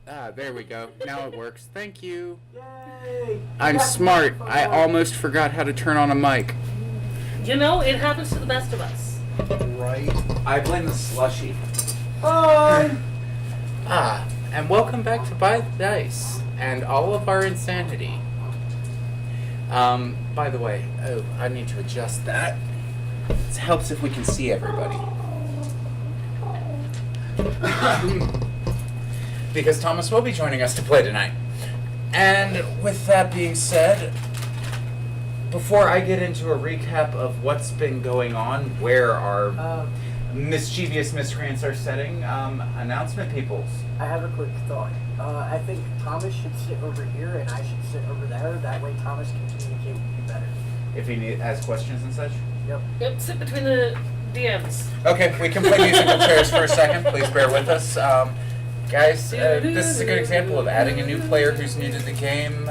There we go. Now it works. Thank you. Yay! I'm smart. I almost forgot how to turn on a mic. You know, it happens to the best of us. Right. I blame the slushy. Hi! And welcome back to Buy the Dice and all of our insanity. By the way, I need to adjust that. It helps if we can see everybody. Because Thomas will be joining us to play tonight. And with that being said, before I get into a recap of what's been going on, where our mischievous miscreants are setting, announcement peoples. I have a quick thought. I think Thomas should sit over here and I should sit over there. That way Thomas can communicate with you better. If he has questions and such. Yep, sit between the DMs. Okay, we can play musical chairs for a second. Please bear with us. Guys, this is a good example of adding a new player who's new to the game.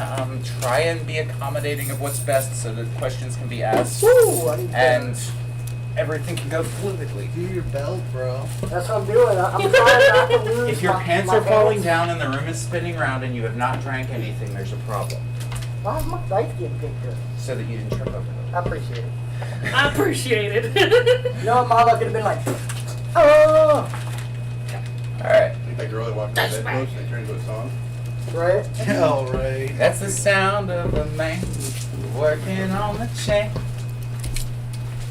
Try and be accommodating of what's best so that questions can be asked. Woo! And everything can go fluidly. Do your belt, bro. That's what I'm doing. I'm trying not to lose. If your my pants are falling pants. down and the room is spinning around and you have not drank anything, there's a problem. Why is my dice getting picked up? So that you didn't trip over them. I appreciate it. I appreciate it. You know, Mama could have been like, oh! Alright. That girl that walked on the bedpost and they turned into a song. Right? All right. That's the sound of a man working on the chain.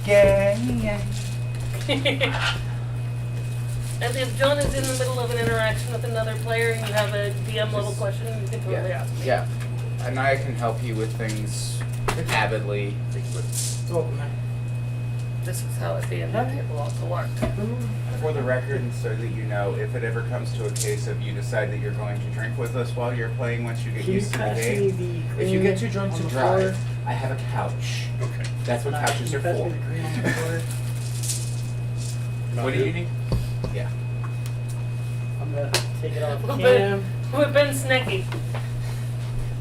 Yeah, yeah. And if John is in the middle of an interaction with another player and you have a DM level question, you can totally ask me. Yeah. And I can help you with things avidly. This is how a D&D table also works. For the record, and so that you know, if it ever comes to a case of you decide that you're going to drink with us while you're playing once you get used to the game, if you get too drunk to drive, I have a couch. Okay. That's what couches are for. What do you need? Yeah. I'm gonna take it off the We've cam. been snacky.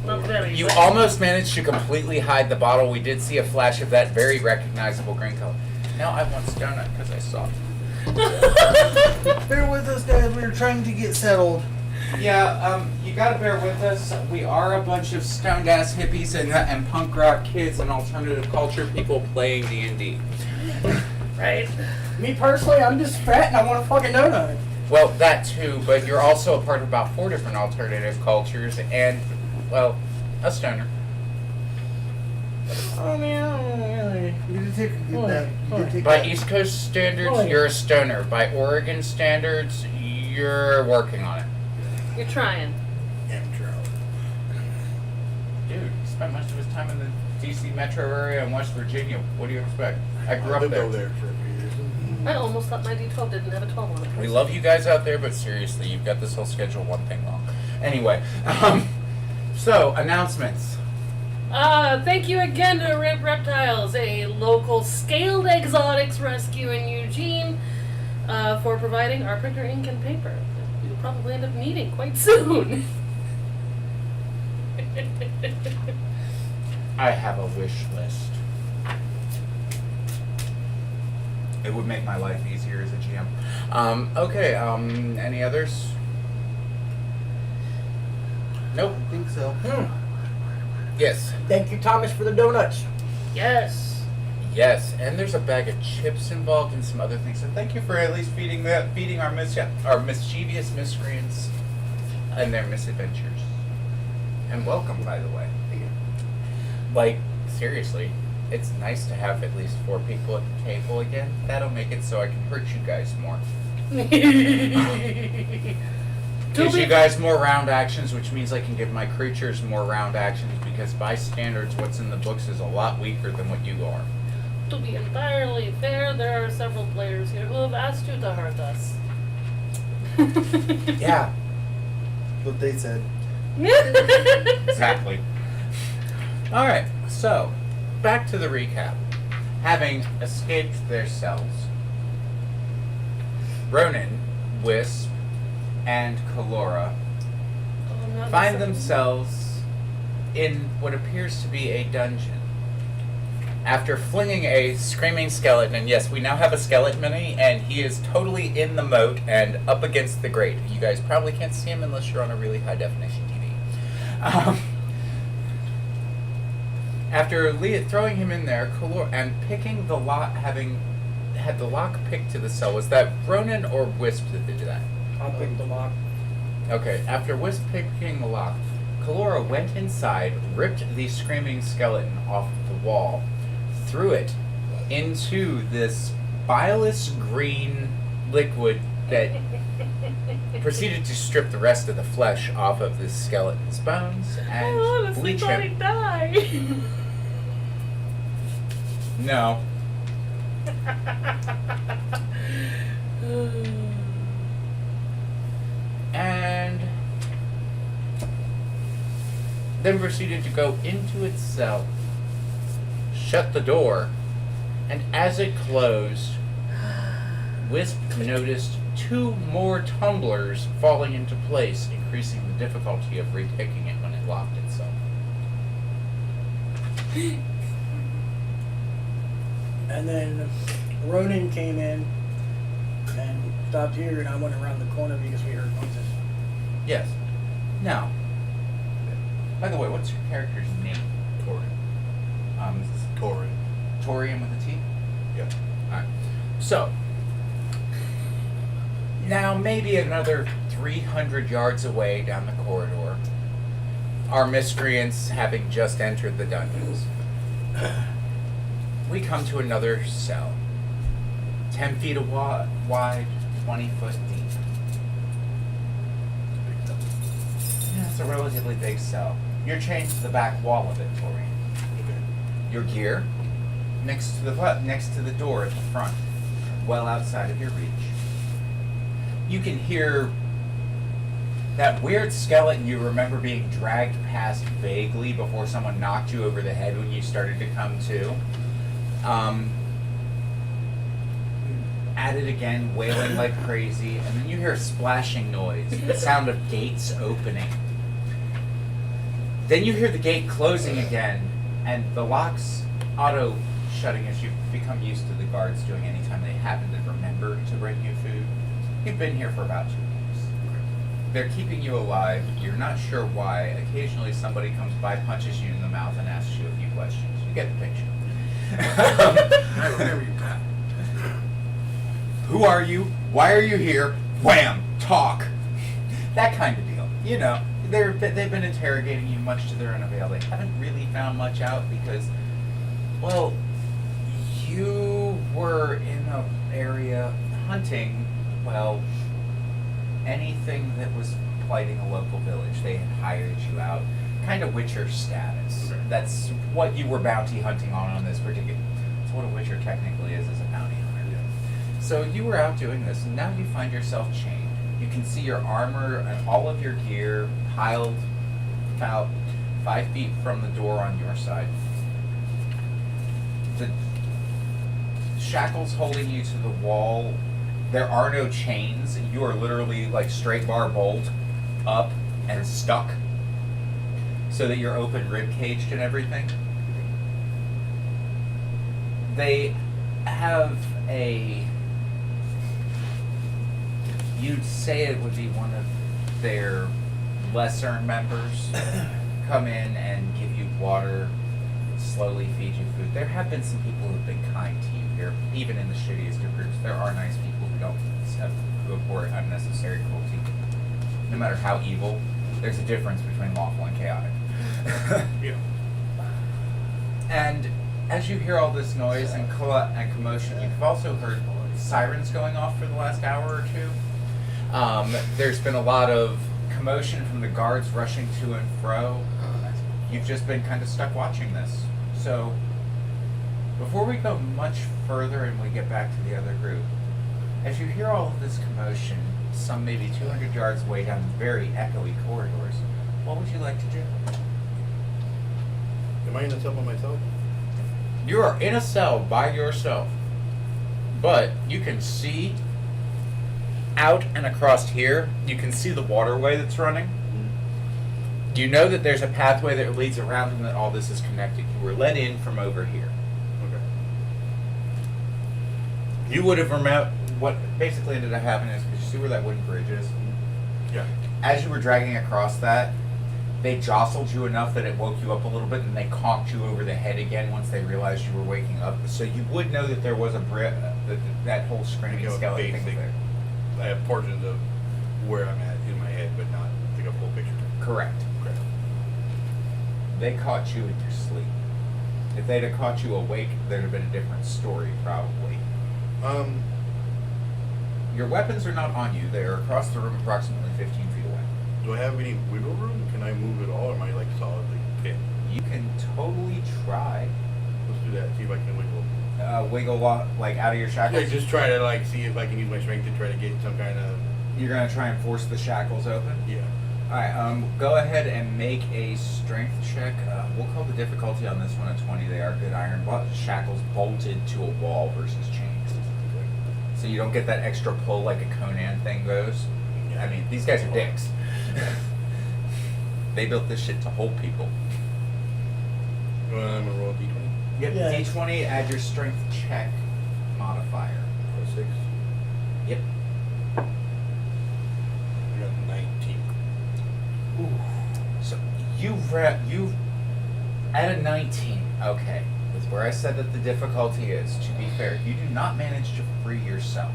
Not very. You but- almost managed to completely hide the bottle. We did see a flash of that very recognizable green color. Now I want donut because I saw it. Bear with us, guys. We were trying to get settled. Yeah, you gotta bear with us. We are a bunch of stoned ass hippies and punk rock kids and alternative culture people playing D&D. Right? Me personally, I'm just fat and I want a fucking donut. Well, that too, but you're also a part of about 4 different alternative cultures and, well, a stoner. Oh, man. You did take that. You did take By that. East Coast standards, Oh. you're a stoner. By Oregon standards, you're working on it. You're trying. Intro. Dude, he spent most of his time in the D.C. metro area and West Virginia. What do you expect? I grew I up lived there. over there for a few years. I almost thought my D12 didn't have a 12 on it. We love you guys out there, but seriously, you've got this whole schedule one thing wrong. Anyway, so, announcements. Thank you again to Rip Reptiles, a local scaled exotics rescue in Eugene, for providing our printer ink and paper. You'll probably end up needing quite soon. I have a wish list. It would make my life easier as a GM. Okay, any others? Nope. I think so. Yes. Thank you, Thomas, for the donuts. Yes. Yes, and there's a bag of chips involved and some other things. So thank you for at least feeding our mischievous miscreants and their misadventures. And welcome, by the way. Like, seriously, it's nice to have at least 4 people at the table again. That'll make it so I can hurt you guys more. Gives you guys more round actions, which means I can give my creatures more round actions, because by standards, what's in the books is a lot weaker than what you are. To be entirely fair, there are several players here who have asked you to hurt us. Yeah, What they said. exactly. Alright, so, back to the recap. Having escaped their cells, Ronan, Wisp, and Kelora find themselves in what appears to be a dungeon. After flinging a screaming skeleton, and yes, we now have a skeleton mini, and he is totally in the moat and up against the grate. You guys probably can't see him unless you're on a really high definition TV. After throwing him in there, and picking the lock, having had the lock picked to the cell, was that Ronan or Wisp that did that? I'll pick the lock. Okay, after Wisp picking the lock, Kelora went inside, ripped the screaming skeleton off the wall, threw it into this bilious green liquid that proceeded to strip the rest of the flesh off of this skeleton's bones I and honestly bleach thought him. he'd die. No. And then proceeded to go into its cell, shut the door, and as it closed, Wisp noticed 2 more tumblers falling into place, increasing the difficulty of repicking it when it locked itself. And then Ronan came in and stopped here, and I went around the corner because we heard noises. Yes. Now, by the way, what's your character's name? Torian. Torian. Torian with a T? Yeah. Alright. So, now maybe another 300 yards away down the corridor, our miscreants having just entered the dungeons, we come to another cell. 10 feet wide, 20 foot deep. Yeah, it's a relatively big cell. You're chained to the back wall of it, Torian. Okay. Your gear next to the door at the front, well outside of your reach. You can hear that weird skeleton you remember being dragged past vaguely before someone knocked you over the head when you started to come to. At it again, wailing like crazy, and then you hear a splashing noise, the sound of gates opening. Then you hear the gate closing again, and the locks auto shutting as you've become used to the guards doing anytime they happen to remember to bring you food. You've been here for about 2 weeks. They're keeping you alive. You're not sure why. Occasionally somebody comes by, punches you in the mouth, and asks you a few questions. You get the picture. I remember you, Pat. Who are you? Why are you here? Wham! Talk! That kind of deal. You know, they've been interrogating you much to their own avail. They haven't really found much out because, well, you were in an area hunting, well, anything that was blighting a local village. They had hired you out. Kind of Witcher status. Okay. That's what you were bounty hunting on this particular... That's what a Witcher technically is a bounty hunter. So you were out doing this, and now you find yourself chained. You can see your armor and all of your gear piled about 5 feet from the door on your side. The shackles holding you to the wall, there are no chains. You are literally like straight bar bolt up and stuck so that you're open rib caged and everything. They have a... You'd say it would be one of their lesser members come in and give you water, slowly feed you food. There have been some people who've been kind to you here, even in the shittiest of groups. There are nice people who abhor unnecessary cruelty. No matter how evil, there's a difference between lawful and chaotic. Yeah. And as you hear all this noise and commotion, you've also heard sirens going off for the last hour or two. There's been a lot of commotion from the guards rushing to and fro. You've just been kind of stuck watching this. So, before we go much further and we get back to the other group, as you hear all of this commotion, some maybe 200 yards away down very echoey corridors, what would you like to do? Am I in the cell by myself? You are in a cell by yourself, but you can see out and across here. You can see the waterway that's running. You know that there's a pathway that leads around and that all this is connected. You were let in from over here. You would have remembered what basically ended up happening is because you see where that wooden bridge is. Yeah. As you were dragging across that, they jostled you enough that it woke you up a little bit, and they conked you over the head again once they realized you were waking up. So you would know that there was a that whole screaming skeleton thing was there. I have portions of where I'm at in my head, but not like a full picture. Correct. Okay. They caught you in your sleep. If they'd have caught you awake, there'd have been a different story, probably. Your weapons are not on you. They are across the room, approximately 15 feet away. Do I have any wiggle room? Can I move at all, or am I like solidly pinned? You can totally try Let's do that. See if I can wiggle. wiggle like out of your shackles. Yeah, just try to like see if I can use my strength to try to get some kind of. You're gonna try and force the shackles open. Yeah. All right. Go ahead and make a strength check. We'll call the difficulty on this one a 20. They are good iron shackles bolted to a wall versus chains. Okay. So you don't get that extra pull like a Conan thing goes. I mean, these guys are dicks. They built this shit to hold people. I'm gonna roll a d20. Yep. Yeah. D20. Add your strength check modifier. Plus 6. Yep. I got 19. Ooh. So you've at a 19. Okay. That's where I said that the difficulty is. To be fair, you do not manage to free yourself.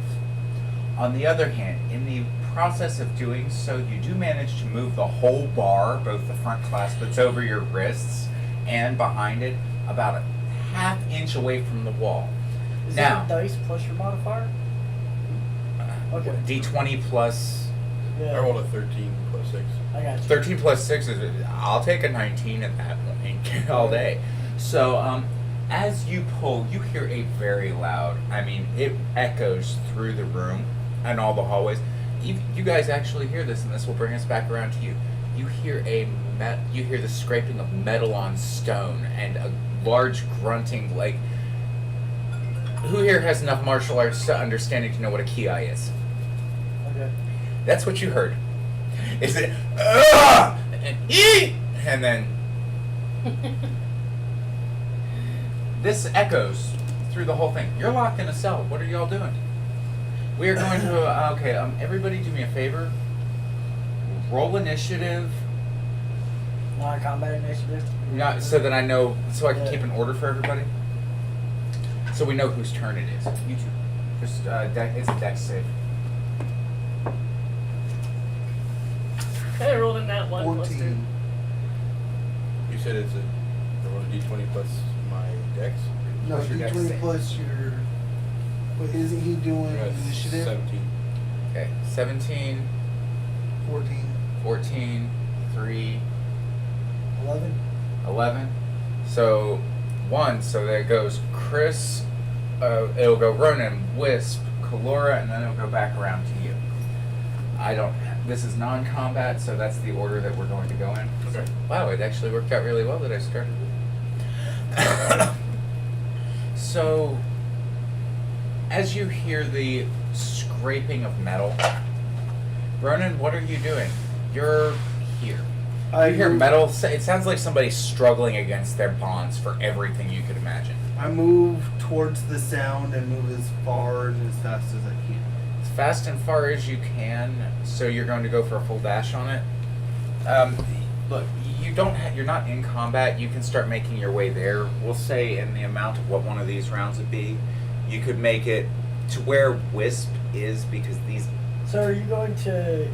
On the other hand, in the process of doing so, you do manage to move the whole bar, both the front clasp that's over your wrists and behind it, about a half inch away from the wall. Is Now, that dice plus your modifier? Okay. D20 plus Yeah. I rolled a 13 plus 6. I got you. 13 plus 6 is, I'll take a 19 at that point all day. So, as you pull, you hear a very loud, I mean, it echoes through the room and all the hallways. You guys actually hear this, and this will bring us back around to you. You hear you hear the scraping of metal on stone and a large grunting, like, who here has enough martial arts understanding to know what a ki is? Okay. That's what you heard. Is it and eat, and then this echoes through the whole thing. You're locked in a cell. What are y'all doing? We are going to okay. Everybody, do me a favor. Roll initiative. Non-combat initiative. Not so that I know, so I can Yeah. keep an order for everybody. So we know whose turn it is. You two. Just it's a dex save. I rolled in that one. Plus 14. You said it's I rolled a d20 plus my dex. No, Plus your dex D20 save. plus your. Wait, isn't he doing I got initiative? 17. Okay, 17, 14. 14, 3, 11. 11. So 1. So there goes Chris. It'll go Ronan, Wisp, Kelora, and then it'll go back around to you. This is non-combat, so that's the order that we're going to go in. Okay. Wow, it actually worked out really well that I started. So, as you hear the scraping of metal, Ronan, what are you doing? You're here. You hear metal. It sounds like somebody's struggling against their bonds for everything you could imagine. I move towards the sound and move as far and as fast as I can. As fast and far as you can. So you're going to go for a full dash on it. Look, you're not in combat. You can start making your way there. We'll say in the amount of what one of these rounds would be, you could make it to where Wisp is, because these. So are you going to?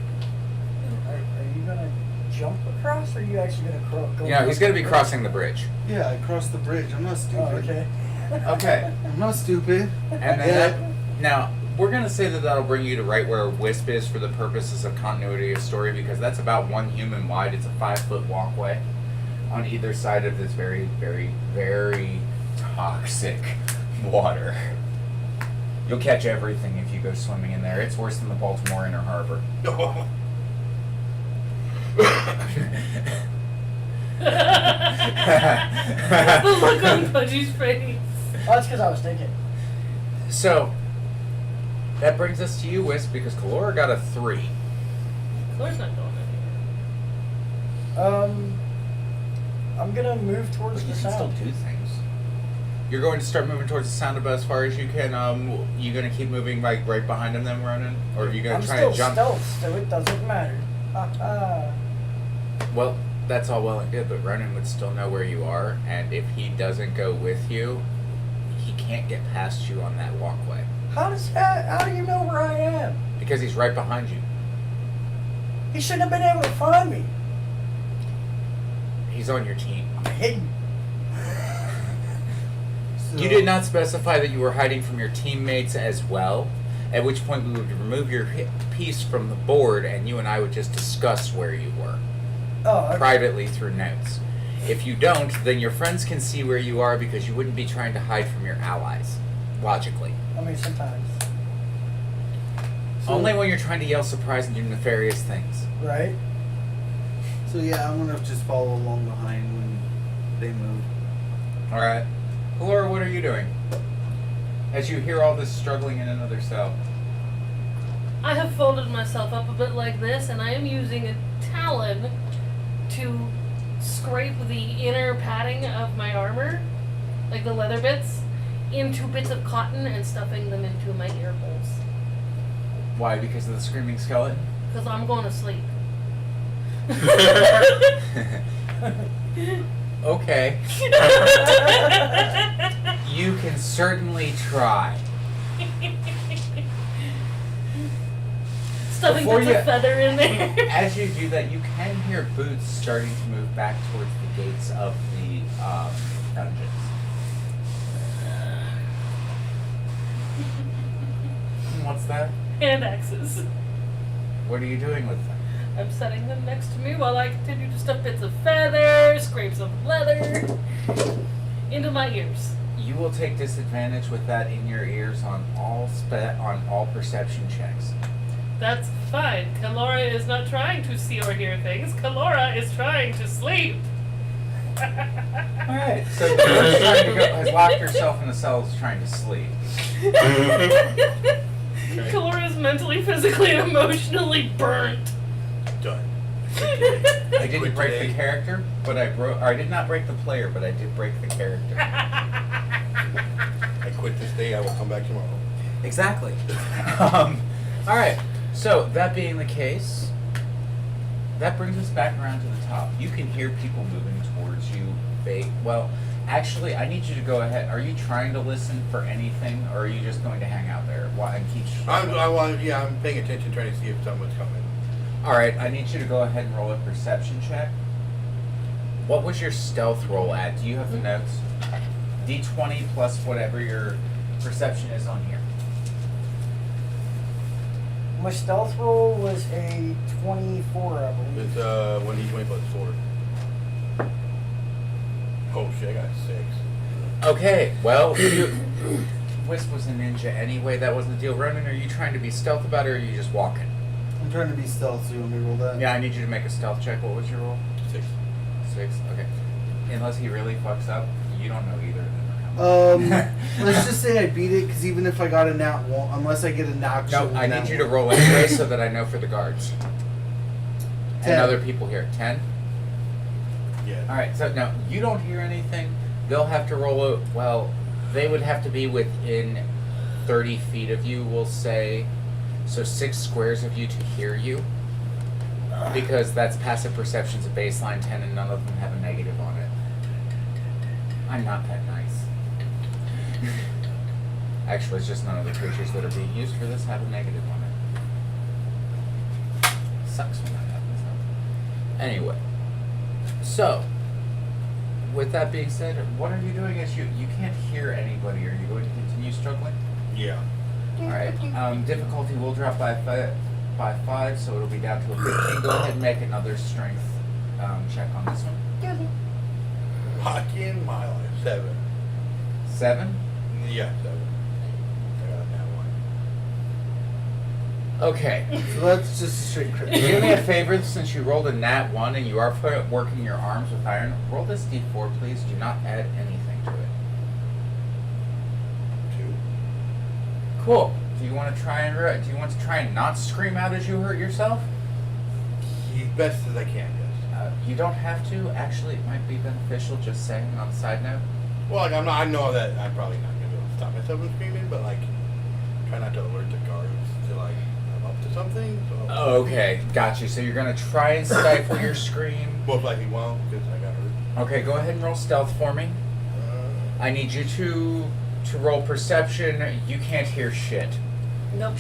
Are you going to jump across, or are you actually going to go? Yeah, he's going to be crossing the bridge. Yeah, I crossed the bridge. I'm not stupid. Oh, okay. Okay. I'm not stupid. And then now we're gonna say that that'll bring you to right where Wisp is for the purposes of continuity of story, because that's about 1 human wide. It's a 5-foot walkway on either side of this very, very, very toxic water. You'll catch everything if you go swimming in there. It's worse than the Baltimore Inner Harbor. The look on Pudgy's face. Oh, that's because I was thinking. So that brings us to you, Wisp, because Kelora got a 3. Floor's not going anywhere. I'm gonna move towards But you the can still sound. do things. You're going to start moving towards the sound about as far as you can. You gonna keep moving like right behind him then, Ronan? Or are you gonna I'm try still and jump? stealth, so it doesn't matter. Well, that's all well and good, but Ronan would still know where you are, and if he doesn't go with you, he can't get past you on that walkway. How do you know where I am? Because he's right behind you. He shouldn't have been able to find me. He's on your team. I'm hidden. So, You did not specify that you were hiding from your teammates as well, at which point we would remove your piece from the board and you and I would just discuss where you were, Oh, okay. privately through notes. If you don't, then your friends can see where you are because you wouldn't be trying to hide from your allies, logically. I mean, sometimes. Only when you're trying to yell surprise and do nefarious things. Right? So yeah, I'm gonna just follow along behind when they move. Alright. Kelora, what are you doing? As you hear all this struggling in another cell. I have folded myself up a bit like this, and I am using a talon to scrape the inner padding of my armor, like the leather bits, into bits of cotton and stuffing them into my ear holes. Why? Because of the screaming skeleton? Because I'm going to sleep. Okay. You can certainly try. Stuffing Before bits you- of feather in there. As you do that, you can hear boots starting to move back towards the gates of the dungeons. What's that? Hand axes. What are you doing with them? I'm setting them next to me while I continue to stuff bits of feather, scrapes of leather into my ears. You will take disadvantage with that in your ears on all perception checks. That's fine. Kelora is not trying to see or hear things. Kelora is trying to sleep. Alright, so the first trying to go, has locked herself in the cell, is trying to sleep. Kelora is mentally, physically, and emotionally burnt. Done. I didn't Quit break today. the character, but I broke. I did not break the player, but I did break the character. I quit this day. I will come back tomorrow. Exactly. All right. So that being the case, that brings us back around to the top. You can hear people moving towards you. Well, actually, I need you to go ahead. Are you trying to listen for anything, or are you just going to hang out there and keep? I'm paying attention, trying to see if someone's coming. All right. I need you to go ahead and roll a perception check. What was your stealth roll at? Do you have the notes? D20 plus whatever your perception is on here. My stealth roll was a 24, I believe. It's 1d20 plus 4. Oh shit, I got 6. Okay, well, Wisp was a ninja anyway. That wasn't the deal. Ronan, are you trying to be stealth about it, or are you just walking? I'm trying to be stealth, so you want me to roll that? Yeah, I need you to make a stealth check. What was your roll? 6. 6? Okay. Unless he really fucks up, you don't know either of them are coming. Let's just say I beat it, because even if I got a nat one, unless I get a nat No, I need you to roll anyway so that I know for the guards. 10. And other people here. 10? Yeah. Alright, so now, you don't hear anything. They'll have to roll a... Well, they would have to be within 30 feet of you, we'll say. So 6 squares of you to hear you. Because that's passive perception's a baseline 10 and none of them have a negative on it. I'm not that nice. Actually, it's just none of the creatures that are being used for this have a negative on it. Sucks when that happens though. Anyway. So, with that being said, what are you doing as you can't hear anybody? Are you going to continue struggling? Yeah. Alright. Difficulty will drop by 5, so it'll be down to a 15. Go ahead and make another strength check on this one. Fucking my life. 7. 7? Yeah, 7. I got that one. Okay. So that's just a straight crit. Do me a favor, since you rolled a nat 1 and you are working your arms with iron, roll this d4, please. Do not add anything to it. 2. Cool. Do you want to try and not scream out as you hurt yourself? Best as I can, yes. You don't have to. Actually, it might be beneficial just saying on a side note. Well, like, I'm not. I know that I'm probably not gonna be able to stop myself from screaming, but like, try not to alert the guards to like I'm up to something. So Okay, got you. So you're gonna try and stifle your scream. most likely won't because I got hurt. Okay, go ahead and roll stealth for me. I need you to roll perception. You can't hear shit. Nope.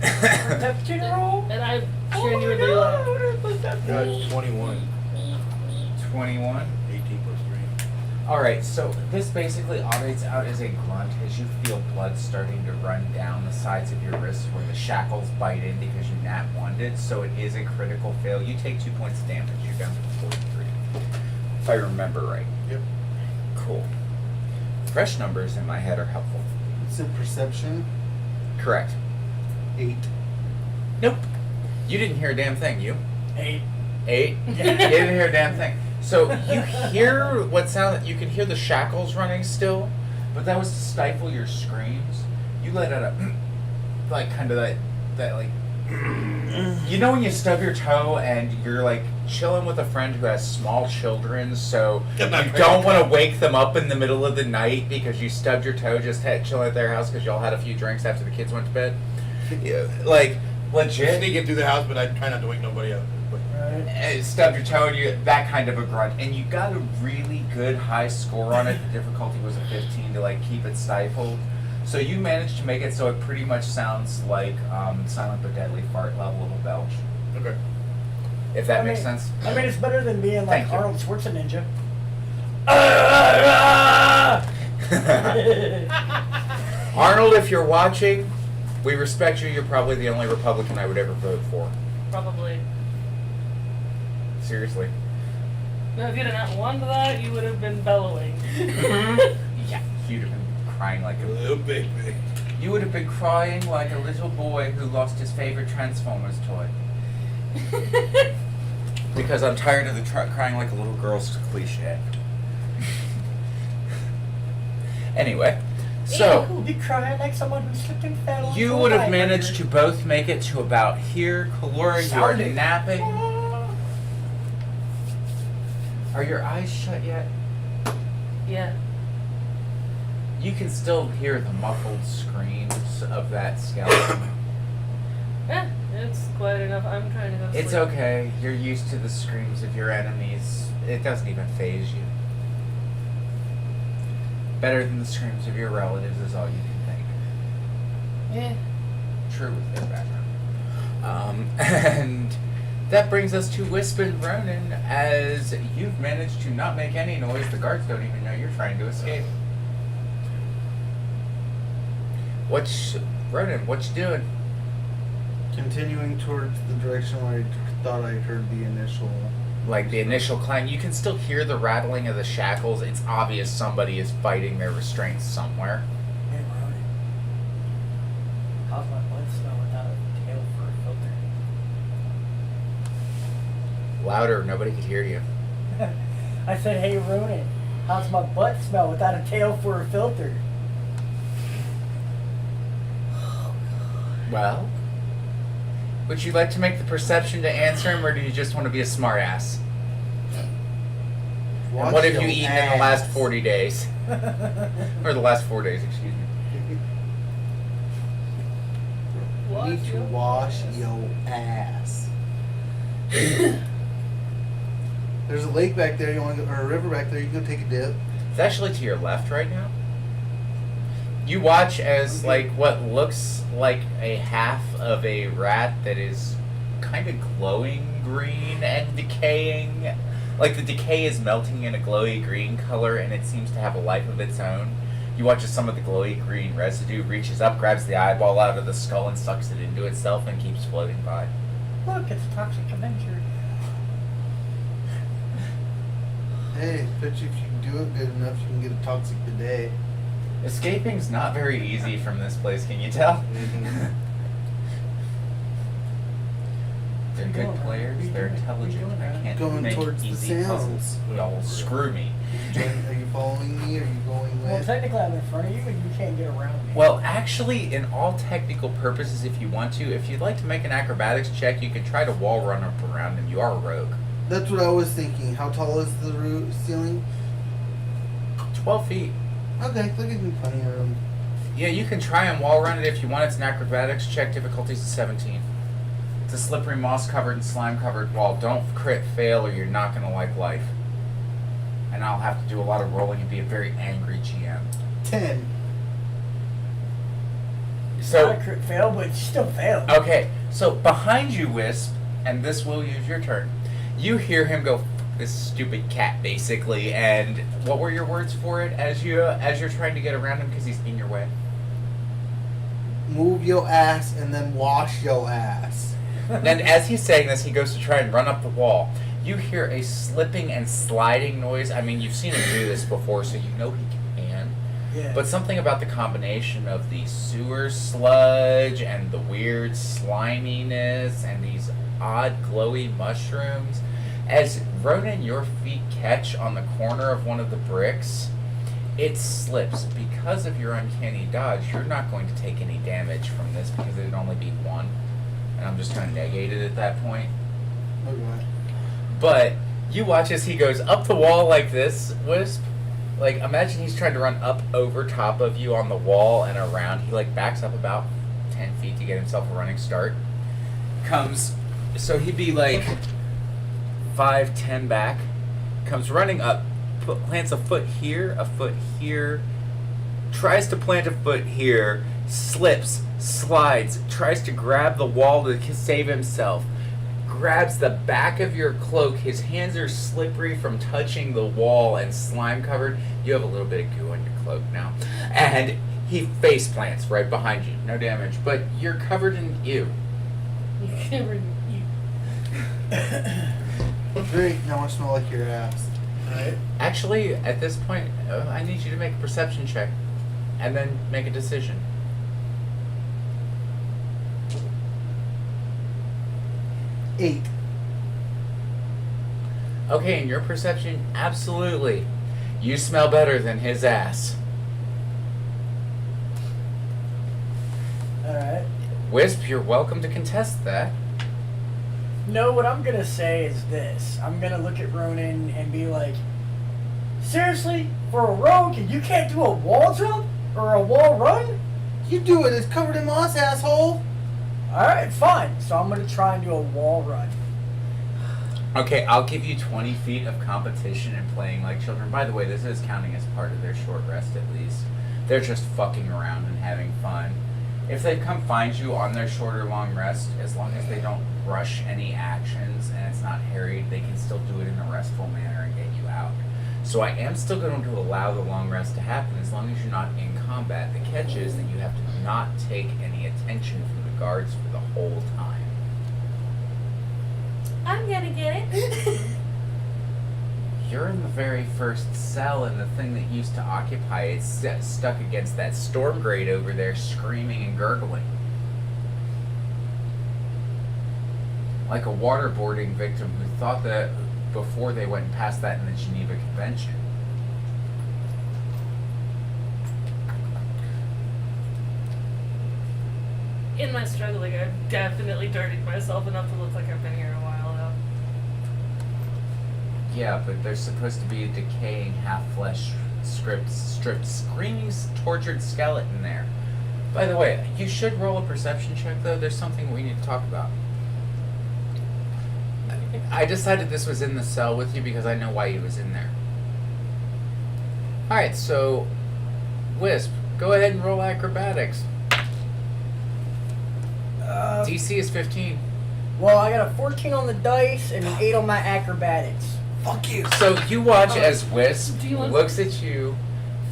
Perception roll? And I'm genuinely like, That's 21. 21. 18 plus 3. Alright, so this basically audits out as a grunt as you feel blood starting to run down the sides of your wrists where the shackles bite in because you nat one-ed, so it is a critical fail. You take 2 points of damage, you're down to 43. If I remember right. Yep. Cool. Fresh numbers in my head are helpful. It's in perception. Correct. 8. Nope. You didn't hear a damn thing, you? 8. 8? You didn't hear a damn thing. So you hear what sound, you can hear the shackles running still, but that was to stifle your screams. You let out a, like, kind of that like, you know when you stub your toe and you're like chilling with a friend who has small children, so you don't want to wake them up in the middle of the night because you stubbed your toe just chilling at their house because y'all had a few drinks after the kids went to bed? Yeah, like, legit. Sneaking through the house, but I try not to wake nobody up. But Stubbed your toe and you that kind of a grunt, and you got a really good high score on it. The difficulty was a 15 to like keep it stifled, so you managed to make it so it pretty much sounds like silent but deadly fart level of a belch, okay. if that makes sense. I mean, it's better than being like Thank you. Arnold Schwarzenegger. Arnold, if you're watching, we respect you. You're probably the only Republican I would ever vote for. probably. Seriously. No, if you'd have not won that, you would have been bellowing. Yeah. You'd have been crying like A a little baby. You would have been crying like a little boy who lost his favorite Transformers toy. Because I'm tired of the crying like a little girl's cliche. Anyway, so Ew, you crying like someone who slipped and fell. you would have managed to both make it to about here. Kelora, you are Sounded- napping. Are your eyes shut yet? Yeah. You can still hear the muffled screams of that skeleton. Yeah, it's quite enough. I'm trying to go to It's sleep. okay. You're used to the screams of your enemies. It doesn't even faze you. Better than the screams of your relatives is all you can think. Yeah. True with their background. And that brings us to Wisp and Ronan, as you've managed to not make any noise. The guards don't even know you're trying to escape. Ronan, what you doing? Continuing towards the direction where I thought I heard the initial. Like the initial clang, you can still hear the rattling of the shackles. It's obvious somebody is fighting their restraints somewhere. Hey, Ronan. How's my blood smell without a tail for a filter? Louder, nobody could hear you. I said, hey, Ronan. How's my butt smell without a tail for a filter? Well, would you like to make the perception to answer him, or do you just want to be a smartass? And what have you eaten in the last 40 days? Or the last 4 days, excuse me. You need to wash your ass. There's a lake back there. You want to go, or a river back there? You can go take a dip. It's actually to your left right now. You watch as, like, what looks like a half of a rat that is kind of glowing green and decaying. Like, the decay is melting in a glowy green color, and it seems to have a life of its own. You watch as some of the glowy green residue reaches up, grabs the eyeball out of the skull, and sucks it into itself and keeps floating by. Look, it's Toxic Avenger. Hey, bet you if you do it good enough, you can get a toxic bidet. Escaping's not very easy from this place, can you tell? They're good players, they're intelligent, I can't Going make towards the easy puzzles. sounds. Y'all screw me. Are you following me? Or are you going Well, with? technically I'm in front of you, but you can't get around me. Well, actually, in all technical purposes, if you want to, if you'd like to make an acrobatics check, you can try to wall run up around him. You are a rogue. That's what I was thinking. How tall is the ceiling? 12 feet. Okay, that gives me plenty of room. Yeah, you can try and wall run it if you want. It's an acrobatics check. Difficulty's 17. It's a slippery, moss-covered and slime-covered wall. Don't crit fail or you're not going to like life. And I'll have to do a lot of rolling and be a very angry GM. 10. So, Not a crit fail, but it's still failed. okay, so behind you, Wisp, and this will use your turn, you hear him go, this stupid cat, basically, and what were your words for it as you're trying to get around him because he's in your way? Move your ass and then wash your ass. Then as he's saying this, he goes to try and run up the wall. You hear a slipping and sliding noise. I mean, you've seen him do this before, so you know he can. Yeah. But something about the combination of the sewer sludge and the weird sliminess and these odd glowy mushrooms. As Ronan, your feet catch on the corner of one of the bricks, it slips. Because of your uncanny dodge, you're not going to take any damage from this because it'd only be 1. And I'm just going to negate it at that point. Okay. But you watch as he goes up the wall like this, Wisp. Like, imagine he's trying to run up over top of you on the wall and around. He, like, backs up about 10 feet to get himself a running start. So he'd be, like, 5, 10 back. Comes running up, plants a foot here, tries to plant a foot here, slips, slides, tries to grab the wall to save himself. Grabs the back of your cloak. His hands are slippery from touching the wall and slime covered. You have a little bit of goo on your cloak now. And he face plants right behind you. No damage, but you're covered in ew. You can't really Great, now I smell like your ass. Right. Actually, at this point, I need you to make a perception check and then make a decision. Eight. Okay, in your perception, absolutely. You smell better than his ass. Alright. Wisp, you're welcome to contest that. No, what I'm gonna say is this. I'm gonna look at Ronan and be like, seriously? For a rogue, you can't do a wall jump? Or a wall run? You do it, it's covered in moss, asshole. Alright, fine. So I'm gonna try and do a wall run. Okay, I'll give you 20 feet of competition in playing like children. By the way, this is counting as part of their short rest at least. They're just fucking around and having fun. If they come find you on their short or long rest, as long as they don't rush any actions and it's not harried, they can still do it in a restful manner and get you out. So I am still going to allow the long rest to happen as long as you're not in combat. The catch is that you have to not take any attention from the guards for the whole time. I'm gonna get it. You're in the very first cell, and the thing that used to occupy it's stuck against that storm grate over there, screaming and gurgling. Like a waterboarding victim who thought that before they went past that in the Geneva Convention. In my struggling, I've definitely dirtied myself enough to look like I've been here a while now. Yeah, but there's supposed to be a decaying, half-flesh, stripped, screaming, tortured skeleton there. By the way, you should roll a perception check, though. There's something we need to talk about. I decided this was in the cell with you because I know why he was in there. Alright, so, Wisp, go ahead and roll acrobatics. DC is 15. Well, I got a 14 on the dice and an 8 on my acrobatics. Fuck you. So you watch as Wisp do you want- looks at you,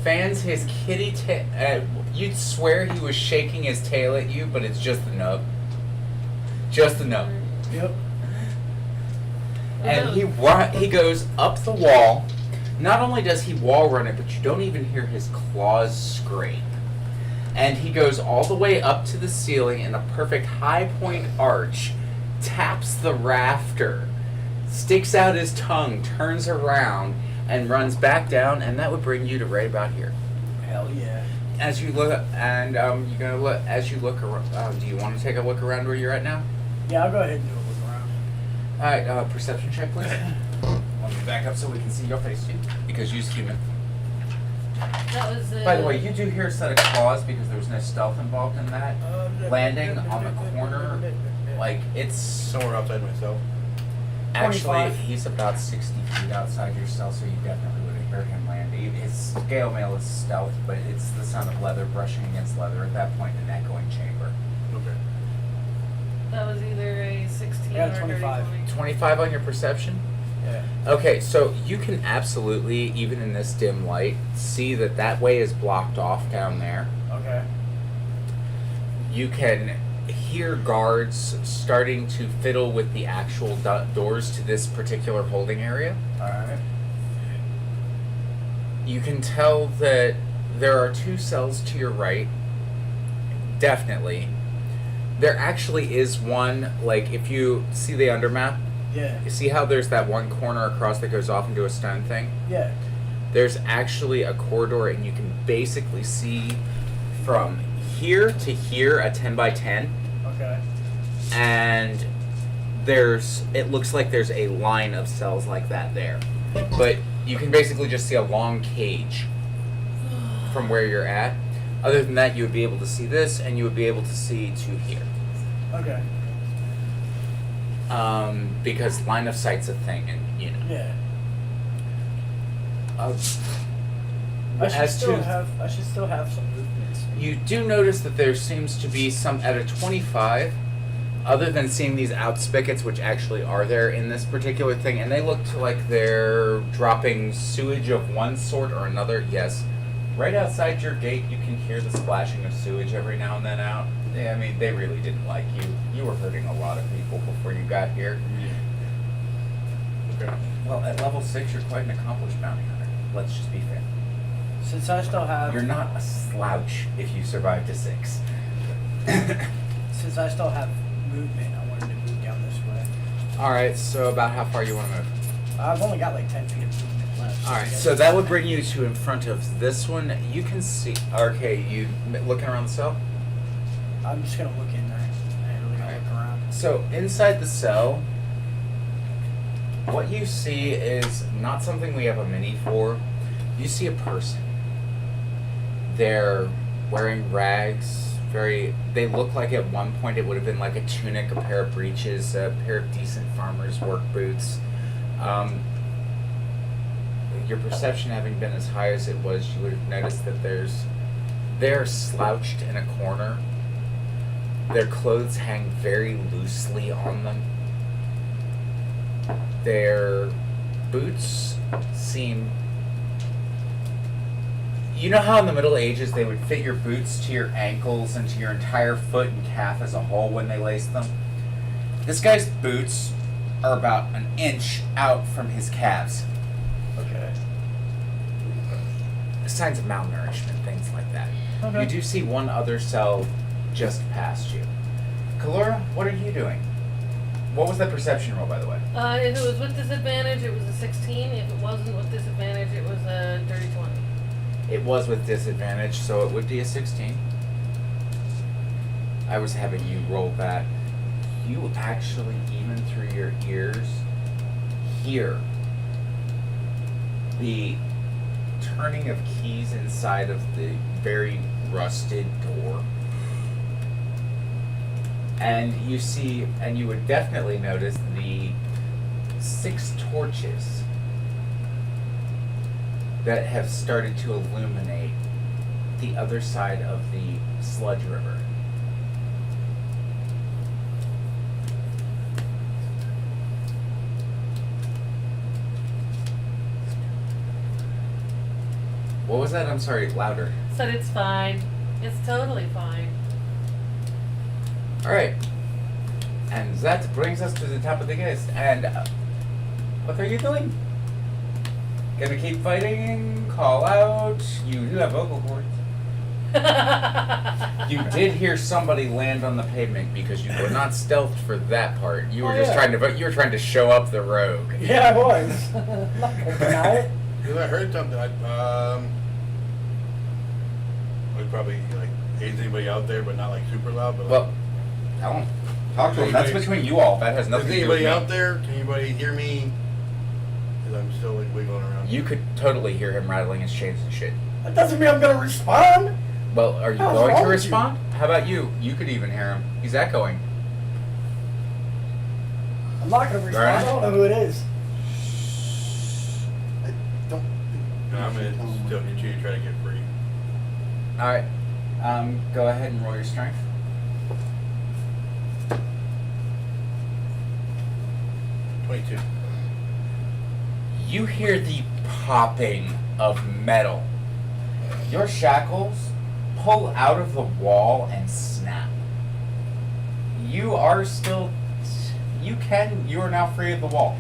fans his kitty tail. You'd swear he was shaking his tail at you, but it's just the nub. Just the nub. Yep. And he goes up the wall. Not only does he wall run it, but you don't even hear his claws scrape. And he goes all the way up to the ceiling in a perfect high point arch, taps the rafter, sticks out his tongue, turns around, and runs back down, and that would bring you to right about here. Hell yeah. As you look, and you're gonna look. As you look around, do you want to take a look around where you're at now? Yeah, I'll go ahead and do a look around. All right, perception check, please. Let me back up so we can see your face too, because you're human. That was. By the way, you do hear a set of claws because there was no stealth involved in that. Landing on the corner, like it's somewhere outside myself. actually 25. he's about 60 feet outside your stealth, so you definitely would have heard him land. His scale mail is stealth, but it's the sound of leather brushing against leather at that point in an echoing chamber. Okay. That was either a 16 Yeah, or a 25. 20. 25 on your perception? Yeah. Okay, so you can absolutely, even in this dim light, see that that way is blocked off down there. Okay. You can hear guards starting to fiddle with the actual doors to this particular holding area. Alright. You can tell that there are 2 cells to your right. Definitely. There actually is one, like, if you see the undermap, Yeah. you see how there's that one corner across that goes off into a stone thing? Yeah. There's actually a corridor, and you can basically see from here to here a 10 by 10, Okay. and it looks like there's a line of cells like that there. But you can basically just see a long cage from where you're at. Other than that, you would be able to see this, and you would be able to see to here. Okay. Because line of sight's a thing, and you know. Yeah. I should As still to have some movements. you do notice that there seems to be some at a 25, other than seeing these out spigots, which actually are there in this particular thing, and they look like they're dropping sewage of one sort or another. Yes, right outside your gate, you can hear the splashing of sewage every now and then out. I mean, they really didn't like you. You were hurting a lot of people before you got here. Okay. Well, at level 6, you're quite an accomplished bounty hunter. Let's just be fair. Since I still have You're not a slouch if you survive to 6. since I still have movement, I wanted to move down this way. Alright, so about how far you want to move? I've only got like 10 feet of movement left. Alright, so that would bring you to in front of this one. You can see. Okay, you looking around the cell? I'm just gonna look in there. I ain't really gonna look around. So inside the cell, what you see is not something we have a mini for. You see a person. They're wearing rags. They look like at one point it would have been like a tunic, a pair of breeches, a pair of decent farmer's work boots. Your perception having been as high as it was, you would have noticed that they're slouched in a corner. Their clothes hang very loosely on them. Their boots seem... You know how in the Middle Ages they would fit your boots to your ankles and to your entire foot and calf as a whole when they laced them? This guy's boots are about an inch out from his calves. Okay. Signs of malnourishment, things like that. Okay. You do see one other cell just past you. Kelora, what are you doing? What was that perception roll, by the way? If it was with disadvantage, it was a 16. If it wasn't with disadvantage, it was a dirty 20. It was with disadvantage, so it would be a 16. I was having you roll that. You actually, even through your ears, hear the turning of keys inside of the very rusted door. And you see, and you would definitely notice the 6 torches that have started to illuminate the other side of the sludge river. What was that? I'm sorry, louder. Said it's fine. It's totally fine. Alright. And that brings us to the top of the list. And what are you doing? Gonna keep fighting? Call out? You do have vocal cords. You did hear somebody land on the pavement because you were not stealthed for that part. You were Oh, just yeah. you were trying to show up the rogue. Yeah, I was. I'm not gonna deny it. Because I heard something. I'd probably like haze anybody out there, but not like super loud. But Well, I won't talk to him. That's between you all. That has is nothing to do with anybody me. out there? Can anybody hear me? Because I'm still like wiggling around. You could totally hear him rattling his chains and shit. That doesn't mean I'm gonna respond. Well, are you How's going wrong to with you? respond? How about you? You could even hear him. He's echoing. I'm not gonna respond. Right. I don't know who it is. I don't think. No, I'm gonna still continue to try to get free. All right. Go ahead and roll your strength. $22. You hear the popping of metal. Your shackles pull out of the wall and snap. You are still. You are now free of the wall.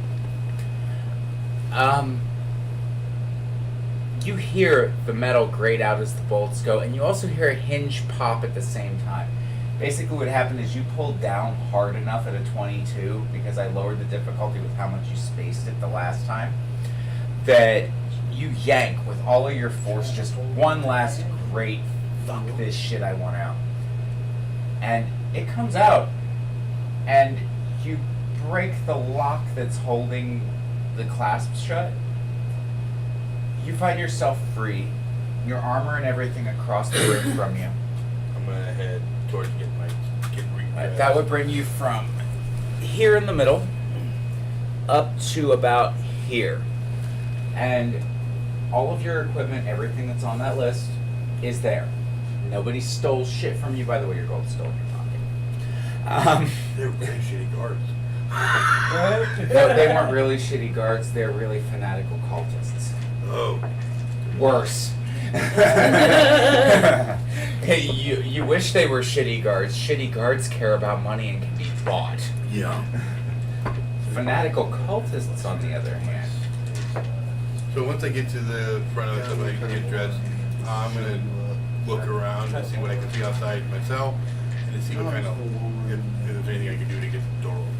You hear the metal grate out as the bolts go, and you also hear a hinge pop at the same time. Basically what happened is you pulled down hard enough at a 22, because I lowered the difficulty with how much you spaced it the last time, that you yank with all of your force, just one last great fuck this shit, I want out. And it comes out, and you break the lock that's holding the clasp shut. You find yourself free, your armor and everything across the room from you. I'm gonna head towards getting redressed. That would bring you from here in the middle up to about here. And all of your equipment, everything that's on that list, is there. Nobody stole shit from you. By the way, your gold's still in your pocket. They're very shitty guards. No, they weren't really shitty guards. They're really fanatical cultists. Oh. Worse. You wish they were shitty guards. Shitty guards care about money and can be bought. Yeah. Fanatical cultists, on the other hand. So once I get to the front of somebody to get dressed, I'm gonna look around and see what I can see outside myself, and to see what kind of if there's anything I can do to get the door open.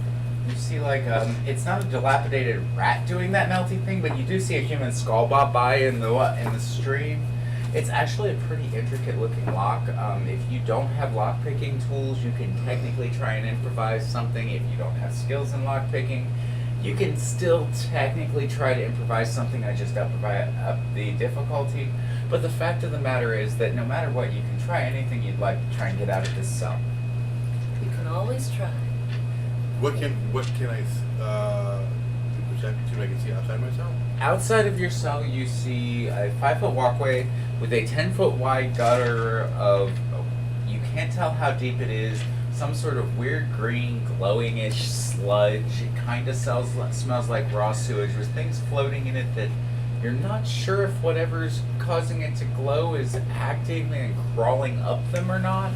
You see, like, it's not a dilapidated rat doing that melty thing, but you do see a human skull bob by in the stream. It's actually a pretty intricate looking lock. If you don't have lock picking tools, you can technically try and improvise something. If you don't have skills in lock picking, you can still technically try to improvise something. I just up the difficulty. But the fact of the matter is that no matter what, you can try anything you'd like to try and get out of this cell. You can always try. What can I percent see what I can see outside myself? Outside of your cell, you see a 5-foot walkway with a 10-foot wide gutter of, you can't tell how deep it is, some sort of weird green glowing-ish sludge. It kind of smells like raw sewage with things floating in it that you're not sure if whatever's causing it to glow is acting and crawling up them or not.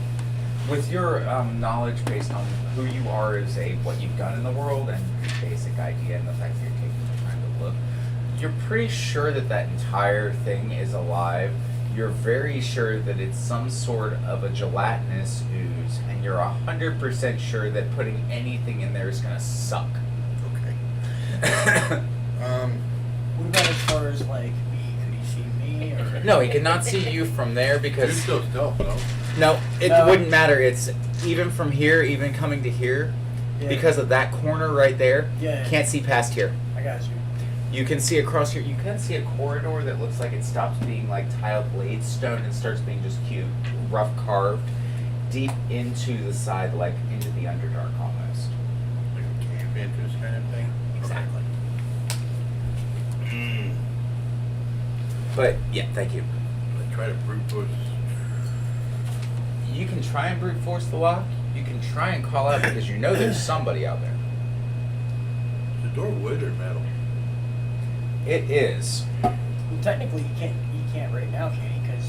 With your knowledge based on who you are as what you've done in the world and your basic idea and the fact that you're taking the time to look, you're pretty sure that that entire thing is alive. You're very sure that it's some sort of a gelatinous ooze, and you're 100% sure that putting anything in there is going to suck. Okay. What about as far as like me? Could he see me? Or? No, he cannot see you from there You're because... still stealth, though. No, it No. wouldn't matter. It's even from here, even coming to here, Yeah. because of that corner right there, Yeah. can't see past here. I got you. You can see across here. You can see a corridor that looks like it stops being like tiled blade stone and starts being just cute, rough carved, deep into the side, like into the Underdark almost. Like a camp entrance kind of thing. Exactly. But yeah, thank you. I try to brute force. You can try and brute force the lock. You can try and call out because you know there's somebody out there. Is the door wood or metal? It is. Well, technically, he can't right now, can he? Because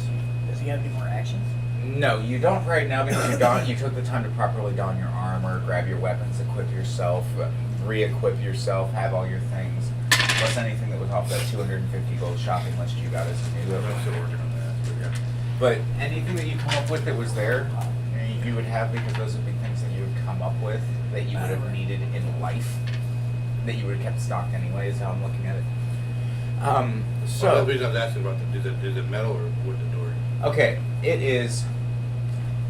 does he have any more actions? No, you don't right now because you took the time to properly don your armor, grab your weapons, equip yourself, re-equip yourself, have all your things, plus anything that was off that 250 gold shopping list you got as a new. I'm still working on that, but yeah. But anything that you come up with that was there, you would have because those would be things that you would come up with that you would have needed in life, that you would have kept stocked anyway, is how I'm looking at it. So the reason I was asking about is it metal or wood the door? Okay, it is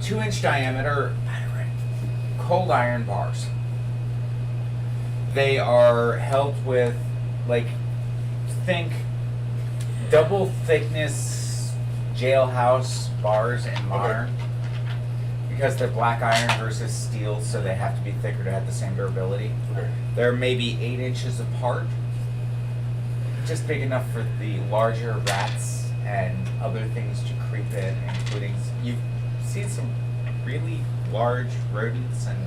2-inch diameter cold iron bars. They are held with, like, think double thickness jailhouse bars in modern. Because they're black iron versus steel, so they have to be thicker to have the same durability. Okay. They're maybe 8 inches apart. Just big enough for the larger rats and other things to creep in, including you've seen some really large rodents and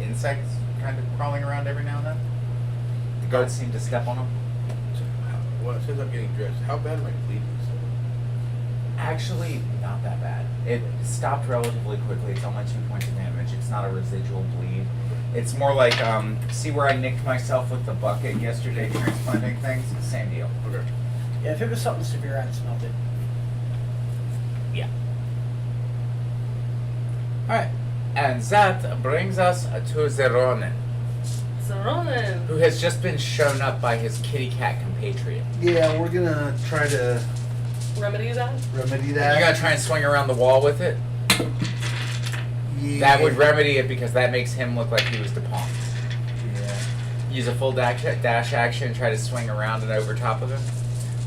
insects kind of crawling around every now and then. The guards seem to step on them. Well, since I'm getting dressed, how bad am I bleeding? Actually, not that bad. It stopped relatively quickly. It's only 2 points of damage. It's not a residual bleed. It's more like, see where I nicked myself with the bucket yesterday transplanting things? Same deal. Okay. Yeah, if it was something severe, I'd smelt it. Yeah. Alright. And that brings us to the Ronin, Ronin. who has just been shown up by his kitty cat compatriot. Yeah, we're gonna try to Remedy that? remedy You that. gotta try and swing around the wall with it? Yeah. That would remedy it because that makes him look like he was DuPont. Yeah. Use a full dash action, try to swing around and over top of him.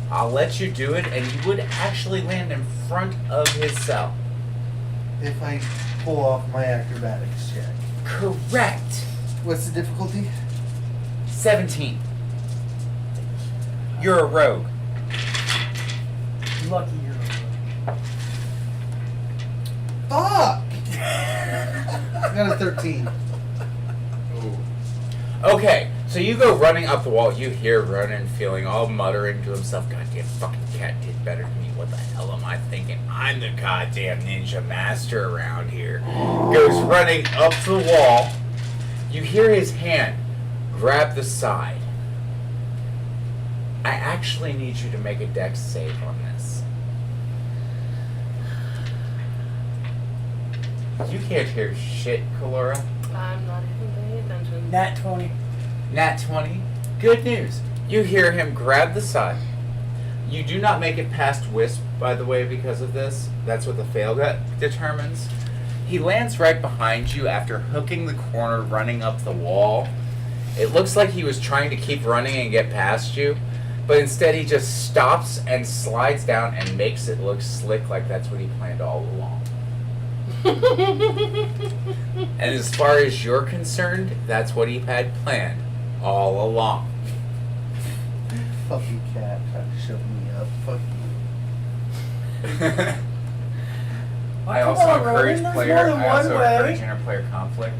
I'll let you do it, and you would actually land in front of his cell. If I pull off my acrobatics check. Correct. What's the difficulty? 17. You're a rogue. Lucky you're a Fuck! I got a 13. Oh. Okay, so you go running up the wall. You hear Ronan feeling all muttering to himself, "Goddamn fucking cat did better than me. What the hell am I thinking? I'm the goddamn ninja master around here." Goes running up the wall. You hear his hand grab the side. I actually need you to make a dex save on this. You can't hear shit, Kelora. I'm not even paying attention. Nat 20. Nat 20. Good news. You hear him grab the side. You do not make it past Wisp, by the way, because of this. That's what the fail determines. He lands right behind you after hooking the corner, running up the wall. It looks like he was trying to keep running and get past you, but instead he just stops and slides down and makes it look slick, like that's what he planned all along. And as far as you're concerned, that's what he had planned all along. Fucking cat trying to shove me up. Fuck you. I Come also on, encourage Ronan, there's player. more than I also one way. encourage interplayer conflict.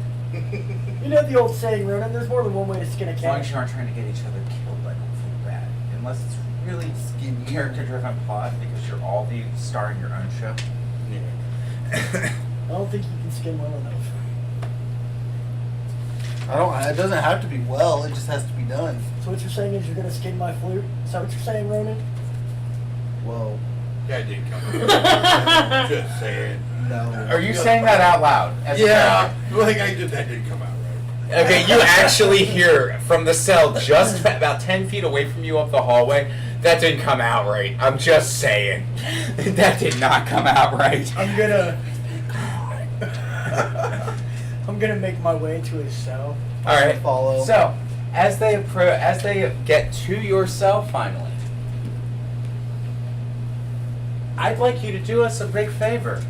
You know the old saying, Ronan, there's more than one way to skin a As long as cat. you aren't trying to get each other killed, I don't feel bad. Unless it's really character-driven plot, because you're all the star in your own show. Yeah. I don't think you can skin well enough. I don't. It doesn't have to be well. It just has to be done. So what you're saying is you're gonna skin my flute? Is that what you're saying, Ronan? Whoa. That didn't come out. Just saying. No. Are you saying that out loud? As a Yeah. crowd? Like that didn't come out right. Okay, you actually hear from the cell just about 10 feet away from you up the hallway, that didn't come out right. I'm just saying. That did not come out right. I'm gonna make my way to his cell. Alright, Follow. so, as they get to your cell finally, I'd like you to do us a big favor.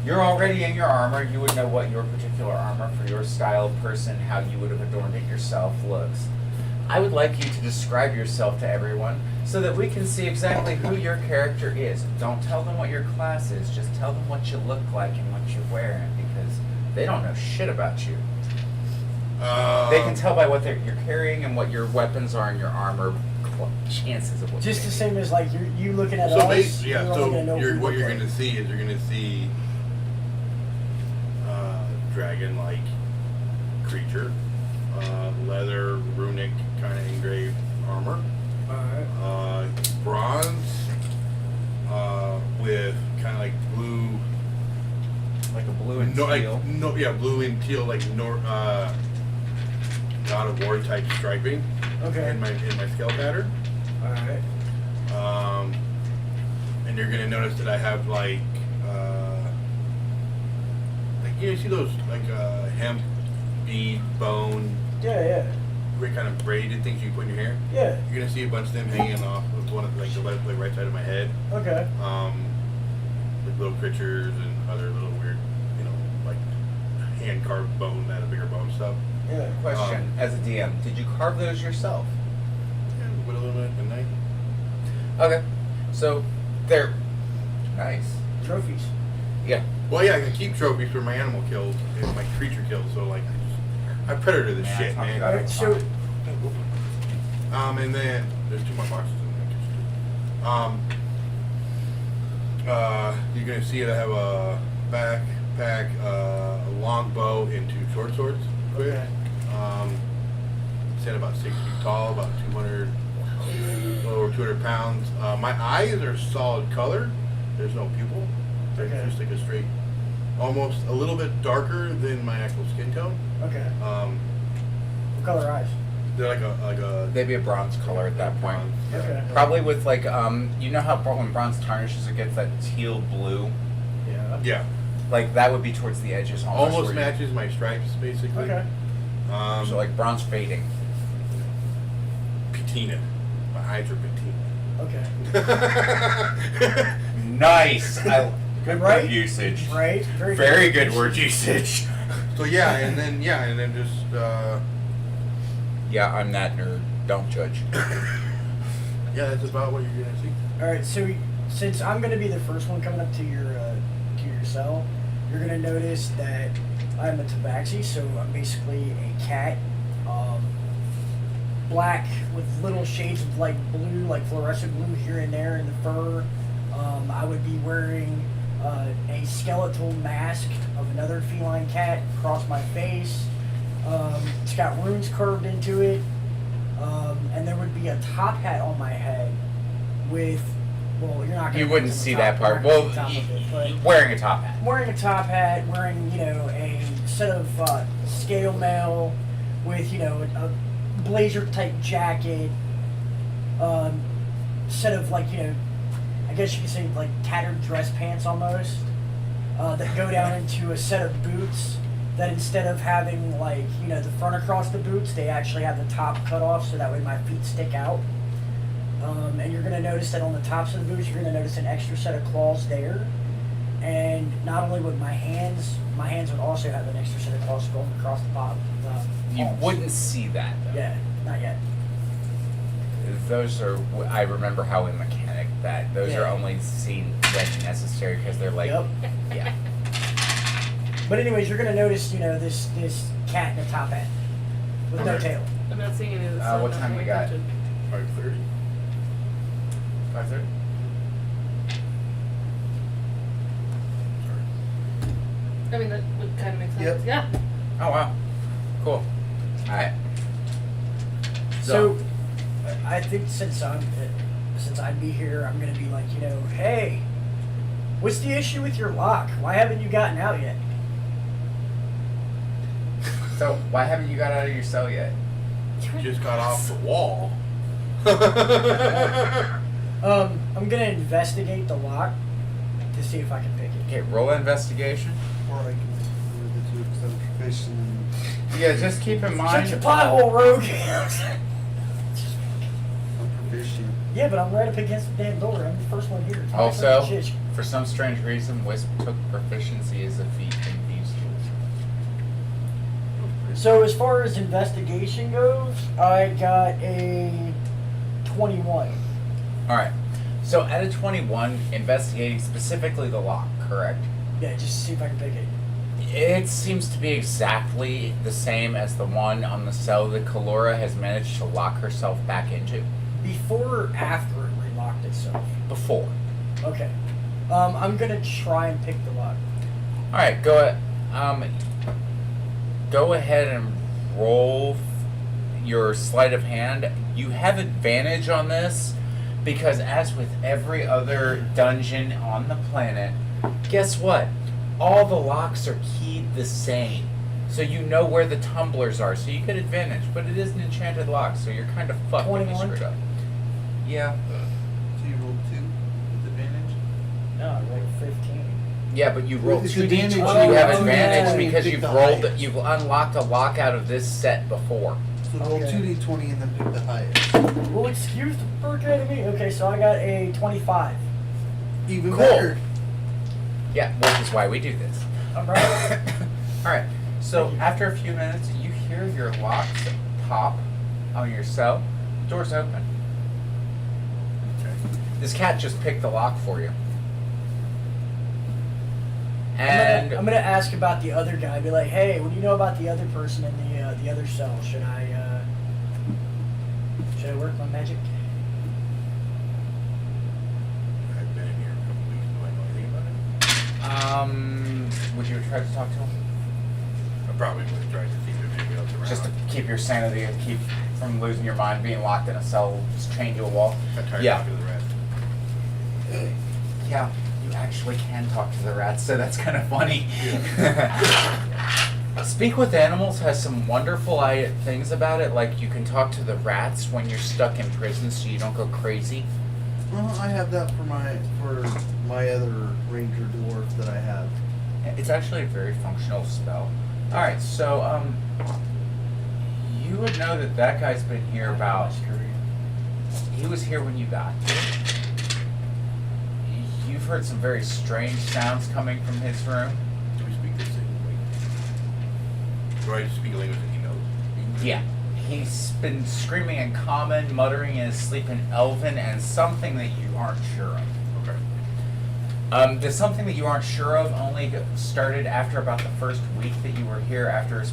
You're already in your armor. You would know what your particular armor for your style of person, how you would have adorned it yourself looks. I would like you to describe yourself to everyone so that we can see exactly who your character is. Don't tell them what your class is. Just tell them what you look like and what you're wearing, because they don't know shit about you. They can tell by what you're carrying and what your weapons are and your armor chances of what Just the you're same as like you looking at So us. basically, yeah. you're So only gonna know what we you're look going to see is you're going to see dragon-like creature, leather, runic kind of engraved armor, bronze, with kind of like blue. like a blue and No, teal. blue and teal, like God of War type striping Okay. in my scale pattern. Alright. And you're gonna notice that I have like you see those like hemp bead bone, Yeah. great kind of braided things you put in your hair. Yeah. You're gonna see a bunch of them hanging off of one of like the right side of my head. Okay. little creatures and other little weird, like hand carved bone and a bigger bone stuff. Yeah. Question: as a DM, did you carve those yourself? Yeah, whittle them at night. Okay, so they're nice. Trophies. Yeah. Well, yeah, I can keep trophies for my animal kills and my creature kills. So like, I predator this Yeah, shit, talk man. about it. Alright, so And then there's 2 more boxes in there. You're gonna see that I have a backpack, a long bow, and 2 short swords. okay. Stand about 6 feet tall, about 200, over 200 pounds. My eyes are solid color. There's no pupil. They're Okay. just like a straight, almost a little bit darker than my actual skin tone. Okay. What color eyes? They're like a. They'd be a bronze color at that point. bronze, yeah. Okay. Probably with like you know how when bronze tarnishes it gets that teal blue, Yeah. Yeah. like that would be towards the edges almost. Almost where you- matches my stripes, basically. Okay. So like bronze fading. patina. My eyes are patina. Okay. Nice. I good Right? word usage. Right. Very good word usage. So and then just Yeah, I'm that nerd. Don't judge. yeah, that's about what you're gonna see. All right. So since I'm gonna be the first one coming up to your cell, you're gonna notice that I'm a tabaxi, so I'm basically a cat. Black with little shades of like blue, like fluorescent blue here and there in the fur. I would be wearing a skeletal mask of another feline cat across my face. It's got runes carved into it. And there would be a top hat on my head with, well, you're not going to You wouldn't see that part. Well, wearing a top hat. wearing a top hat, wearing, a set of scale mail with, a blazer type jacket, set of like, I guess you could say like tattered dress pants almost, that go down into a set of boots that instead of having like, the front across the boots, they actually have the top cut off so that way my feet stick out. And you're going to notice that on the tops of the boots, you're going to notice an extra set of claws there. And not only would my hands would also have an extra set of claws going across the bottom. You palms. wouldn't see that though. Yeah, not yet. Those are. I remember how in Mechanic that those are Yeah. only seen when necessary because they're like. Yep. Yeah. But anyways, you're gonna notice, this cat in a top hat with no Okay. tail. I'm not seeing any of this. What stuff. time I'm we paying got? attention. 5:30. 5:30. I mean, that would kind of make sense. Yep. Yeah. Oh wow. Cool. All right. So, I think since I'd be here, I'm gonna be like, hey, what's the issue with your lock? Why haven't you gotten out yet? So why haven't you got out of your cell yet? Just got off the wall. I'm gonna investigate the lock to see if I can pick it. Okay, roll investigation. Or I can do the two because I'm proficient in. Yeah, just keep in Shut mind. your pothole, rogue! I'm proficient. Yeah, but I'm right up against the damn door. I'm the first one here. It's my Also, fucking shit. for some strange reason, Wisp took proficiency as a feat in these tools. So as far as investigation goes, I got a 21. All right. So at a 21, investigating specifically the lock, correct? Yeah, just to see if I can pick it. It seems to be exactly the same as the one on the cell that Kelora has managed to lock herself back into Before or after it relocked itself? before. Okay. I'm gonna try and pick the lock. All right, go ahead and roll your sleight of hand. You have advantage on this because, as with every other dungeon on the planet, guess what? All the locks are keyed the same. So you know where the tumblers are, so you get advantage. But it is an enchanted lock, so you're kind of fucked when you 21? screwed up. Yeah. So you rolled 2 with advantage? No, I rolled 15. Yeah, but you rolled It's 2d20. advantage. You Oh, have yeah. advantage You because pick you've the rolled. highest. You've unlocked a lock out of this set before. So roll Okay. 2d20 and then pick the highest. Well, excuse the fuck out of me. Okay, so I got a 25. Even Cool. better. Yeah, which is why we do this. Alright. Alright, so after a few minutes, you hear your locks pop on your cell. Door's open. Okay. This cat just picked the lock for you. And I'm gonna ask about the other guy. Be like, hey, what do you know about the other person in the other cell? Should I work my magic? I've been in here a couple weeks. Do I know anything about it? would you try to talk to him? I probably would try to see if there's anybody else around. Just to keep your sanity and keep from losing your mind, being locked in a cell, just chained to a wall. I'm tired Yeah. of talking to the rats. Yeah, you actually can talk to the rats, so that's kind of funny. Speak with Animals has some wonderful things about it, like you can talk to the rats when you're stuck in prison so you don't go crazy. Well, I have that for my other ranger dwarf that I have. It's actually a very functional spell. Alright, so, you would know that that guy's been here about... He was here when you got here. You've heard some very strange sounds coming from his room. Do we speak the same language? Do I speak a language that he knows? Yeah. He's been screaming in Common, muttering in his sleep in Elven, and something that you aren't sure of. Okay. The something that you aren't sure of only started after about the first week that you were here, after a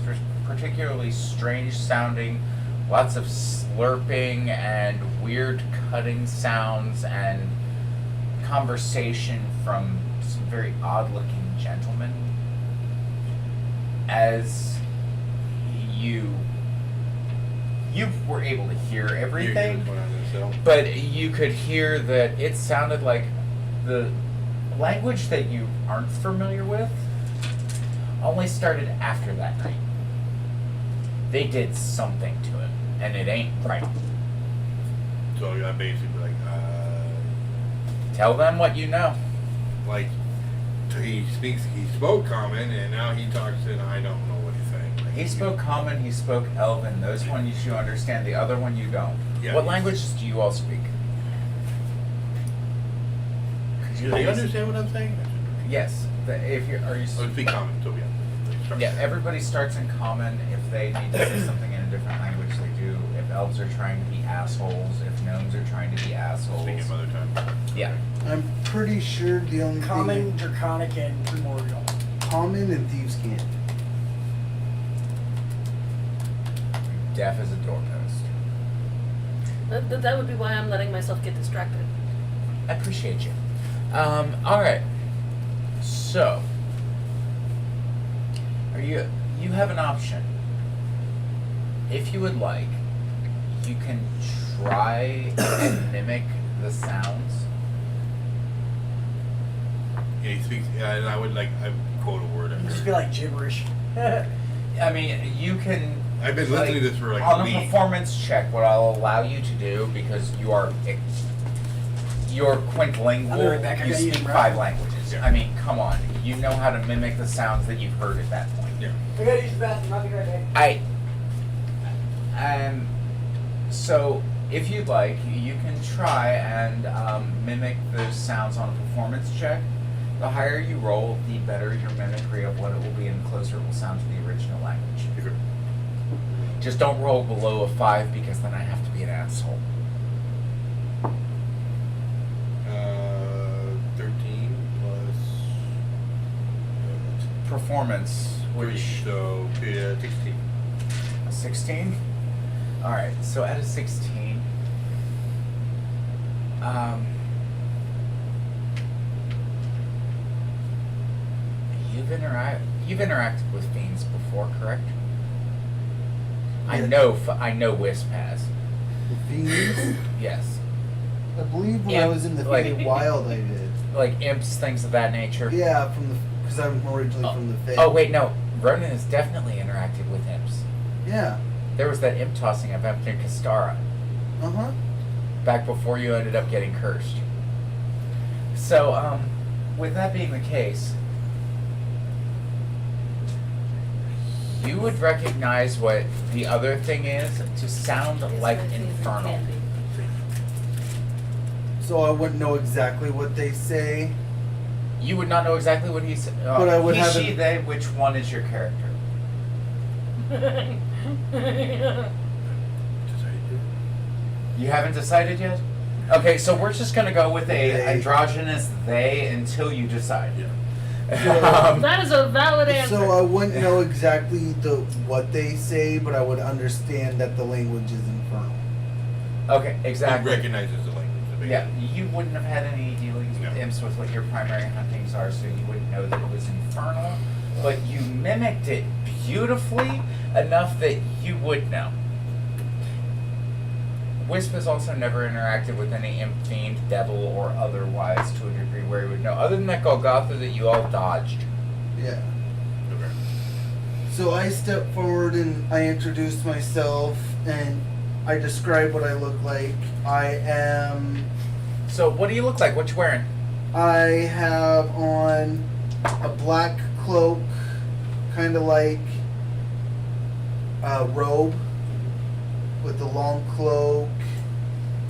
particularly strange sounding, lots of slurping and weird cutting sounds and conversation from some very odd looking gentlemen. As you were able to hear everything, What's going on in the cell? but you could hear that it sounded like the language that you aren't familiar with only started after that night. They did something to him, and it ain't right. So I'm basically Tell them what you know. like he spoke Common, and now he talks, and I don't know what he's saying. Like, He spoke Common, he spoke Elven. Those ones you understand, the other one you don't. Yeah, What he's- languages do you all speak? Could Do you they please- understand what I'm saying? Yes. If you are you. Oh, speak Common, so yeah. Yeah, everybody starts in Common. If they need to say something in a different language, they do. If elves are trying to be assholes, if gnomes are trying to be assholes. Speaking mother tongue. Yeah. I'm pretty sure the only Common, thing Draconic, and Primordial. common and thieves can't. Deaf as a doorpost. That would be why I'm letting myself get distracted. I appreciate you. Alright. So, you have an option. If you would like, you can try and mimic the sounds. Yeah, he speaks, and I would quote a word. It'd just be like gibberish. I mean, you can. I've been listening to this for on a a week. performance check. What I'll allow you to do, because you're I'll be quintlingual, right back. I you gotta use speak my 5 breath. languages. Yeah. I mean, come on, you know how to mimic the sounds that you've heard at that point. Yeah. I gotta use the bathroom. I'll be right back. So if you'd like, you can try and mimic those sounds on a performance check. The higher you roll, the better your mimicry of what it will be, and the closer it will sound to the original language. Okay. Just don't roll below a 5, because then I have to be an asshole. 13 plus Performance, 3, which so 16. 16. All right, so at a 16, you've interacted with fiends before, correct? I know Wisp has. The fiends? Yes, I believe when I was in the Like- Fey Wild, I did. like imps, things of that nature. Yeah, because I'm originally from the Fey. Oh wait, no. Ronan has definitely interacted with imps. Yeah. There was that imp tossing event near Kastara, Uh huh. back before you ended up getting cursed. So, with that being the case, you would recognize what the other thing is to sound like infernal. So I wouldn't know exactly what they say. You would not know exactly what he said. But I would he, have she, it- they. Which one is your character? Decided to. You haven't decided yet? Okay, so we're just gonna go with a They. androgynous they until you decide. Yeah. That is a valid answer. So I wouldn't know exactly what they say, but I would understand that the language is infernal. Okay, He exactly. recognizes the language. The Yeah, you wouldn't have had any dealings with No. imps with what your primary huntings are, so you wouldn't know that it was infernal. But you mimicked it beautifully enough that you would know. Wisp has also never interacted with any imp, fiend, devil, or otherwise to a degree where he would know. Other than that Golgotha that you all dodged. Yeah. Okay. So I step forward and I introduce myself and I describe what I look like. So what do you look like? What you wearing? I have on a black cloak, kind of like a robe with a long cloak.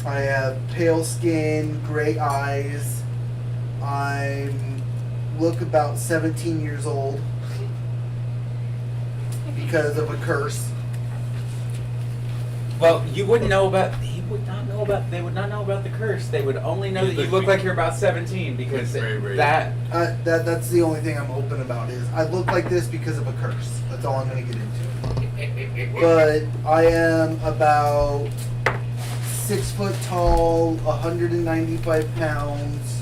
I have pale skin, gray eyes. I look about 17 years old because of a curse. Well, you wouldn't know about. He would not know about. They would not know about the curse. They would only know that you look like you're about 17 because Very, very- that. That's the only thing I'm open about is I look like this because of a curse. That's all I'm gonna get into. But I am about 6 foot tall, 195 pounds,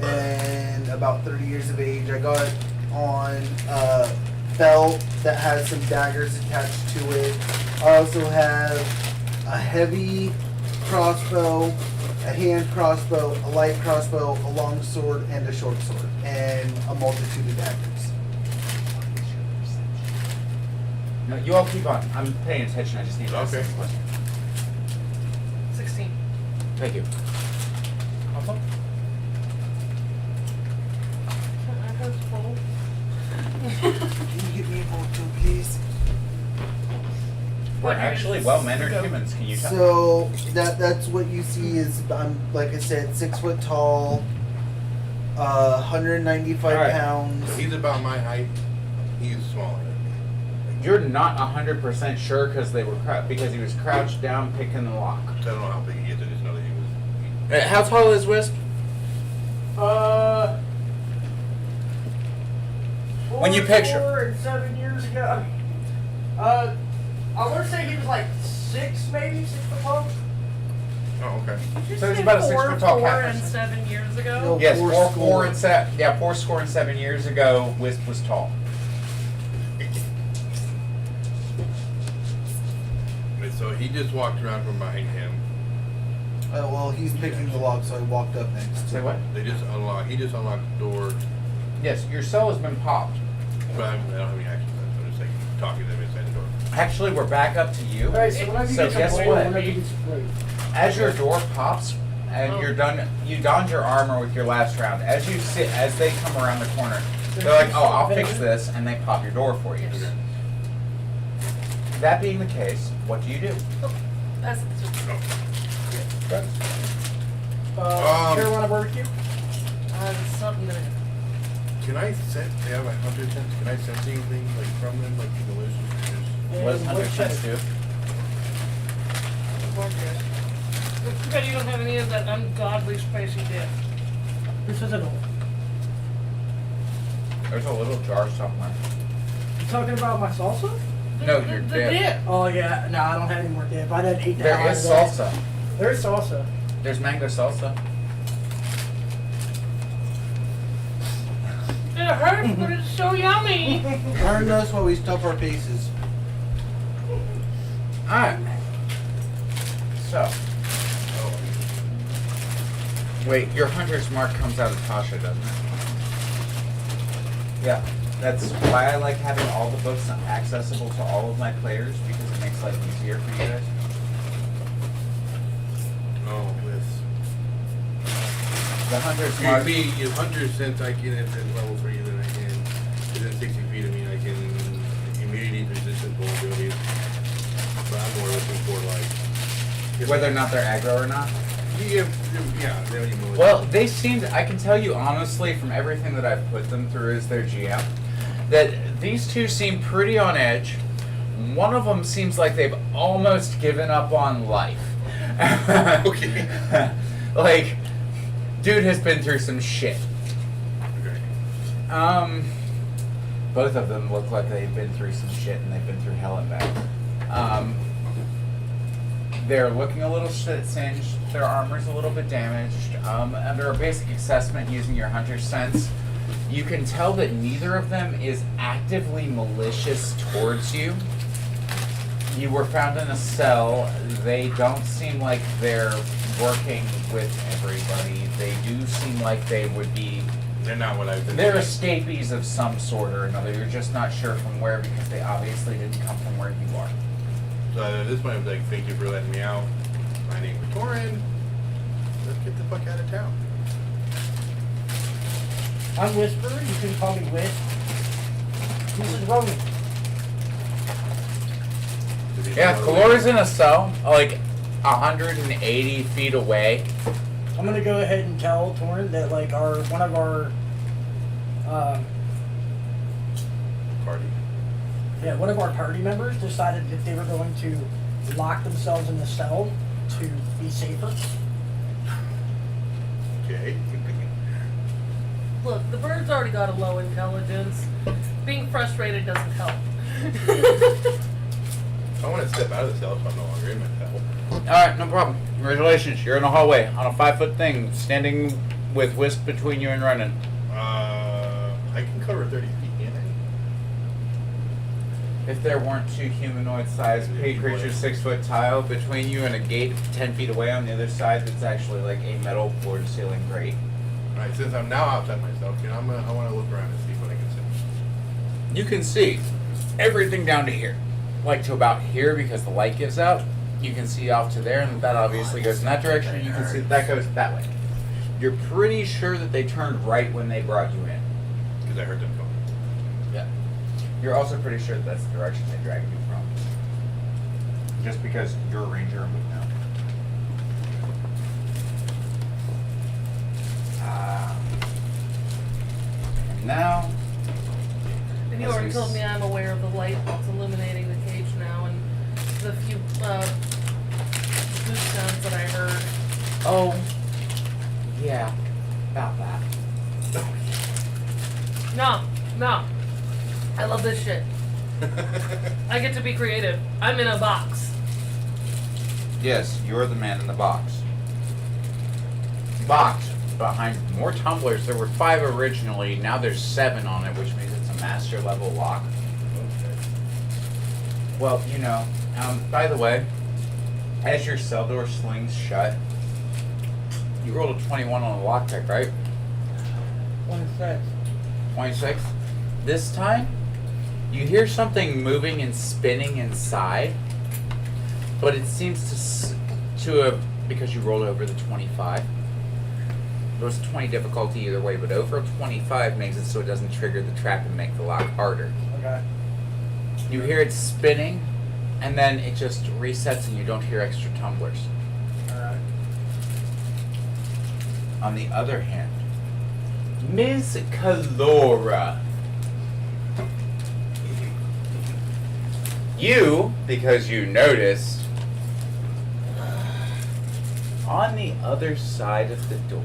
and about 30 years of age. I got on a belt that has some daggers attached to it. I also have a heavy crossbow, a hand crossbow, a light crossbow, a long sword, and a short sword, and a multitude of daggers. No, you all keep on. I'm paying attention. I just need to ask Okay. this question. 16. Thank you. Also? Can you get me a photo, please? We're actually well-mannered humans. Can you tell? So that's what you see is I'm like I said, 6 foot tall, 195 All right. pounds. So he's about my height. He's smaller than me. You're not 100% sure because they were because he was crouched down picking the lock. I don't know how big he is. I just know that he was. How tall is Wisp? When you picture- 4 and 7 years ago. I want to say he was like 6, maybe 6 foot tall. Oh, okay. So he's about a 6 foot tall Four cat and person. 7 years ago. No. Yes, Four four score. and 7 years ago, Wisp was tall. And so he just walked around from behind him. Well, he's picking the lock, so I walked up next. Say what? They just unlocked. He just unlocked the door. Yes, your cell has been popped. But I don't have any action. So I'm just like talking to them inside the door. Actually, we're back up to you. Alright, so whenever you So get some guess blade, what? whenever you get some blade. As your door pops and Oh. you're done, you donned your armor with your last round. As they come around the corner, they're like, "Oh, I'll fix this," and they pop your door for you. Yes. That being the case, what do you do? That's Carolina barbecue? something that Can I sense? They have a hunter sense. Can I sense anything like from them, like delicious? What does And Hunter what Sense do? It's too bad you don't have any of that ungodly spicy dip. This is an old. There's a little jar somewhere. You talking about my salsa? No, The your dip. dip. Oh yeah, no, I don't have any more dip. I didn't eat the There hell out is of that. salsa. There is salsa. There's mango salsa. It hurts, but it's so yummy. Learn us while we stuff our faces. Alright. So. Wait, your hunter's mark comes out of Tasha, doesn't it? Yeah. That's why I like having all the books accessible to all of my players, because it makes life easier for you guys. Oh, this. The hunter's For mark. me, if hunter sense, I can at level 3, then I can within 60 feet of me, I can immunity, resistance, vulnerabilities. But I'm more looking for like Whether or not they're aggro or not. Yeah, then you move it. Well, they seemed, I can tell you honestly from everything that I've put them through as their GM, that these two seem pretty on edge. One of them seems like they've almost given up on life. Okay. Like, dude has been through some shit. Okay. Both of them look like they've been through some shit and they've been through hell and back. They're looking a little shit singed. Their armor's a little bit damaged. Under a basic assessment using your hunter's sense, you can tell that neither of them is actively malicious towards you. You were found in a cell. They don't seem like they're working with everybody. They do seem like they would be... They're not what I've been. They're escapees of some sort or another. You're just not sure from where because they obviously didn't come from where you are. So at this point, I was like, thank you for letting me out. My name is Torin. Let's get the fuck out of town. I'm Whisper. You can call me Wisp. This is Ronan. Yeah, Kelora's in a cell, like 180 feet away. I'm gonna go ahead and tell Torin that like one of our party members decided that they were going to lock themselves in the cell to be safer. Okay. Look, the bird's already got a low intelligence. Being frustrated doesn't help. I want to step out of the cell so I'm no longer in my cell. Alright, no problem. Congratulations, you're in a hallway on a 5-foot thing, standing with Wisp between you and Ronan. I can cover 30 feet, can't I? If there weren't two humanoid-sized pig creatures 6-foot tile between you and a gate 10 feet away on the other side that's actually like a metal floor-to-ceiling grate. Alright, since I'm now outside myself, I want to look around and see what I can see. You can see everything down to here. Like to about here because the light gives out. You can see off to there, and that obviously goes in that direction, and you can see that goes that way. You're pretty sure that they turned right when they brought you in. Because I heard them going. Yeah. You're also pretty sure that that's the direction they dragged you from. Just because you're a ranger and would know. And now... And you already told me I'm aware of the light that's illuminating the cage now and the few boot sounds that I heard. Oh, yeah, about that. No. I love this shit. I get to be creative. I'm in a box. Yes, you're the man in the box. Box behind more tumblers. There were 5 originally. Now there's 7 on it, which means it's a master level lock. Okay. Well, you know. By the way, as your cell door slings shut, you rolled a 21 on the lock check, right? 26. 26. This time, you hear something moving and spinning inside, but it seems to have, because you rolled over the 25. It was 20 difficulty either way, but over 25 makes it so it doesn't trigger the trap and make the lock harder. Okay. You hear it spinning, and then it just resets and you don't hear extra tumblers. Alright. On the other hand, Ms. Kelora. You, because you noticed, on the other side of the door,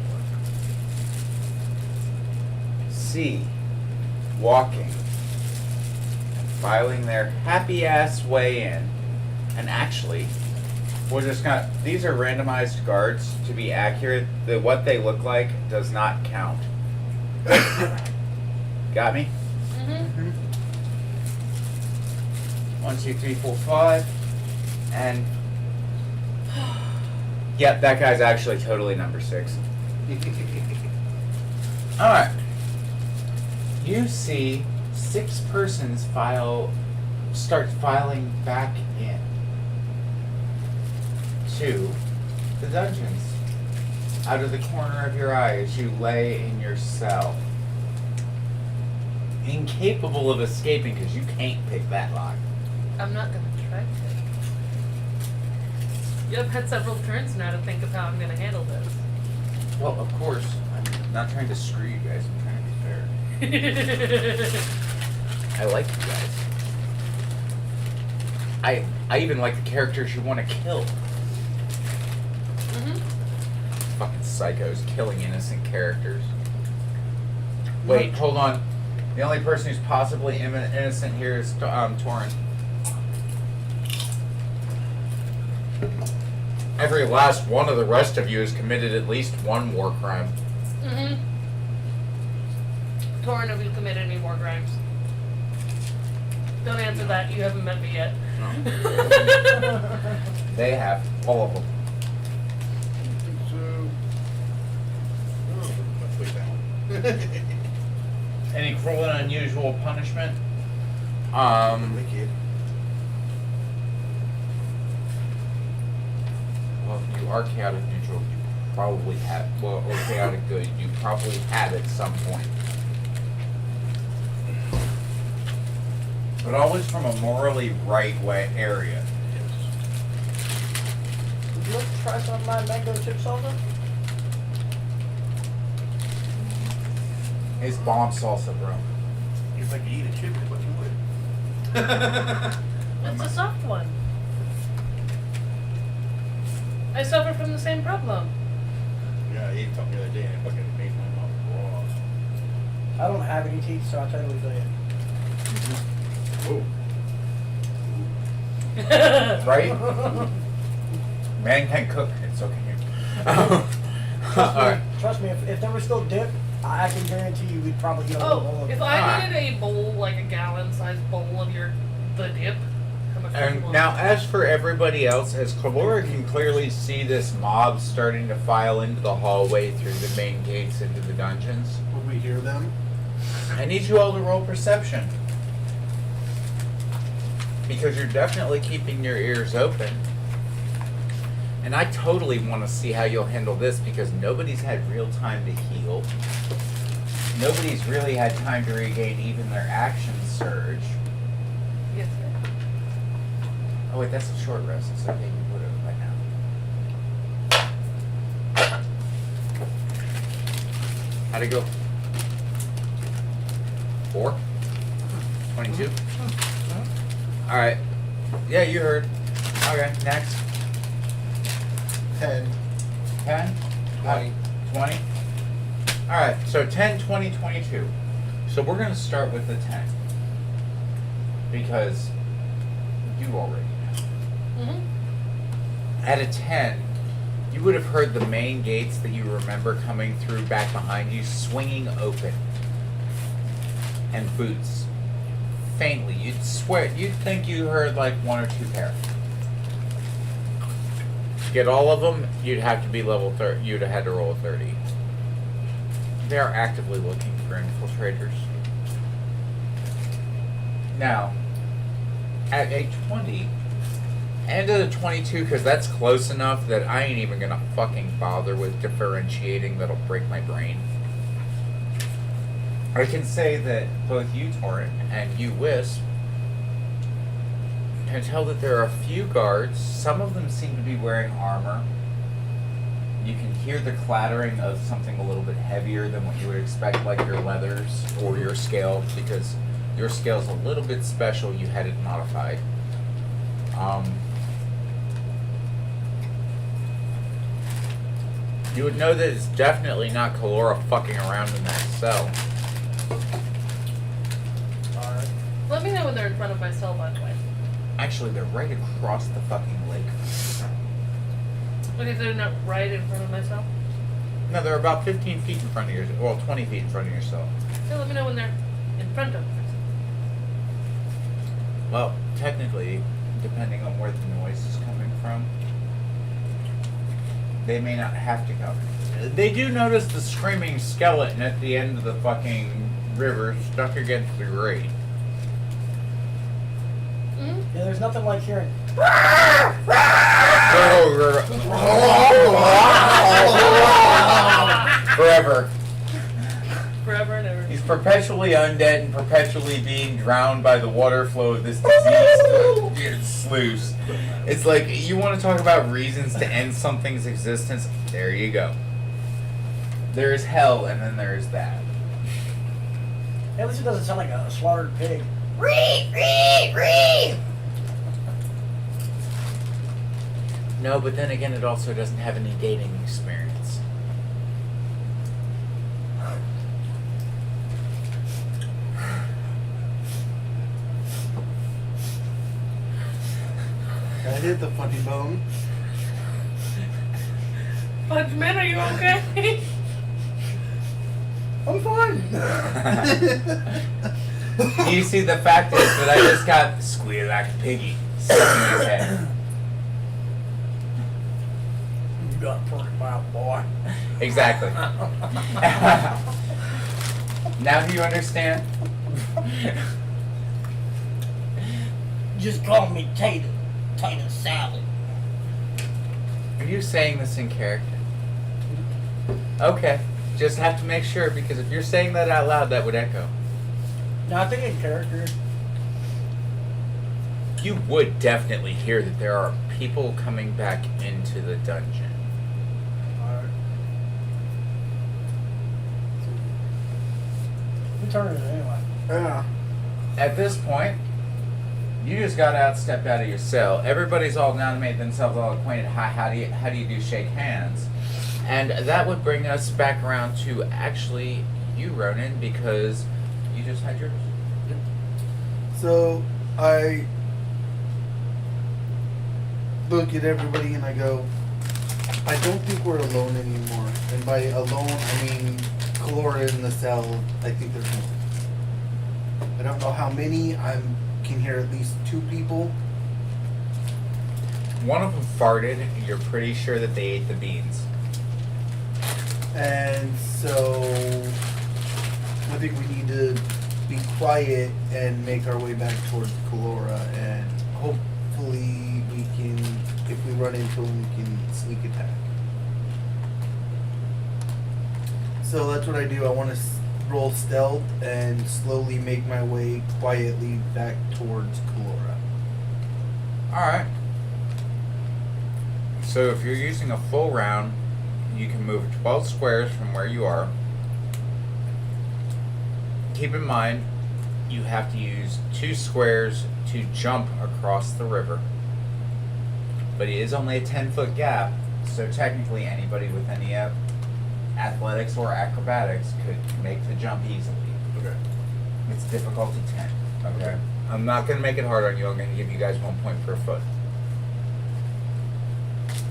see, walking, filing their happy ass way in, and actually, we're just gonna, these are randomized guards. To be accurate, what they look like does not count. Got me? Mm-hmm. 1, 2, 3, 4, 5, and yep, that guy's actually totally number 6. Alright. You see 6 persons start filing back in to the dungeons. Out of the corner of your eye as you lay in your cell. Incapable of escaping because you can't pick that lock. I'm not gonna try to. I've had several turns now to think of how I'm going to handle this. Well, of course, I'm not trying to screw you guys. I'm trying to be fair. I like you guys. I even like the characters you want to kill. Fucking psychos killing innocent characters. Wait, hold on. The only person who's possibly innocent here is Torin. Every last one of the rest of you has committed at least one war crime. Torin, have you committed any more crimes? Don't answer that. You haven't met me yet. No. They have. All of them. Any cruel and unusual punishment? Wicked. Well, if you are chaotic neutral, you probably have, or chaotic good, you probably have at some point. But always from a morally right way area. Would you like to try some of my mango chip salsa? It's bomb salsa, bro. If I could eat a chip, what you would. It's a soft one. I suffer from the same problem. Yeah, I ate something the other day and it fucking made my mouth raw. I don't have any teeth, so I totally feel you. Oh. Right? Man can cook, it's okay. Alright. Trust me, if there was still dip, I can guarantee you we'd probably get a whole bowl Oh, of if it. I needed a bowl, like a gallon-sized bowl of the dip, how much would you And want? now, as for everybody else, as Kelora can clearly see this mob starting to file into the hallway through the main gates into the dungeons, Would we hear them? I need you all to roll perception. Because you're definitely keeping your ears open. And I totally want to see how you'll handle this because nobody's had real time to heal. Nobody's really had time to regain even their action surge. Yes, sir. Oh wait, that's a short rest. It's okay, you put it by now. How'd it go? 4? 22? Alright. Yeah, you heard. Okay, next. 10. 10? 20. 20? Alright, so 10, 20, 22. So we're going to start with the 10. Because you already know. At a 10, you would have heard the main gates that you remember coming through back behind you swinging open. And boots. Faintly. You'd think you heard like 1 or 2 pair. To get all of them, you'd have to be level 30. You'd have had to roll a 30. They are actively looking for infiltrators. Now, at a 20, and at a 22, because that's close enough that I ain't even gonna fucking bother with differentiating, that'll break my brain. I can say that both you, Torrent, and you, Wisp, can tell that there are a few guards. Some of them seem to be wearing armor. You can hear the clattering of something a little bit heavier than what you would expect, like your leathers or your scale, because your scale's a little bit special. You had it modified. You would know that it's definitely not Kelora fucking around in that cell. Alright. Let me know when they're in front of my cell, by the way. Actually, they're right across the fucking lake. Okay, so they're not right in front of my cell? No, they're about 15 feet in front of your, well, 20 feet in front of your cell. So let me know when they're in front of my cell. Well, technically, depending on where the noise is coming from, they may not have to come. They do notice the screaming skeleton at the end of the fucking river stuck against the grate. Yeah, there's nothing like hearing. Forever. Forever and ever. He's perpetually undead and perpetually being drowned by the water flow of this diseased sluice. It's like, you want to talk about reasons to end something's existence? There you go. There is hell, and then there is that. At least it doesn't sound like a slaughtered pig. No, but then again, it also doesn't have any dating experience. I hit the funny bone. Fudgeman, are you okay? I'm fine. You see, the fact is that I just got squeal like a piggy stuck in his head. You got a pretty mouth, boy. Exactly. Now do you understand? Just call me Tater Salad. Are you saying this in character? Okay. Just have to make sure, because if you're saying that out loud, that would echo. No, I think in character. You would definitely hear that there are people coming back into the dungeon. Alright. Who turned it anyway? Yeah. At this point, you just got stepped out of your cell. Everybody's all now made themselves all acquainted. How do you do shake hands? And that would bring us back around to actually you, Ronan, because you just had yours. So I look at everybody and I go, I don't think we're alone anymore. And by alone, I mean Kelora in the cell. I think there's more. I don't know how many. I can hear at least 2 people. One of them farted. You're pretty sure that they ate the beans. And so I think we need to be quiet and make our way back towards Kelora, and hopefully we can, if we run into him, we can sneak attack. So that's what I do. I want to roll stealth and slowly make my way quietly back towards Kelora. Alright. So if you're using a full round, you can move 12 squares from where you are. Keep in mind, you have to use 2 squares to jump across the river. But it is only a 10-foot gap, so technically anybody with any athletics or acrobatics could make the jump easily. Okay. It's difficulty 10. Okay? I'm not going to make it hard on you. I'm going to give you guys 1 point per foot.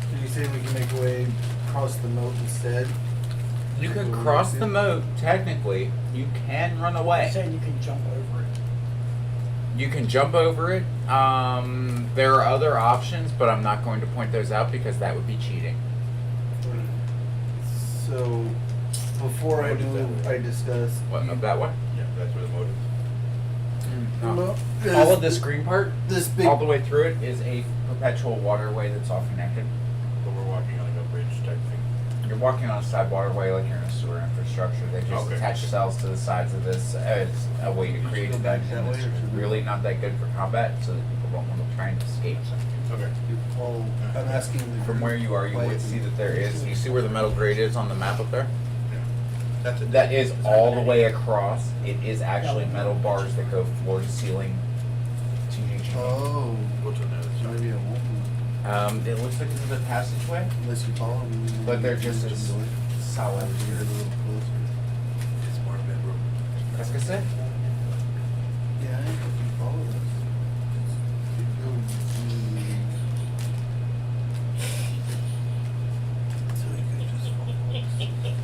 Did you say we can make our way across the moat instead? You can cross the moat, technically. You can run away. You said you can jump over it. You can jump over it. There are other options, but I'm not going to point those out because that would be cheating. So before I do, I discuss. What, that one? Yeah, that's where the moat is. No. This- All of this green part, This big. all the way through it, is a perpetual waterway that's all connected. But we're walking on like a bridge type thing. You're walking on a side waterway like you're in a sewer infrastructure. They just Okay. attach cells to the sides of this as a way to create a dungeon that's really not that good for combat, so that people don't want to try and escape. Okay. Oh, I'm asking From where you are, you would see that there is. You see where the metal grate is on the map up there? Yeah. That's it. That is all the way across. It is actually metal bars that go floor to ceiling to Eugene. Oh, What's on the other so side? maybe I won't. It looks like it's a passageway, Unless you follow me. but they're just as Just solid. get a little closer. It's more bedroom. That's what I said. Yeah, if you follow us. Keep going. So you could just follow us.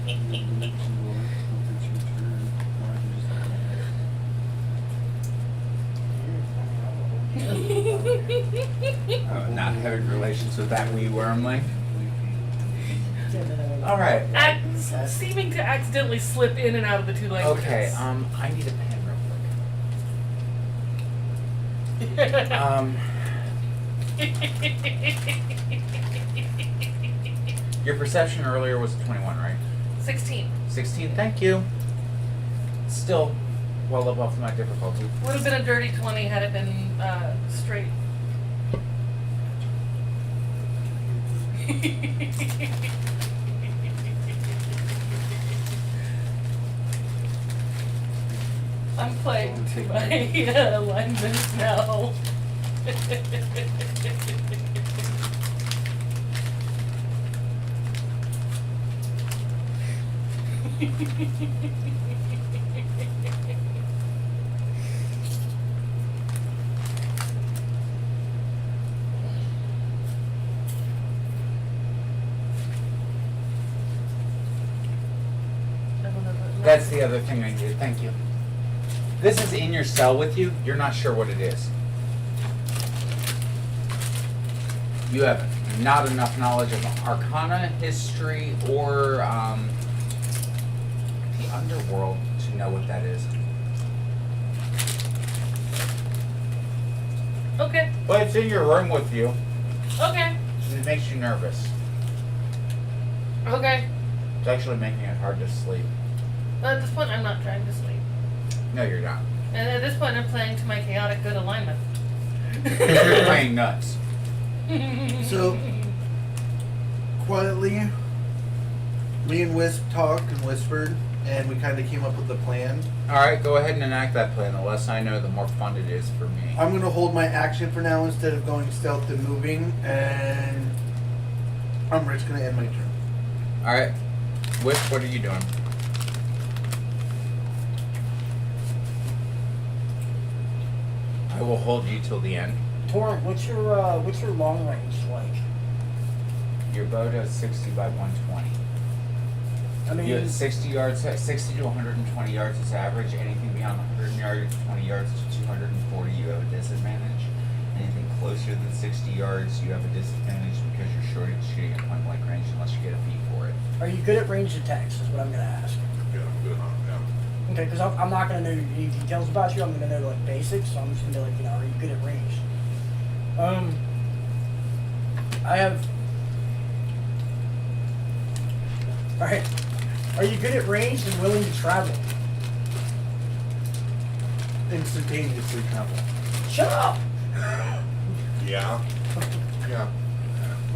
And then you go, once it's your turn, or I can just follow Not having relations with that wee wormling. All right. Seeming to accidentally slip in and out of the 2 languages. Okay. I need a pen real quick. Your perception earlier was 21, right? 16. 16. Thank you. Still well above my difficulty. Would have been a dirty 20 had it been straight. I'm playing to my alignments now. That's the other thing I did. Thank you. This is in your cell with you. You're not sure what it is. You have not enough knowledge of Arcana, history, or the underworld to know what that is. Okay. But it's in your room with you. Okay. And it makes you nervous. Okay. It's actually making it hard to sleep. But at this point, I'm not trying to sleep. No, you're not. And at this point, I'm playing to my chaotic good alignment. You're playing nuts. So, quietly, me and Wisp talked and whispered, and we kind of came up with a plan. Alright, go ahead and enact that plan. The less I know, the more fun it is for me. I'm going to hold my action for now instead of going stealth and moving, and I'm just going to end my turn. Alright. Wisp, what are you doing? I will hold you till the end. Torrent, what's your long range like? Your bow does 60 by 120. I mean, You have 60 yards, 60 to 120 yards is average. Anything beyond 100 yards, 20 yards to 240, you have a disadvantage. Anything closer than 60 yards, you have a disadvantage because you're shooting at point blank range unless you get a feat for it. are you good at ranged attacks? Is what I'm gonna ask. Yeah, I'm good on it. Yeah. Okay, because I'm not gonna know any details about you. I'm gonna know like basics. So I'm just gonna be like, are you good at range? I have. All right. Are you good at range and willing to travel? Instantaneously travel. Shut up. Yeah. Yeah.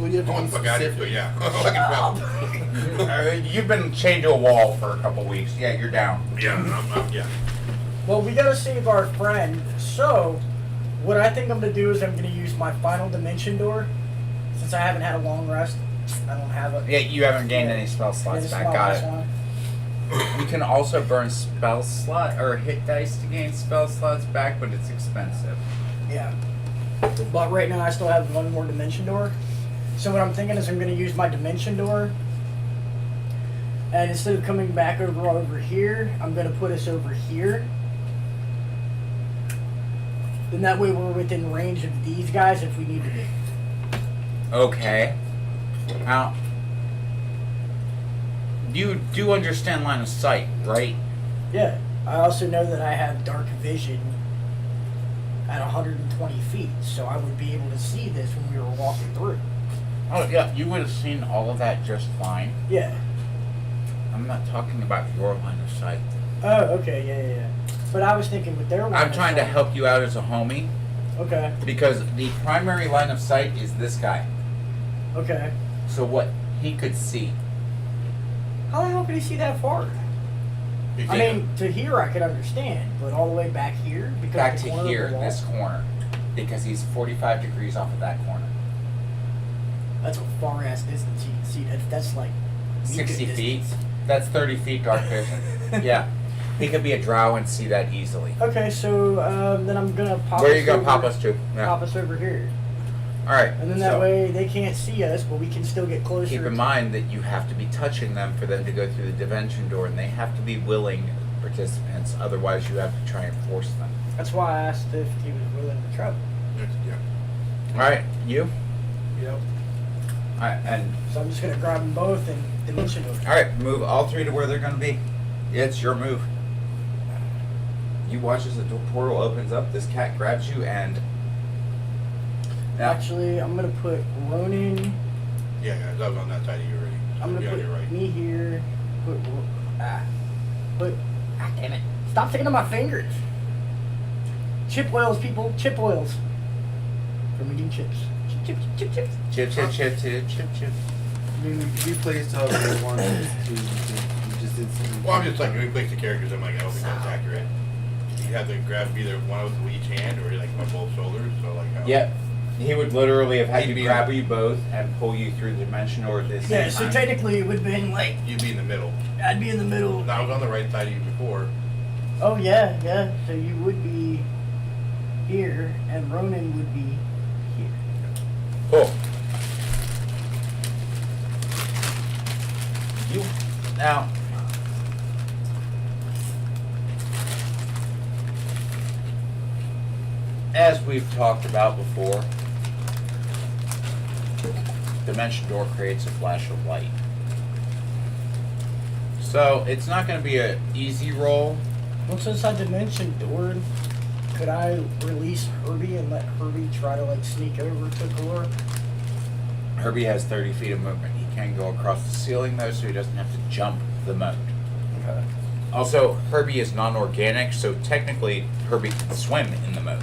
Well, you have I to want be to fuck out of here, but specific. yeah. I can travel. You've been chained to a wall for a couple weeks. Yeah, you're down. Yeah, yeah. Well, we gotta save our friend. So, what I think I'm gonna do is I'm gonna use my final dimension door. Since I haven't had a long rest, I don't have a. Yeah, you haven't gained any spell slots This is back. my Got last it. one. You can also burn spell slot or hit dice to gain spell slots back, but it's expensive. Yeah. But right now I still have one more dimension door. So what I'm thinking is I'm going to use my dimension door. And instead of coming back over here, I'm going to put us over here. Then that way we're within range of these guys if we need to be. Okay. Now, you do understand line of sight, right? Yeah. I also know that I have dark vision at 120 feet. So I would be able to see this when we were walking through. Oh, yeah, you would have seen all of that just fine. Yeah. I'm not talking about your line of sight. Oh, okay. Yeah. But I was thinking with their line I'm of trying to sight- help you out as a homie Okay. because the primary line of sight is this guy. Okay. So what he could see. How the hell could he see that far? You I think- mean, to here I could understand, but all the way back here? Because Back the to corner of here, the wall? this corner. Because he's 45 degrees off of that corner. That's a far ass distance you can see. That's like 60 meter feet. distance. That's 30 feet dark vision. Yeah. He could be a drow and see that easily. Okay, so then I'm gonna pop. Where are us you going to over- pop us to? Yeah. Pop us over here, Alright. and then that way they can't see us, but we can still get closer. Keep in mind that you have to be touching them for them to go through the dimension door, and they have to be willing participants. Otherwise, you have to try and force them. That's why I asked if he was willing to travel. Yeah. Alright, you? Yep. Alright, and So I'm just gonna grab them both and dimension them. alright, move all three to where they're going to be. Yeah, it's your move. You watch as the portal opens up, this cat grabs you, and now, Actually, I'm gonna put Ronin. Yeah, I was on that side of you already. I'm gonna Yeah, put you're right. me here. Put. Damn it! Stop sticking to my fingers. Chip oils, people. Chip oils. From eating chips. Chip chip, chip, chip, chip, chip, chip, chip, chip, chip. I mean, we can replace however they want us to. We just did something. Well, I'm just like, when we place the characters, I'm like, I don't think that's accurate. You have to grab either one with each hand or like on both shoulders. So like, how? Yep. He would literally have had He'd to be grab you both and pull you through the dimension or this. Yeah, so technically it would have been like, You'd be in the middle. I'd be in the middle. Now I was on the right side of you before. Oh yeah, yeah. So you would be here, and Ronan would be here. Cool. You now. As we've talked about before, Dimension Door creates a flash of light. So it's not going to be an easy roll. Well, since I dimension door, could I release Herbie and let Herbie try to like sneak over to Kelora? Herbie has 30 feet of movement. He can go across the ceiling though, so he doesn't have to jump the moat. Okay. Also, Herbie is non-organic, so technically Herbie can swim in the moat.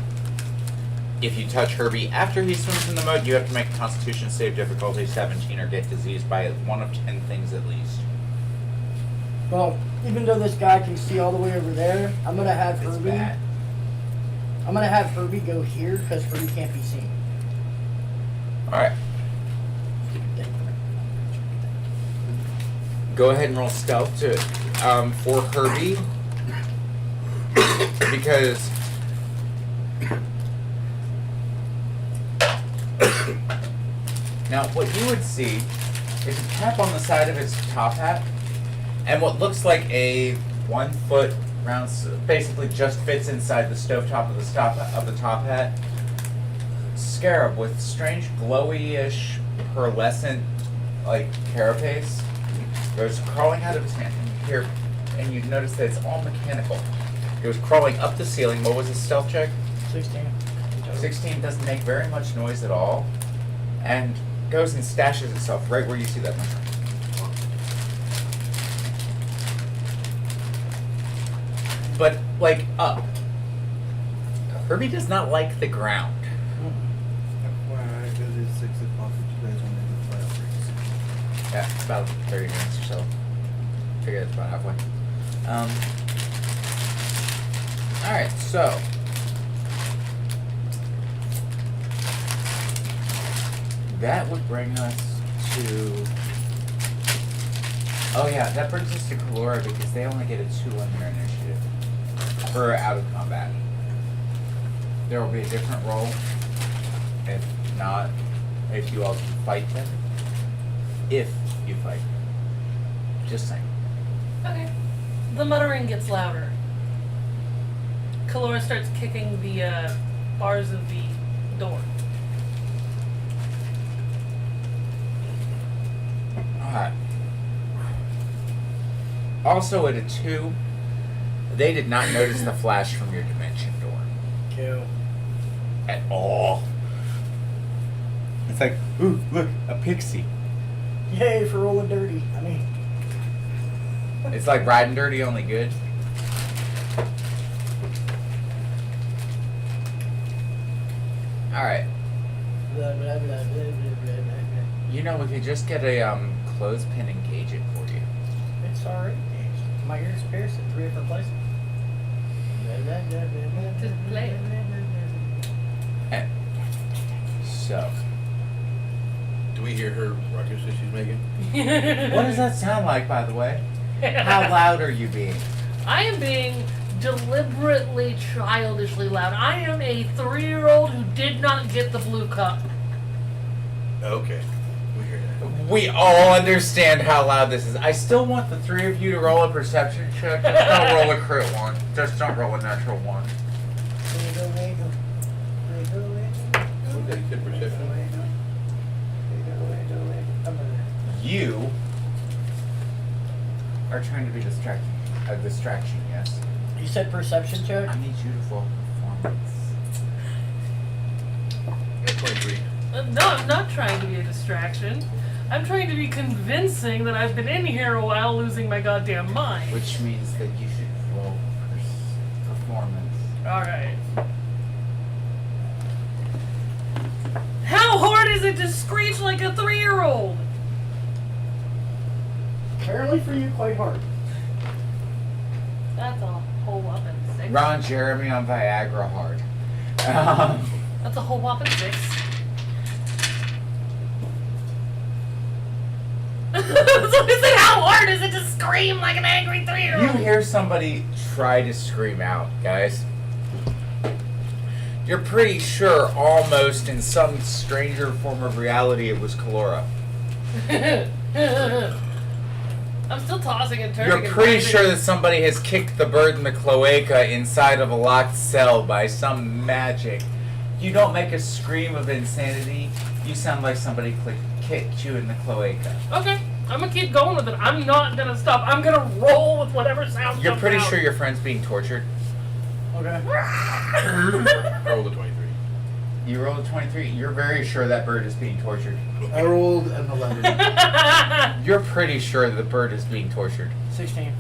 If you touch Herbie after he swims in the moat, you have to make a Constitution save difficulty 17 or get diseased by one of 10 things at least. Well, even though this guy can see all the way over there, I'm gonna have It's Herbie. bad. I'm gonna have Herbie go here because Herbie can't be seen. Alright. Go ahead and roll stealth for Herbie. Because now what you would see is a cap on the side of his top hat and what looks like a 1 foot round, basically just fits inside the stovetop of the top hat, scarab with strange glowy-ish pearlescent like carapace goes crawling out of his hand here, and you notice that it's all mechanical. It was crawling up the ceiling. What was his stealth check? 16. 16 doesn't make very much noise at all, and goes and stashes itself right where you see that number. But, like, up. Herbie does not like the ground. FYI, it is 6 o'clock if you guys want to do the file breaks. Yeah, it's about 30 minutes or so. Figure it's about halfway. Alright, so. That would bring us to. Oh, yeah, that brings us to Kelora because they only get a 2 on their initiative. For out of combat. There will be a different roll. If not, if you all can fight them. If you fight them. Just saying. Okay. The muttering gets louder. Kelora starts kicking the bars of the door. Alright. Also at a 2, they did not notice the flash from your dimension door. Kill. At all. It's like, ooh, look, a pixie. Yay for rolling dirty. I mean, It's like riding dirty, only good. Alright. blah, blah, blah, blah, blah, blah, blah. You know, we could just get a clothespin and gauge it for you. It's already engaged. My ears pierced in 3 different places. Just play it. And so, Do we hear her ruckus that she's making? what does that sound like, by the way? How loud are you being? I am being deliberately childishly loud. I am a 3-year-old who did not get the blue cup. Okay. We hear that. We all understand how loud this is. I still want the 3 of you to roll a perception check. Just don't roll a crit 1. Just don't roll a natural 1. What did you say, perception? You are trying to be a distraction, yes. You said perception check? I need you to roll performance. 23. No, I'm not trying to be a distraction. I'm trying to be convincing that I've been in here a while losing my goddamn mind. Which means that you should roll performance. Alright. How horrible hard is it to screech like a 3-year-old? Apparently for you, quite hard. That's a whole whopping 6. Ron Jeremy on Viagra hard. That's a whole whopping 6. So is it, how hard is it to scream like an angry You 3-year-old? hear somebody try to scream out, guys. You're pretty sure, almost in some stranger form of reality, it was Kelora. I'm still tossing and turning. You're and pretty finding- sure that somebody has kicked the bird in the cloaca inside of a locked cell by some magic. You don't make a scream of insanity. You sound like somebody kicked you in the cloaca. Okay, I'm gonna keep going with it. I'm not gonna stop. I'm gonna roll with whatever sound You're comes pretty out. sure your friend's being tortured. Okay. I rolled a 23. You rolled a 23. You're very sure that bird is being tortured. I rolled an 11. You're pretty sure the bird is being tortured. 16.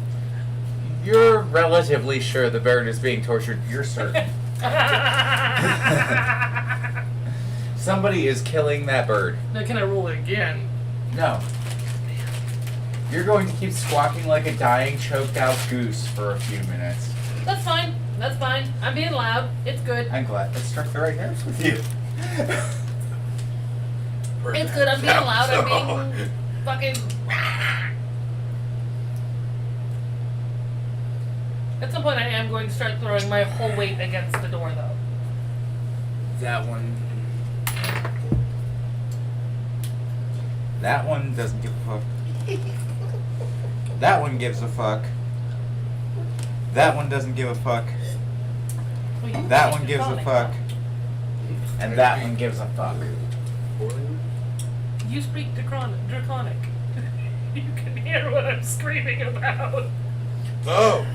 You're relatively sure the bird is being tortured. You're certain. Somebody is killing that bird. Now can I roll it again? No. You're going to keep squawking like a dying, choked out goose for a few minutes. That's fine. That's fine. I'm being loud. It's good. I'm glad I struck the right nerves with you. It's good. I'm being loud. I'm being fucking. At some point, I am going to start throwing my whole weight against the door, though. That one. That one doesn't give a fuck. That one gives a fuck. That one doesn't give a fuck. Well, you That speak one gives a Draconic, fuck. though. And that one gives a fuck. You speak Draconic. You can hear what I'm screaming about. Oh!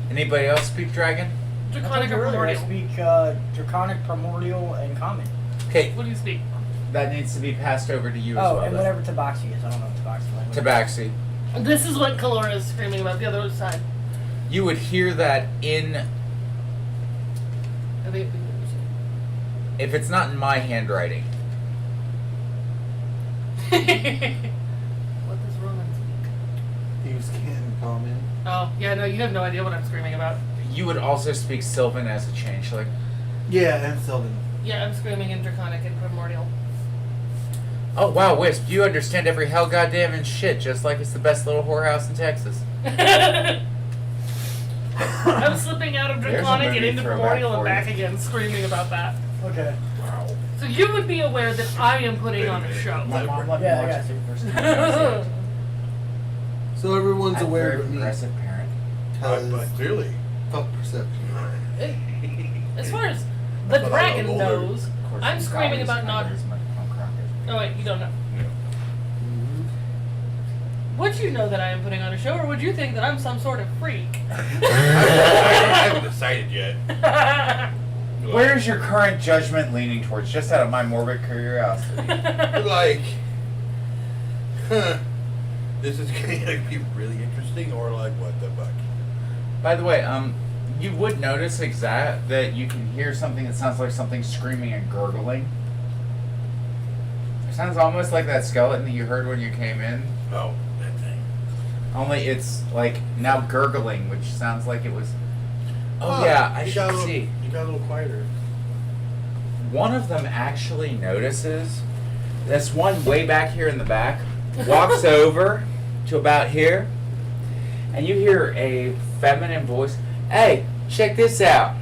Anybody else speak dragon? Draconic or I primordial? speak Draconic, Primordial, and Common. Okay, What do you speak? that needs to be passed over to you as Oh, well. and then. whatever Tabaxi is. I don't know what Tabaxi language. Tabaxi. This is what Kelora is screaming about the other side. You would hear that in, I think if it's not in my handwriting, what does Roman speak? Use can common. Oh, yeah, no, you have no idea what I'm screaming about. you would also speak Sylvan as a changeling. Yeah, and Sylvan. Yeah, I'm screaming in Draconic and Primordial. Oh wow, Wisp, you understand every hell goddamn and shit, just like it's the best little whorehouse in Texas. I'm slipping out of There's a Draconic and movie into throwback Primordial and for back you. again, screaming about that. Okay. Wow. So you would be aware that I am putting on a show. My mom let me Yeah, I watch got it you. the first time. So everyone's I'm a aware very of me. progressive parent. But clearly. Fuck perception. As far as the But I'm dragon older. knows, Of course, I'm he's screaming always about not. under his microphone crockett. Oh wait, you don't know. Mm-hmm. Would you know that I am putting on a show, or would you think that I'm some sort of freak? I haven't decided yet. Where's your current judgment leaning towards, just out of my morbid curiosity? Like, huh, this is going to be really interesting, or like, what the fuck? By the way, you would notice that you can hear something that sounds like something screaming and gurgling. It sounds almost like that skeleton that you heard when you came in. Oh, that thing. Only it's like now gurgling, which sounds like it was. Oh Huh, yeah, I you should got a little- see. You got a little quieter. One of them actually notices. This one way back here in the back walks over to about here, and you hear a feminine voice. Hey, check this out.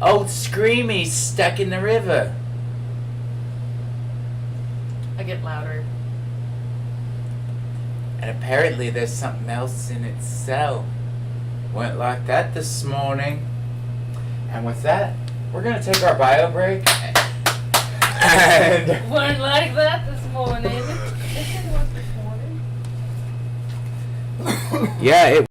Old Screamy's stuck in the river. I get louder. And apparently there's something else in its cell. Went like that this morning. And with that, we're going to take our bio break. And Weren't like that this morning. It was this morning. yeah, it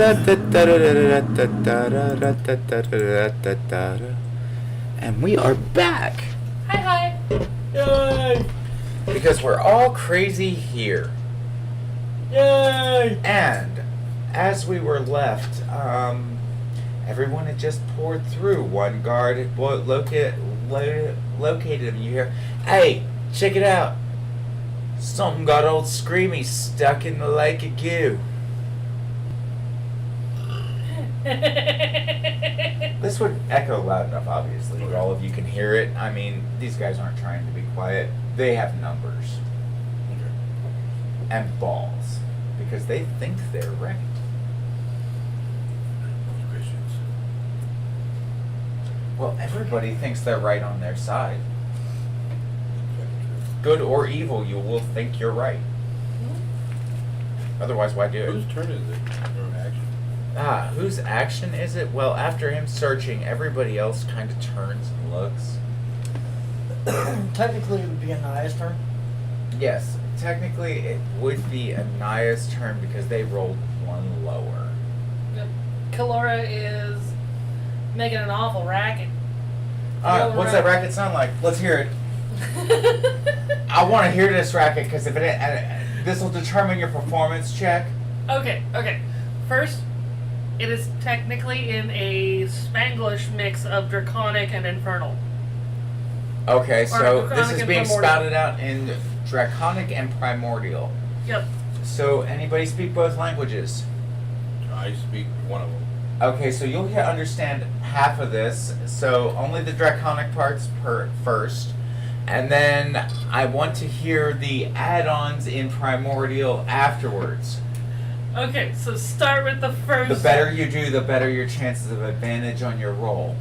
And we are back Hi. Yay! because we're all crazy here. Yay! And as we were left, everyone had just poured through. One guard had located him. You hear, "Hey, check it out! Something got old Screamy stuck in the lake of goo." This would echo loud enough, obviously, but all of you can hear it. I mean, these guys aren't trying to be quiet. They have numbers and balls because they think they're right. Christians. Well, everybody thinks they're right on their side. Good or evil, you will think you're right. Otherwise, why do it? Whose turn is it? Or action? Whose action is it? Well, after him searching, everybody else kind of turns and looks. Technically, it would be Anaya's turn. Yes, technically it would be Anaya's turn because they rolled one lower. Kelora is making an awful racket. What's that racket sound like? Let's hear it. I want to hear this racket because if this will determine your performance check. Okay. First, it is technically in a Spanglish mix of Draconic and Infernal. Okay, so Or this Draconic is and being Primordial. spouted out in Draconic and Primordial. Yep. So anybody speak both languages? I speak one of them. Okay, so you'll understand half of this. So only the Draconic parts first. And then I want to hear the add-ons in Primordial afterwards. Okay, so start with the first. The better you do, the better your chances of advantage on your roll.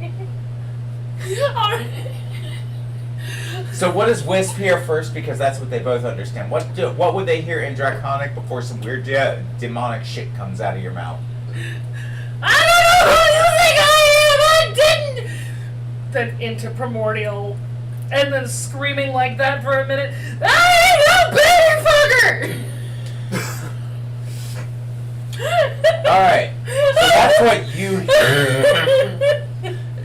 Alright. So what does Wisp hear first? Because that's what they both understand. What would they hear in Draconic before some weird demonic shit comes out of your mouth? I don't know who you think I am! I didn't! Then into Primordial. And then screaming like that for a minute. I ain't no baby fucker! Alright, so that's what you hear.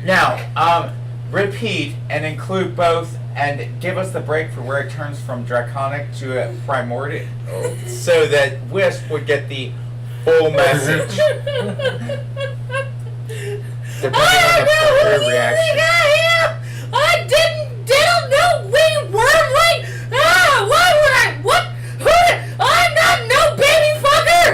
Now, repeat and include both and give us the break for where it turns from Draconic to Primordial so that Wisp would get the full message. Depending on the reaction. I didn't know we were like. Why would I? What? Who? I'm not no baby fucker.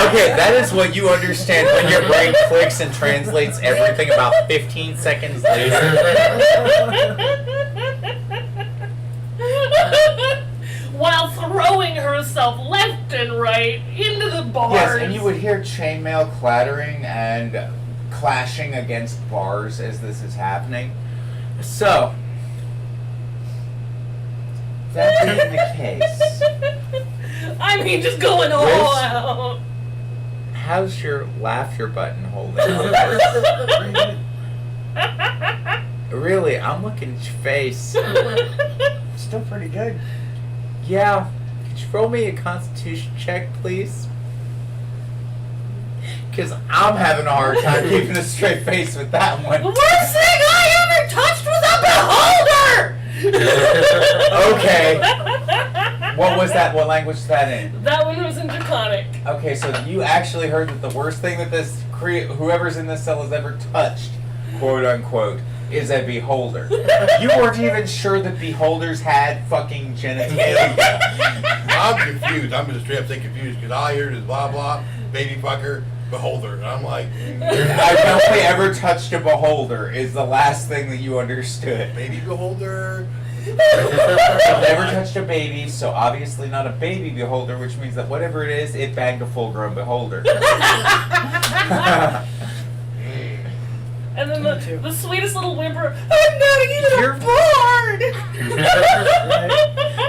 Okay, that is what you understand when your brain clicks and translates everything about 15 seconds later. While throwing herself left and right into the bars. Yes, and you would hear chainmail clattering and clashing against bars as this is happening. So, that being the case, I mean, just going all Wisp? out. how's your laughter button holding? Really, I'm looking at your face. Still pretty good. Yeah, could you roll me a Constitution check, please? Because I'm having a hard time keeping a straight face with that one. The worst thing I ever touched was a beholder! Okay. What was that? What language is that in? That one was in Draconic. Okay, so you actually heard that the worst thing that this whoever's in this cell has ever touched, quote unquote, is a beholder. You weren't even sure that beholders had fucking genitalia. I'm confused. I'm just straight up saying confused because all I heard is blah blah, baby fucker, beholder. And I'm like, I've only ever touched a beholder is the last thing that you understood. baby beholder. I've never touched a baby, so obviously not a baby beholder, which means that whatever it is, it banged a full-grown beholder. And then the sweetest little whimper, I'm not even You're bored!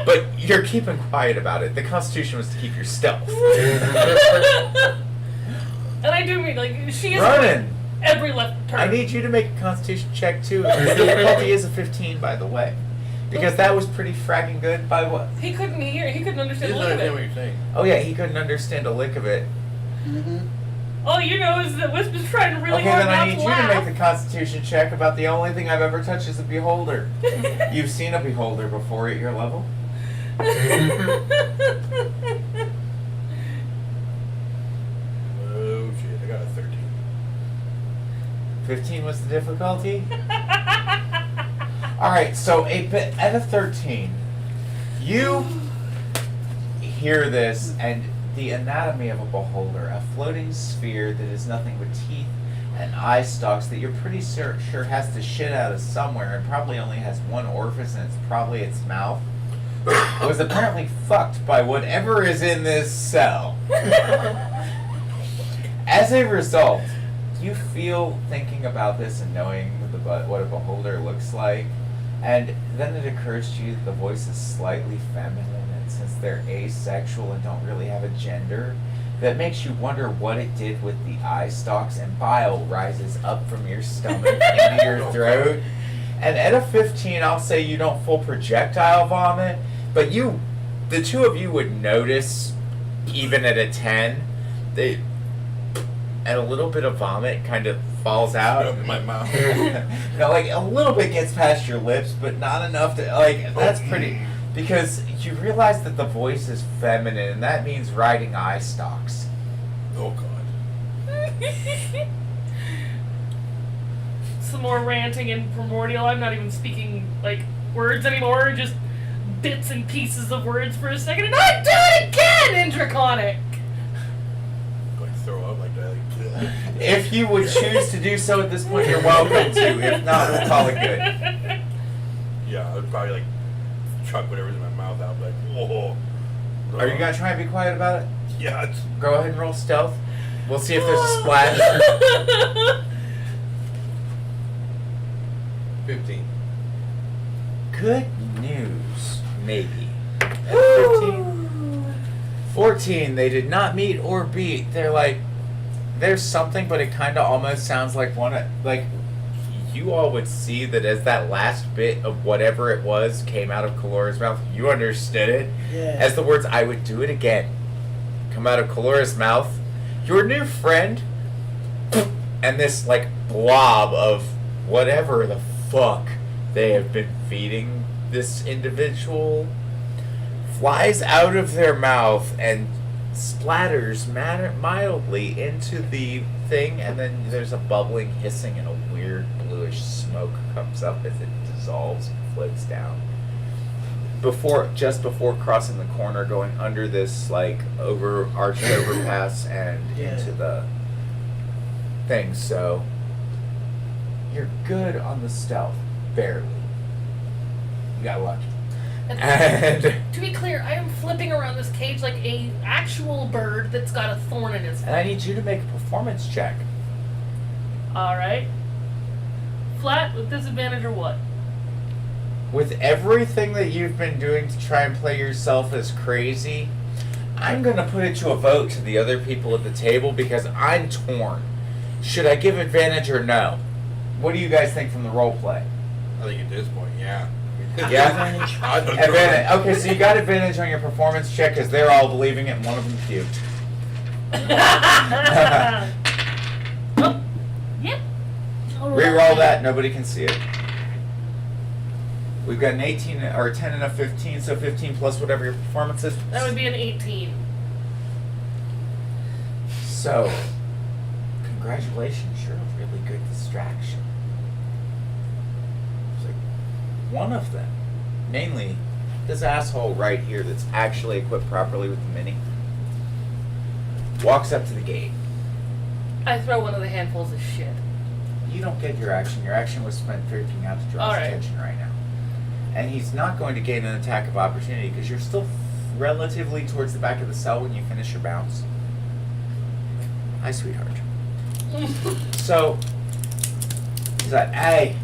But you're keeping quiet about it. The Constitution was to keep your stealth. And I do mean, like, she is Ronan, every left turn. I need you to make a Constitution check too. The difficulty is a 15, by the way. Because that was pretty fragging good by what? He couldn't hear. He couldn't He understand doesn't a lick of understand what it. you're saying. Oh yeah, he couldn't understand a lick of it. Mm-hmm. All you know is that Wisp is trying really Okay, hard then I not need to you laugh. to make the Constitution check about the only thing I've ever touched is a beholder. You've seen a beholder before at your level? Oh shit! I got a 13. 15 was the difficulty? Alright, so at a 13, you hear this, and the anatomy of a beholder, a floating sphere that is nothing but teeth and eye stalks that you're pretty sure has to shit out of somewhere and probably only has one orifice, and it's probably its mouth, was apparently fucked by whatever is in this cell. As a result, you feel thinking about this and knowing what a beholder looks like, and then it occurs to you that the voice is slightly feminine, and since they're asexual and don't really have a gender, that makes you wonder what it did with the eye stalks, and bile rises up from your stomach into your throat. And at a 15, I'll say you don't full projectile vomit, but the two of you would notice, even at a 10, and a little bit of vomit kind of falls out. Up in my mouth. Like a little bit gets past your lips, but not enough to, like, that's pretty, because you realize that the voice is feminine, and that means riding eye stalks. Oh god. Some more ranting and primordial. I'm not even speaking like words anymore, just bits and pieces of words for a second, and I do it again in Draconic. Going to throw up like that. Like, If you would choose to do so at this point, you're welcome to. If not, we'll call it good. yeah, I would probably like chuck whatever's in my mouth out. Like, whoa. Are you gonna try and be quiet about it? Yeah. It's, Go ahead and roll stealth. We'll see if there's a splash. 15. Good news, maybe. 15. 14, they did not meet or beat. They're like, there's something, but it kind of almost sounds like like, you all would see that as that last bit of whatever it was came out of Kelora's mouth, you understood it. Yeah. As the words, I would do it again, come out of Kelora's mouth. Your new friend, and this, like, blob of whatever the fuck they have been feeding this individual flies out of their mouth and splatters mildly into the thing, and then there's a bubbling, hissing, and a weird bluish smoke comes up as it dissolves and floats down. Just before crossing the corner, going under this like arched overpass and Yeah. into the thing. So you're good on the stealth, barely. You got lucky. And To be clear, I am flipping around this cage like a actual bird that's got a thorn in his and I foot. need you to make a performance check. Alright. Flat with disadvantage or what? With everything that you've been doing to try and play yourself as crazy, I'm going to put it to a vote to the other people at the table because I'm torn. Should I give advantage or no? What do you guys think from the role play? I think at this point, yeah. Yeah? Advantage. I don't know. Advantage. Okay, so you got advantage on your performance check because they're all believing it and one of them puked. Oh, yep. Reroll that, nobody can see it. We've got an 18 or a 10 and a 15, so 15 plus whatever your performance is. That would be an 18. So, congratulations, you're a really good distraction. It's like one of them, mainly this asshole right here that's actually equipped properly with the mini, walks up to the gate. I throw one of the handfuls of shit. You don't get your action. Your action was spent freaking out to draw his Alright. attention right now. And he's not going to gain an attack of opportunity because you're still relatively towards the back of the cell when you finish your bounce. Hi, sweetheart. So, he's like, hey,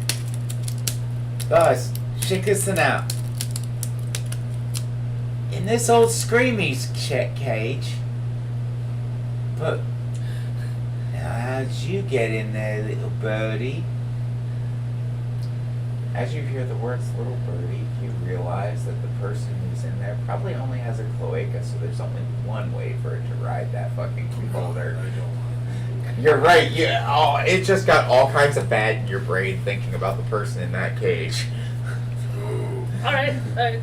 guys, check this thing out. In this old Screamies cage, but how'd you get in there, little birdie? As you hear the words little birdie, you realize that the person who's in there probably only has a cloaca, so there's only one way for it to ride that fucking boulder. You're right, yeah. Oh, it just got all kinds of bad in your brain thinking about the person in that cage. Alright,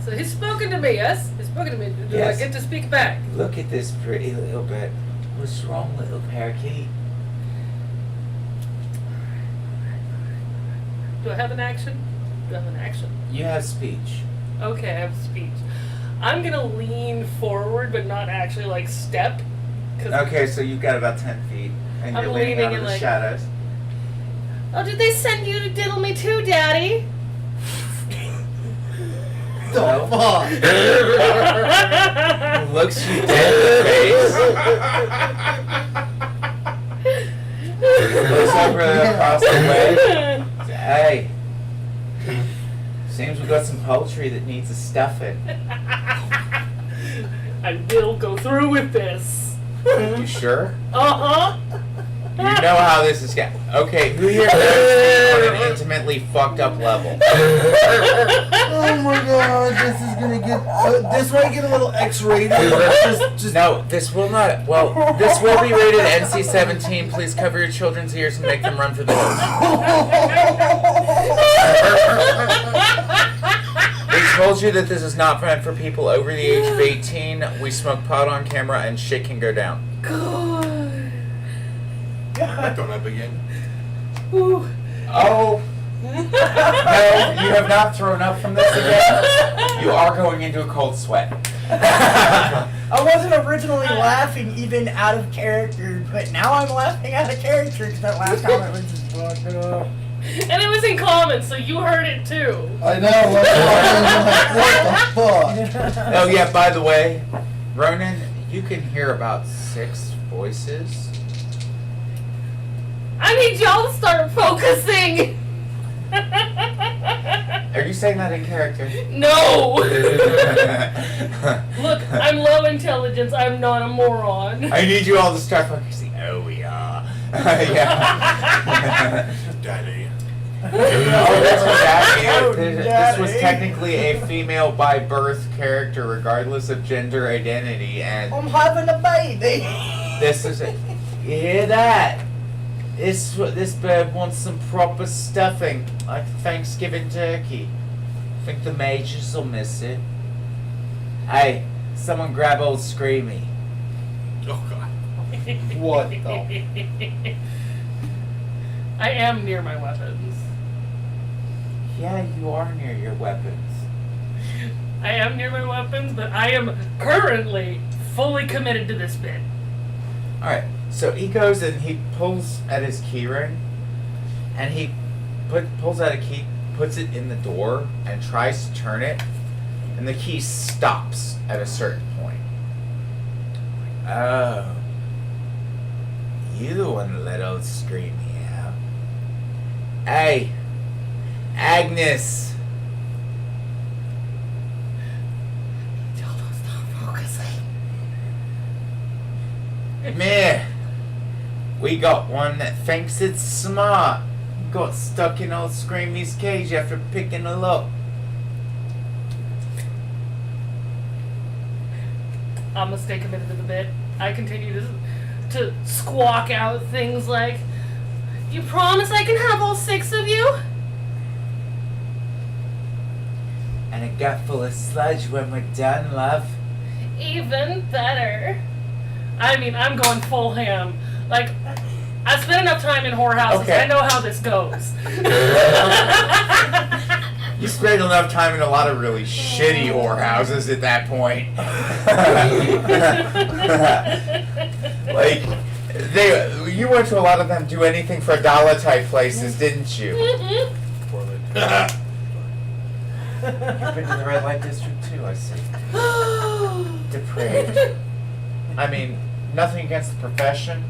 so he's spoken to me, yes? He's spoken to me. Do Yes. I get to speak back? Look at this pretty little bit. What's wrong, little parakeet? Do I have an action? Do I have an action? You have speech. Okay, I have speech. I'm gonna lean forward, but not actually like step. 'Cause Okay, so you've got about 10 feet, and I'm you're leaning leaning out of in, the like- shadows. Oh, did they send you to diddle me too, Daddy? The fuck? Looks you dead in the face. Looks over across the way. Hey, seems we got some poultry that needs a stuffing. I will go through with this. You sure? Uh-huh. You know how this is going. Okay, who here knows on an intimately fucked up level? Oh my god, this is gonna get. This might get a little X-rated. Just No, this will not. Well, this will be rated NC-17. Please cover your children's ears and make them run for the hills. We told you that this is not meant for people over the age of 18. We smoke pot on camera and shit can go down. God. Don't up again. Ooh. Oh. No, you have not thrown up from this again. You are going into a cold sweat. I wasn't originally laughing even out of character, but now I'm laughing out of character because that last comment was just fucked up. And it was in comments, so you heard it too. I know. What the fuck? Oh yeah, by the way, Ronan, you can hear about 6 voices. I need y'all to start focusing. Are you saying that in character? No. Look, I'm low intelligence. I'm not a moron. I need you all to start focusing. Oh, we are. Yeah. Daddy. Oh, that's what Daddy Oh, is. This was Daddy. technically a female by birth character, regardless of gender identity, and I'm having a baby. this is it. You hear that? This bird wants some proper stuffing, like Thanksgiving turkey. Think the majors will miss it. Hey, someone grab old Screamy. Oh god. What the? I am near my weapons. Yeah, you are near your weapons. I am near my weapons, but I am currently fully committed to this bit. Alright, so he goes and he pulls at his key ring, and he pulls out a key, puts it in the door, and tries to turn it, and the key stops at a certain point. Oh. You the one that let old Screamy out. Hey, Agnes. Y'all don't stop focusing. Meh. We got one that thinks it's smart. Got stuck in old Screamy's cage after picking a lock. I'm gonna stay committed to the bit. I continue to squawk out things like, "You promise I can have all 6 of you?" And a gut full of sludge when we're done, love. Even better. I mean, I'm going full ham. Like, I spent enough time in whorehouses. Okay. I know how this goes. You spent enough time in a lot of really shitty whorehouses at that point. Like, you went to a lot of them do anything for $1 type places, didn't you? You've been to the red light district too, I see. Depraved. I mean, nothing against the profession.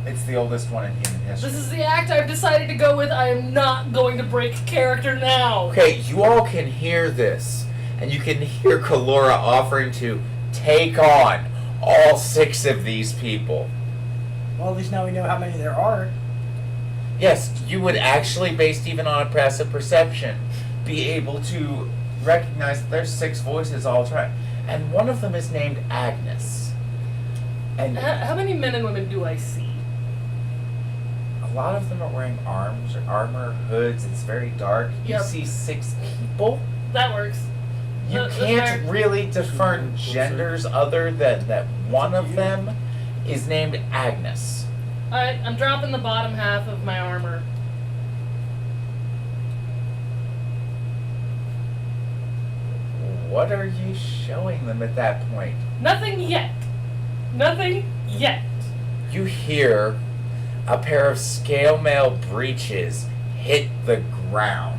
It's the oldest one in human history. This is the act I've decided to go with. I am not going to break character now. Okay, you all can hear this, and you can hear Kelora offering to take on all 6 of these people. Well, at least now we know how many there are. Yes, you would actually, based even on a passive perception, be able to recognize that there's 6 voices all trying. And one of them is named Agnes. And How many men and women do I see? a lot of them are wearing armor, hoods. It's very dark. You Yep. see 6 people. That works. You That's can't fair. really discern genders other than that one of them is named Agnes. Alright, I'm dropping the bottom half of my armor. What are you showing them at that point? Nothing yet. Nothing yet. You hear a pair of scale mail breeches hit the ground.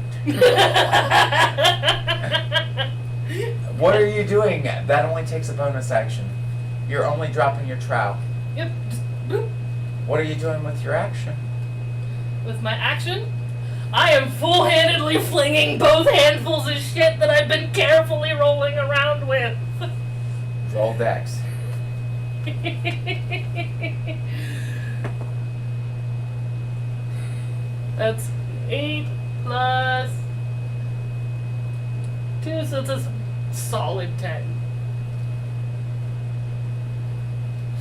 What are you doing? That only takes a bonus action. You're only dropping your trowel. Yep. Just boop. What are you doing with your action? With my action, I am full-handedly flinging both handfuls of shit that I've been carefully rolling around with. Roll dex. That's 8 plus 2, so it's a solid 10.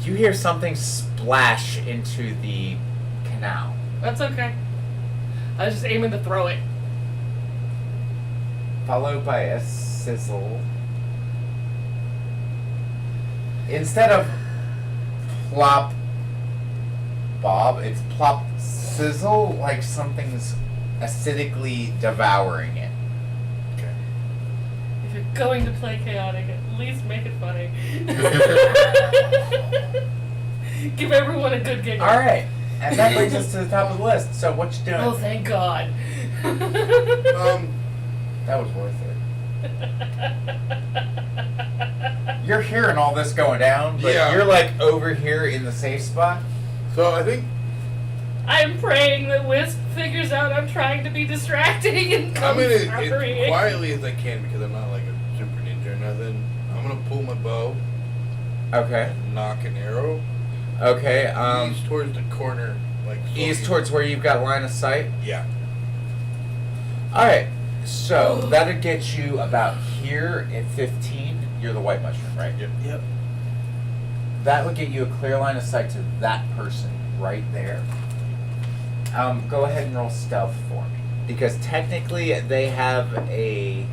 You hear something splash into the canal. That's okay. I was just aiming to throw it. Followed by a sizzle. Instead of plop bob, it's plop sizzle, like something's acidically devouring it. Okay. If you're going to play chaotic, at least make it funny. Give everyone a good giggle. Alright, and that brings us to the top of the list. So what you doing? Oh, thank God. That was worth it. You're hearing all this going down, but Yeah. you're like over here in the safe spot. So I think I'm praying that Wisp figures out I'm trying to be distracting and I'm comes gonna as hurrying. quietly as I can because I'm not like a super ninja or nothing. I'm gonna pull my bow Okay. and knock an arrow. Okay, East towards the corner, like east slowly. towards where you've got line of sight. Yeah. Alright, so that'd get you about here at 15. You're the white mushroom, right? Yep. Yep. That would get you a clear line of sight to that person right there. Go ahead and roll stealth for me. Because technically they have a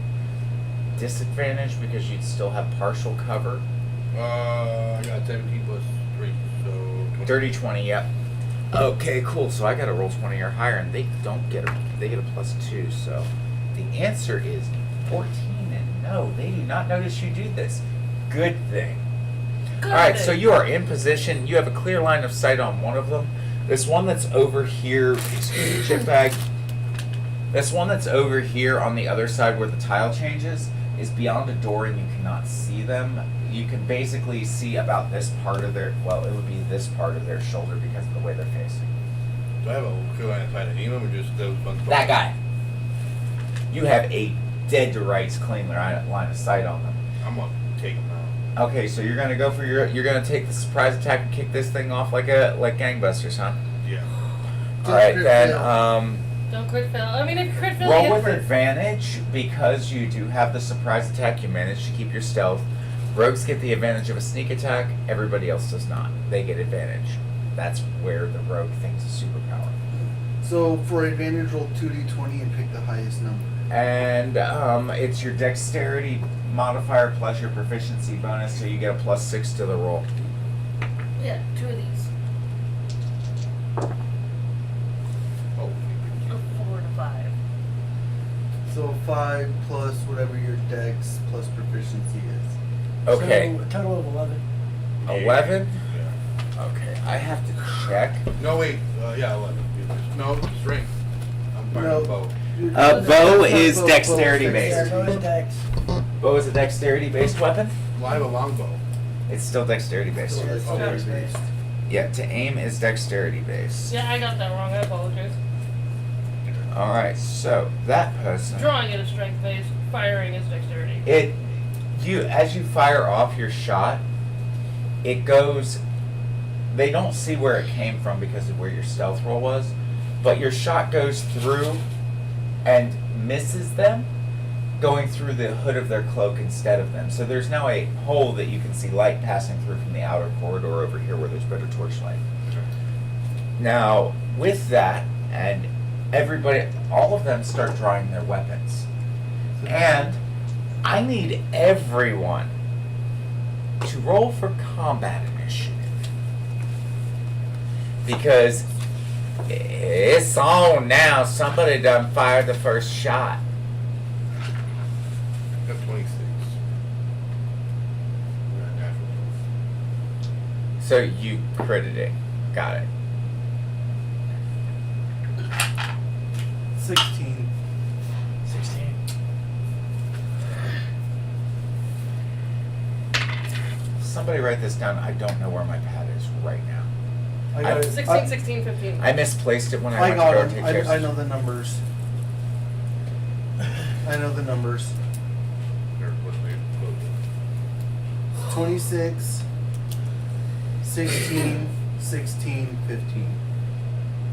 disadvantage because you'd still have partial cover. I got 17 plus 3, so 20. Dirty 20, yep. Okay, cool. So I gotta roll 20 or higher, and they don't get they get a +2. So the answer is 14, and no, they do not notice you do this. Good thing. Good. All right, so you are in position. You have a clear line of sight on one of them. This one that's over here, excuse me, chip bag. This one that's over here on the other side where the tile changes is beyond a door, and you cannot see them. You can basically see about this part of their, well, it would be this part of their shoulder because of the way they're facing. Do I have a clear line of sight of any of them or just those ones? That guy. You have a dead to rights clean line of sight on them. I'm gonna take them out. Okay, so you're gonna go for you're gonna take the surprise attack and kick this thing off like gangbusters, huh? Yeah. All right, crit then. fail. Don't crit fail. I mean, if you crit fail, Roll you with get advantage because you do have the surprise attack. You manage to keep your stealth. Rogues get the advantage of a sneak attack. Everybody else does not. They get advantage. That's where the rogue thinks is superpower. So for advantage, roll 2d20 and pick the highest number. And it's your dexterity modifier plus your proficiency bonus, so you get a +6 to the roll. Yeah, 2 of these. Oh, A 4 to 5. So 5 plus whatever your dex plus proficiency is. Okay, So a total of 11. 11. Yeah. Okay, I have to check. No, wait. Yeah, 11. No, strength. I'm firing No. a bow. Bow That's not is bow, dexterity bow's based. Yeah, go to dex. Bow is a dexterity based weapon. Well, I have a longbow. It's still dexterity based. So that's Oh, very okay. based. Yeah, to aim is dexterity based. Yeah, I got that wrong. I apologize. All right, so that person. Drawing it is strength based. Firing is dexterity. As you fire off your shot, it goes. They don't see where it came from because of where your stealth roll was, but your shot goes through and misses them, going through the hood of their cloak instead of them. So there's now a hole that you can see light passing through from the outer corridor over here where there's better torchlight. Now, with that, and everybody, all of them start drawing their weapons. And I need everyone to roll for combat initiative. Because it's on now. Somebody done fired the first shot. I got 26. Natural. So you critted it. Got it. 16. 16. Somebody write this down. I don't know where my pad is right now. I got it. 16, 16, 15. I misplaced it when I I went to got go them. take I care know the numbers. I know the numbers. Or what's the close? 26, 16, 16, 15.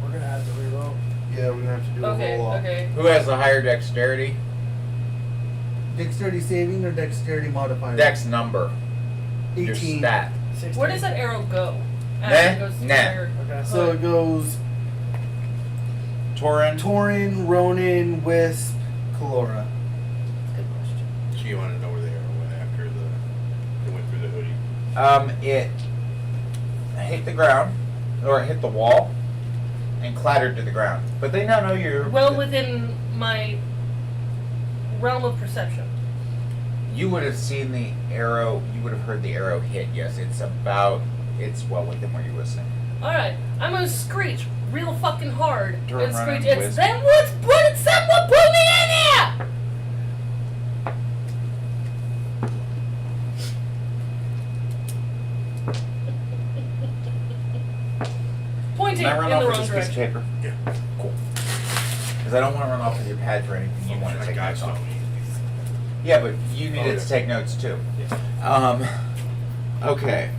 We're gonna have to reroll. Yeah, we're gonna have to do Okay, a roll off. okay. Who has the higher dexterity? Dexterity saving or dexterity modifier? Dex number. Your 18. stat. 16. Where does that arrow go? Nah, It goes to nah. where- Okay. So it goes Torin. Torin, Ronin, Wisp, Kelora. Good question. She wanted to know where the arrow went after it went through the hoodie. It hit the ground, or it hit the wall, and clattered to the ground. But they now know you're Well within my realm of perception. You would have seen the arrow. You would have heard the arrow hit. Yes, it's well within where you're listening. Alright, I'm gonna screech real fucking hard Turn and around screech, and it's whisk. them what's put someone put me in there! Pointing Can I in run the off with wrong this piece of direction. paper? Yeah. Cool. Because I don't want to run off with your pad for anything you want to I take got notes on. some. Yeah, but you needed yeah. to take notes too. Yeah. Okay.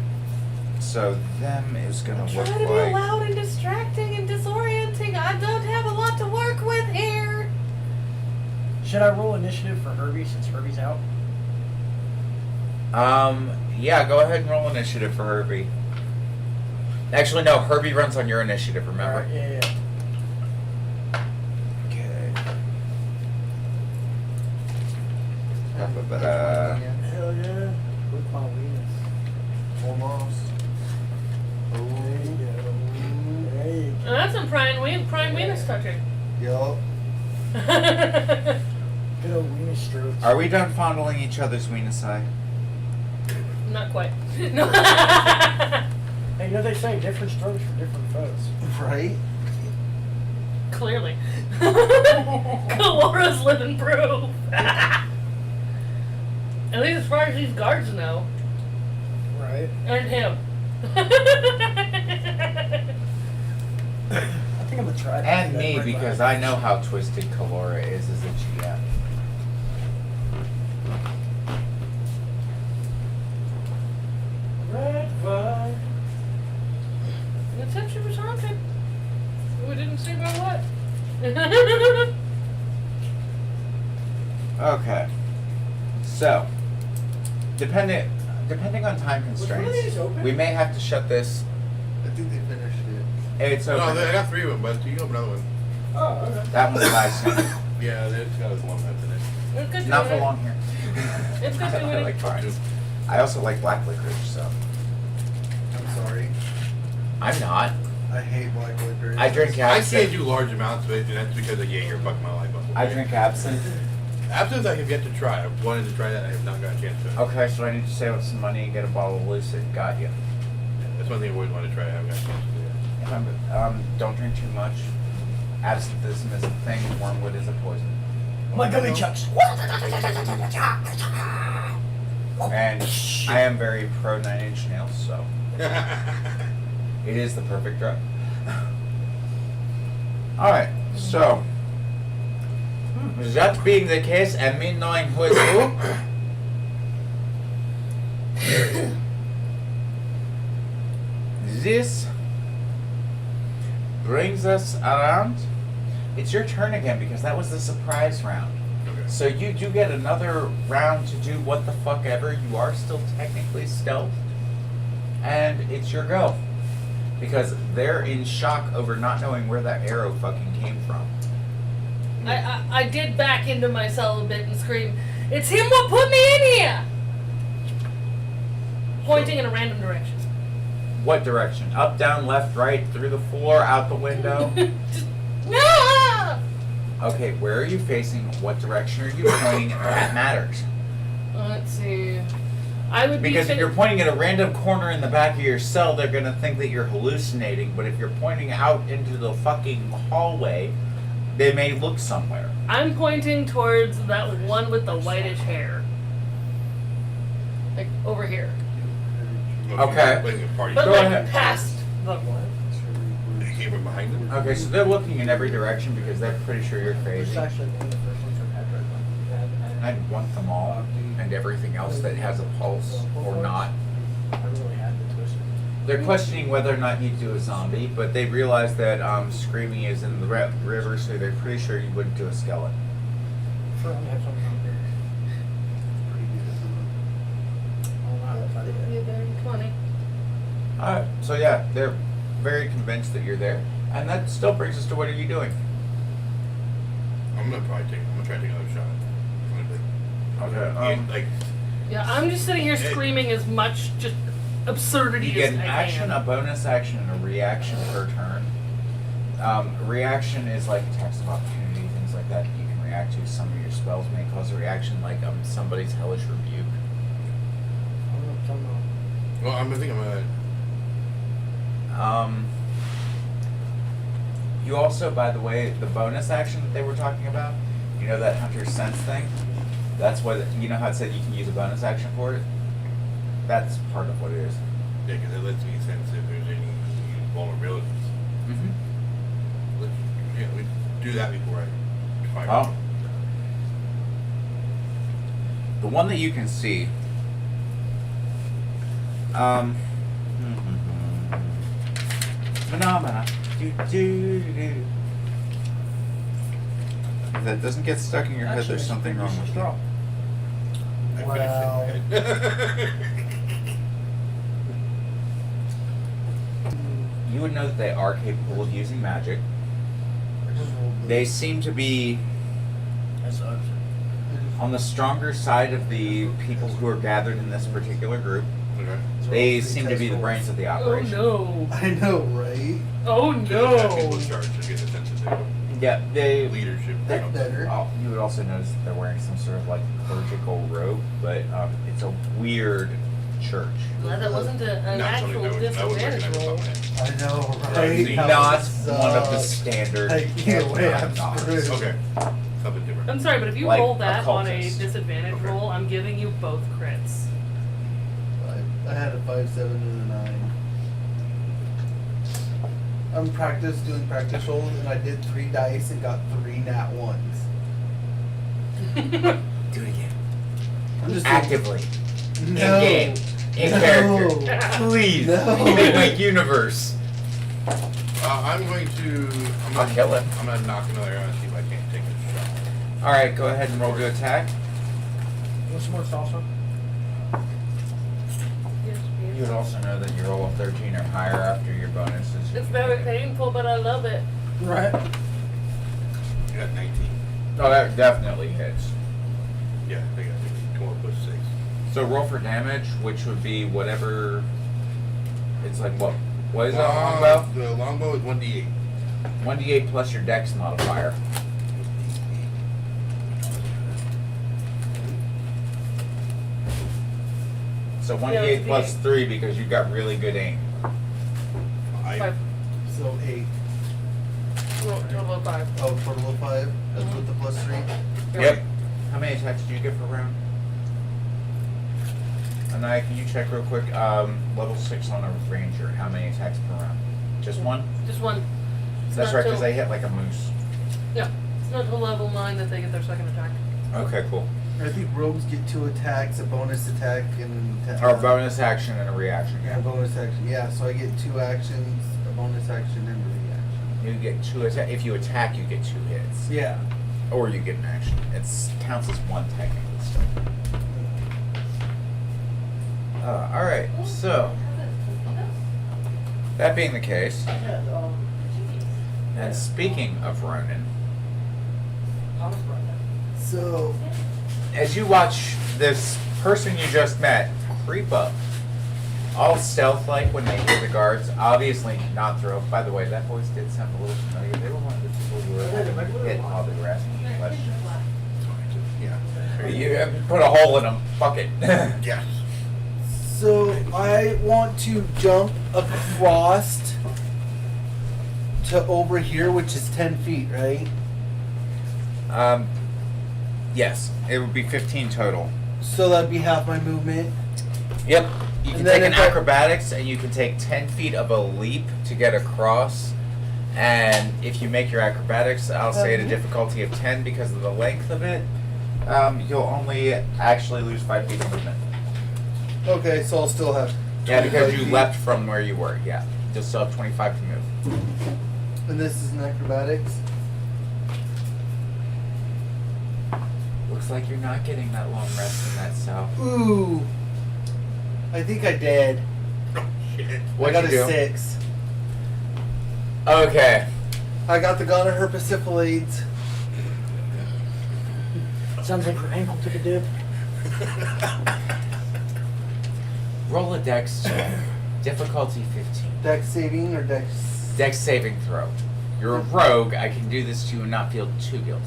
So them is gonna Try look to be like. loud and distracting and disorienting. I don't have a lot to work with here. Should I roll initiative for Herbie since Herbie's out? Yeah, go ahead and roll initiative for Herbie. Actually, no, Herbie runs on your initiative, remember? Alright, yeah. Okay. Hell yeah. With my weenus. Almost. There you go. There you Oh, that's some prime weenus touching. Yup. go. Good old weenus strokes. Are we done fondling each other's weenusai? Not quite. No. Hey, you know they say different strokes for different folks. Right? Clearly. Kelora's living proof. At least as far as these guards know. Right. And him. I think I'm gonna try that. And me, because I know how twisted Kelora is as a GM. Red flag. It said she was haunted. We didn't say by what. Okay. So, depending on time one of constraints, these open? we may have to shut this. I think they finished it. It's No, open. I got 3 of them, but you can open another one. Oh, okay. That one's last night. Yeah, it's got one left in it. It's good Not doing for it. long here. It's good I doing like it. fines. I also like black licorice, so I'm sorry. I'm not. I hate black licorice. I drink I can't absinthe. do large amounts of it, and that's because of Jaeger fucked my life up. I drink absinthe. Absinthe I have yet to try. I've wanted to try that. I have not got a chance to. Okay, so I need to save up some money and get a bottle of Lucid. Got you. That's one thing I always wanted to try. I haven't got a chance to do that. Don't drink too much. Absinthism is a thing. Wormwood is a poison. My gummy chucks. And I am very pro 9-inch nails, so it is the perfect drug. Alright, so that being the case and me knowing who is who, this brings us around. It's your turn again because that was the surprise round. Okay. So you do get another round to do what the fuck ever. You are still technically stealth. And it's your go. Because they're in shock over not knowing where that arrow fucking came from. I did back into my cell a bit and scream, "It's him what put me in here!" Pointing in a random direction. What direction? Up, down, left, right, through the floor, out the window? Just, no! Okay, where are you facing? What direction are you pointing? That matters. Let's see. I would Because be if you're pointing at a random corner in the back of your cell, they're gonna think that you're hallucinating. But if you're pointing out into the fucking hallway, they may look somewhere. I'm pointing towards that one with the whitish hair. Like, over here. Okay. Playing a party. But Go like, ahead. past the one. They came from behind them. Okay, so they're looking in every direction because they're pretty sure you're Which crazy. is actually one of the first ones I've had right. I'd want them all and everything else that has a pulse or not. I really had the twisted. They're questioning whether or not you do a zombie, but they realize that screaming is in the river, so they're pretty sure you wouldn't do a skeleton. For only have something on there. Oh wow, that's not Yeah, it. they're 20. Alright, so yeah, they're very convinced that you're there. And that still brings us to what are you doing? I'm gonna try to take another shot. Okay, Like, Yeah, I'm just sitting here screaming as much just absurdity You get as an I action, can. a bonus action, and a reaction per turn. Reaction is like attacks of opportunity, things like that you can react to. Some of your spells may cause a reaction, like somebody's hellish rebuke. I don't know. well, I think I'm gonna. You also, by the way, the bonus action that they were talking about, you know that Hunter's Sense thing? That's what, you know how it said you can use a bonus action for it? That's part of what it is. Yeah, because it lets me sense if there's any vulnerabilities. Mm-hmm. We do that before I fire. Oh. The one that you can see, phenomena. If that doesn't get stuck in your head, there's something wrong with you. I Wow. finished it. You would know that they are capable of using magic. They seem to be That sucks. on the stronger side of the people who are gathered in this particular group. Okay. They seem to be the brains of the Oh operation. no. I know, right? Oh Just have people in no. charge to get a sense of their Yeah, they. leadership. That's better. Oh, you would also notice that they're wearing some sort of like liturgical robe, but it's a weird church. Glad that wasn't an Not something actual that would disadvantage recognize roll. something. I know, Right, right? see, That Not would one of the suck. standard. Like, either way, I'm Knots. screwed. Okay. Something different. I'm sorry, but if you Like roll that on a occultist. disadvantage Okay. roll, I'm giving you both crits. I had a 5, 7, and a 9. I'm doing practice rolls, and I did 3 dice and got 3 nat 1s. Do it again. I'm just Actively. No. In game. In No. character. Please. No. Midweek universe. I'm going to. I'll kill him. I'm gonna knock another out and see if I can't take a shot. Alright, go ahead and roll to attack. What's more salsa? You would also know that you roll a 13 or higher after your bonuses. It's very painful, but I love it. Right. You got 19. Oh, that definitely hits. Yeah, I think I 12 plus 6. So roll for damage, which would be whatever. It's like what? What is that longbow? The longbow is 1d8. 1d8 plus your dex modifier. So 1d8 it's plus D8. 3 because you got really good aim. 5. So 8. Total of 5. Oh, total of 5. That's with the plus 3. Yep. How many attacks do you get per round? Anaya, can you check real quick? Level 6 on a ranger. How many attacks per round? Just one? Just one. It's That's not right, because till- they hit like a moose. Yeah. It's not till level 9 that they get their second attack. Okay, cool. I think rogues get 2 attacks, a bonus attack, and an attack. Or a bonus action and a reaction. Yeah, bonus action. Yeah, so I get 2 actions, a bonus action, and a reaction. You get 2 attack. If you attack, you get 2 hits. Yeah. Or you get an action. It counts as 1 technically still. Alright, so that being the case, and speaking of Ronin, So, as you watch this person you just met creep up, all stealth-like when they hear the guards, obviously not throw. By the way, that voice did sound a little familiar. They were one of the people who were hit while they were asking you questions. Yeah. You put a hole in them. Fuck it. Yes. so I want to jump across to over here, which is 10 feet, right? Yes, it would be 15 total. So that'd be half my movement. Yep. You can And then take an if I- acrobatics, and you can take 10 feet of a leap to get across. And if you make your acrobatics, I'll say at a difficulty of 10 because of the length of it, you'll only actually lose 5 feet of movement. Okay, so I'll still have. Yeah, because 25 you feet. left from where you were. Yeah, you'll still have 25 to move. And this is an acrobatics. Looks like you're not getting that long rest in that cell. Ooh. I think I did. Oh, shit. What'd I got you a do? 6. Okay. I got the gonorrhea persiflades. Sounds like your ankle took a dip. Roll a dex check. Difficulty 15. Dex saving or dex? Dex saving throw. You're a rogue. I can do this to you and not feel too guilty.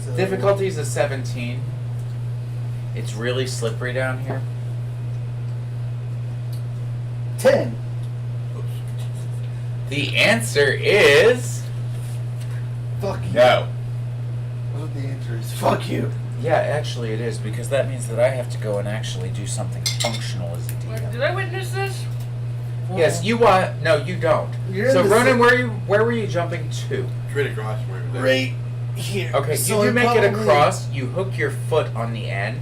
So, Difficulty is a 17. It's really slippery down here. 10. The answer is Fuck you. no. What the answer is? Fuck you. Yeah, actually it is, because that means that I have to go and actually do something functional as a DM. Did I witness this? Yes, you want. No, you don't. You're So in the Ronan, si- where were you jumping to? Straight across from over there. Right here. Okay, So you I make it probably- across. You hook your foot on the end,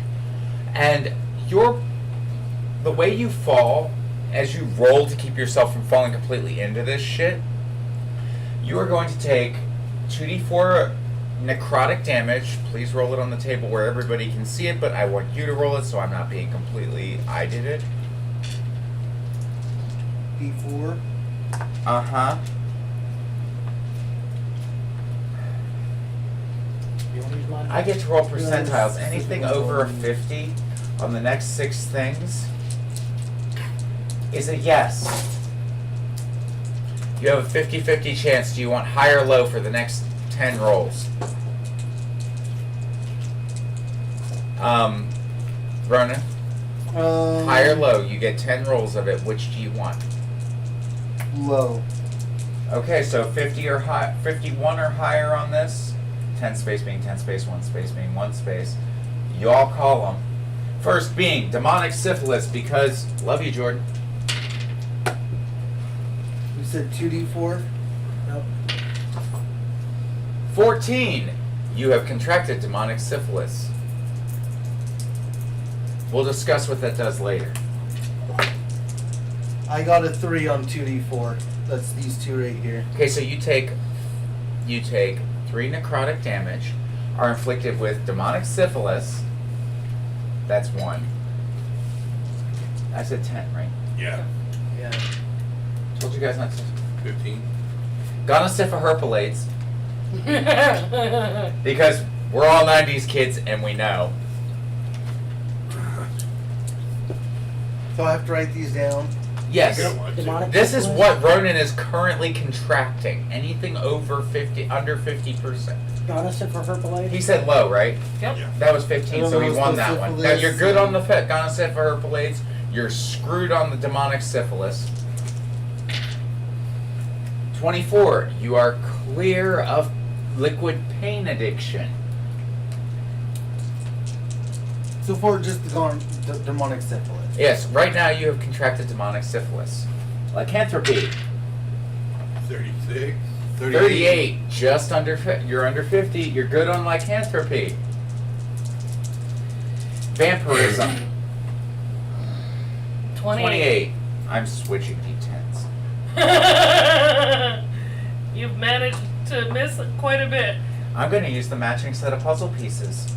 and the way you fall, as you roll to keep yourself from falling completely into this shit, you are going to take 2d4 necrotic damage. Please roll it on the table where everybody can see it, but I want you to roll it so I'm not being completely. I did it. D4. Uh huh. You want to use mine? I get to roll Yes. percentiles. Anything over a 50 on the next 6 things is a yes. You have a 50-50 chance. Do you want high or low for the next 10 rolls? Ronan, high or low? You get 10 rolls of it. Which do you want? Low. Okay, so 50 or high, 51 or higher on this. 10 space being 10 space, 1 space being 1 space. You all call them. First being demonic syphilis, because love you, Jordan. You said 2d4? Nope. 14. You have contracted demonic syphilis. We'll discuss what that does later. I got a 3 on 2d4. That's these two right here. Okay, so you take 3 necrotic damage, are inflicted with demonic syphilis. That's 1. I said 10, right? Yeah. Yeah. Told you guys not to. 15. Gonosyphiherpalates, because we're all 90s kids and we know. So I have to write these down. Yes. I got one, too. Demonic This is syphilis? what Ronan is currently contracting. Anything over 50, under 50%. Gonosyphiherpalates? He said low, right? Yep. Yeah. That was 15, so he won that one. Now you're good on the gonosyphiherpalates. You're screwed on the demonic syphilis. 24. You are clear of liquid pain addiction. So far, just the demonic syphilis. Yes, right now you have contracted demonic syphilis. Lycanthropy. 36. 38, just under. You're under 50. You're good on lycanthropy. Vampirism. 28. 28. I'm switching d10s. You've managed to miss quite a bit. I'm going to use the matching set of puzzle pieces.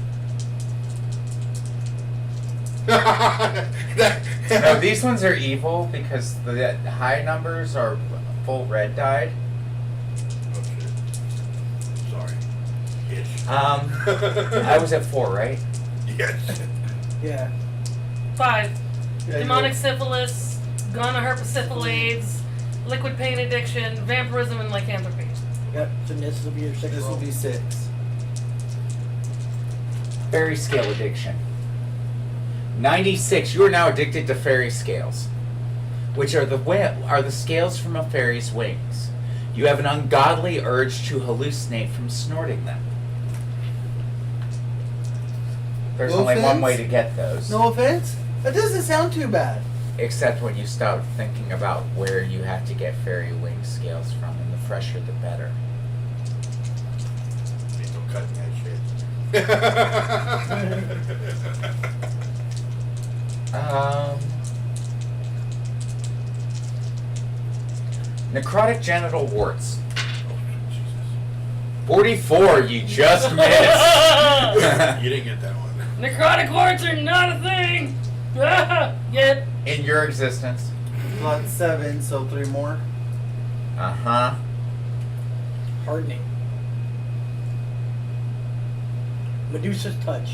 No, these ones are evil because the high numbers are full red dyed. Oh shit. Sorry. Ish. I was at 4, right? Yes. Yeah. 5. Yeah, Demonic syphilis, gonorrhoesyphilades, liquid pain addiction, vampirism, and lycanthropy. Yep. So this will be your 6th This roll. will be 6. Fairy scale addiction. 96. You are now addicted to fairy scales, which are the scales from a fairy's wings. You have an ungodly urge to hallucinate from snorting them. There's No only one offense? way to get those. No offense? That doesn't sound too bad. Except when you start thinking about where you have to get fairy wing scales from, and the fresher the better. Ain't no cutting that shit. Necrotic genital warts. Oh, Jesus. 44, you just missed. You didn't get that one. Necrotic warts are not a thing! Yet. In your existence. Got 7, so 3 more. Uh-huh. Hardening. Medusa's touch.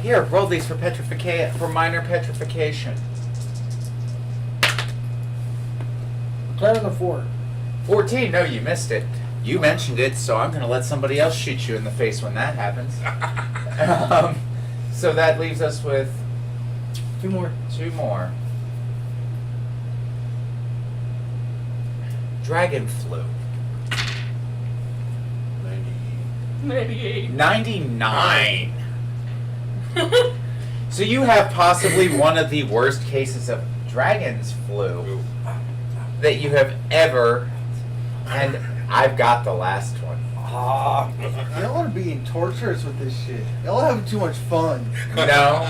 Here, roll these for for minor petrification. Declare on the 4. 14, no, you missed it. You mentioned it, so I'm going to let somebody else shoot you in the face when that happens. So that leaves us with 2 more. 2 more. Dragon flu. 98. 99. So you have possibly one of the worst cases of dragon's flu that you have ever, and I've got the last one. Y'all are being torturous with this shit. Y'all are having too much fun. No,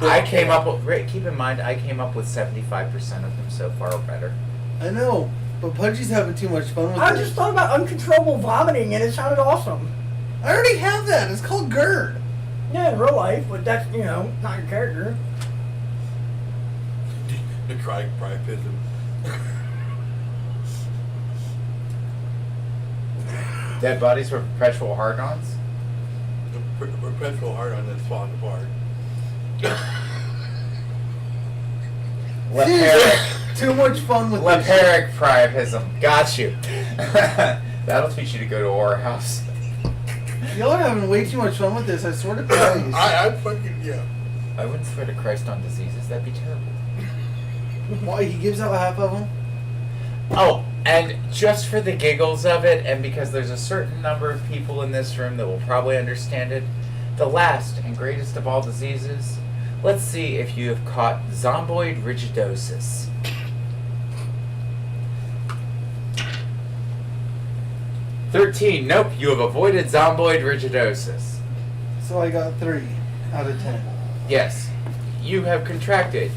I came up with, Rick, keep in mind, I came up with 75% of them so far or better. I know, but Pudgy's having too much fun with I this. just thought about uncontrollable vomiting and it sounded awesome. I already have that. It's called GERD. Yeah, in real life, but that's, not your character. Necrotic priapism. Dead bodies were perpetual hard-ons? Perpetual heart on that's falling apart. Leperic. Too much fun with this shit. Leperic priapism. Got you. That'll teach you to go to Aura House. Y'all are having way too much fun with this. I swear to Christ. I fucking, yeah. I wouldn't swear to Christ on diseases. That'd be terrible. Why, he gives out half of them? Oh, and just for the giggles of it, and because there's a certain number of people in this room that will probably understand it, the last and greatest of all diseases, let's see if you have caught zomboid rigidosis. "13, nope, you have avoided zomboid rigidosis. So I got 3 out of 10. Yes, you have contracted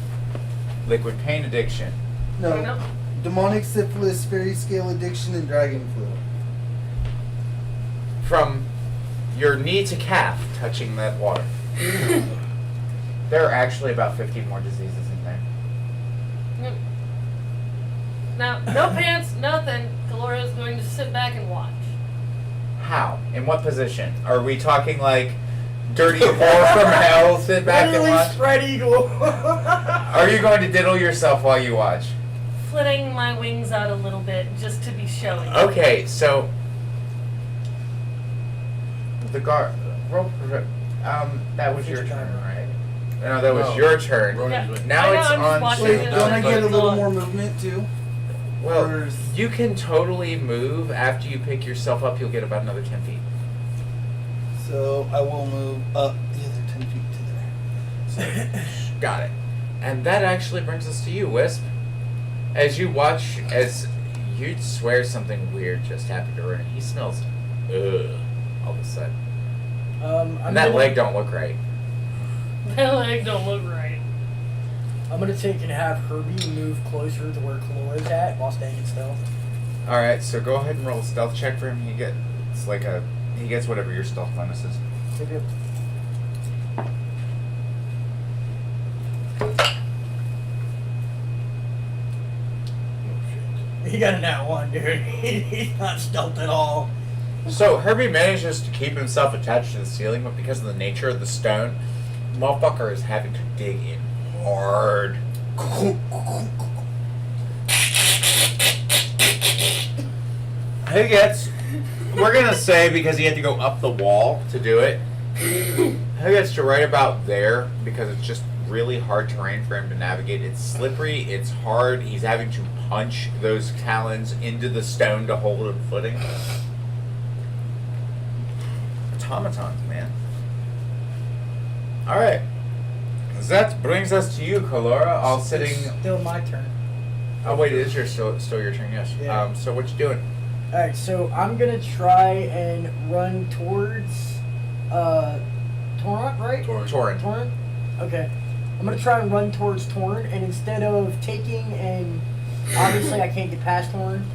liquid pain addiction. No. Demonic syphilis, fairy scale addiction, and dragon flu. From your knee to calf touching that water. There are actually about 50 more diseases in there. Now, no pants, nothing. Kelora is going to sit back and watch. How? In what position? Are we talking like dirty whore from hell, sit back and Literally watch? spread eagle. Are you going to diddle yourself while you watch? Flitting my wings out a little bit just to be showy. Okay, so the guard. That was your turn, right? No, that was No. your turn. Ronan's Yeah. went. Now I know, it's I'm just on. watching Wait, it. don't I get a little It's more on. movement too? Well, Or is- you can totally move after you pick yourself up. You'll get about another 10 feet. So I will move up the other 10 feet to there. Got it. And that actually brings us to you, Wisp. As you watch, as you'd swear something weird just happened to Ronan. He smells all of a sudden. I'm And that gonna- leg don't look right. That leg don't look right. I'm gonna take and have Herbie move closer to where Kelora's at while staying in stealth. Alright, so go ahead and roll a stealth check for him. He gets whatever your stealth bonus is. Yep. He got a nat 1, dude. He's not stealth at all. So Herbie manages to keep himself attached to the ceiling, but because of the nature of the stone, motherfucker is having to dig in hard. We're gonna say, because he had to go up the wall to do it, he gets to right about there because it's just really hard terrain for him to navigate. It's slippery, it's hard, he's having to punch those talons into the stone to hold him footing. Automatons, man. Alright. That brings us to you, Kelora, all sitting... Still my turn. Oh wait, it is still your turn, yes. Yeah. So what you doing? Alright, so I'm gonna try and run towards Torrent, right? Torrent. Torrent? Okay. I'm gonna try and run towards Torrent, and instead of taking and obviously I can't get past Torrent,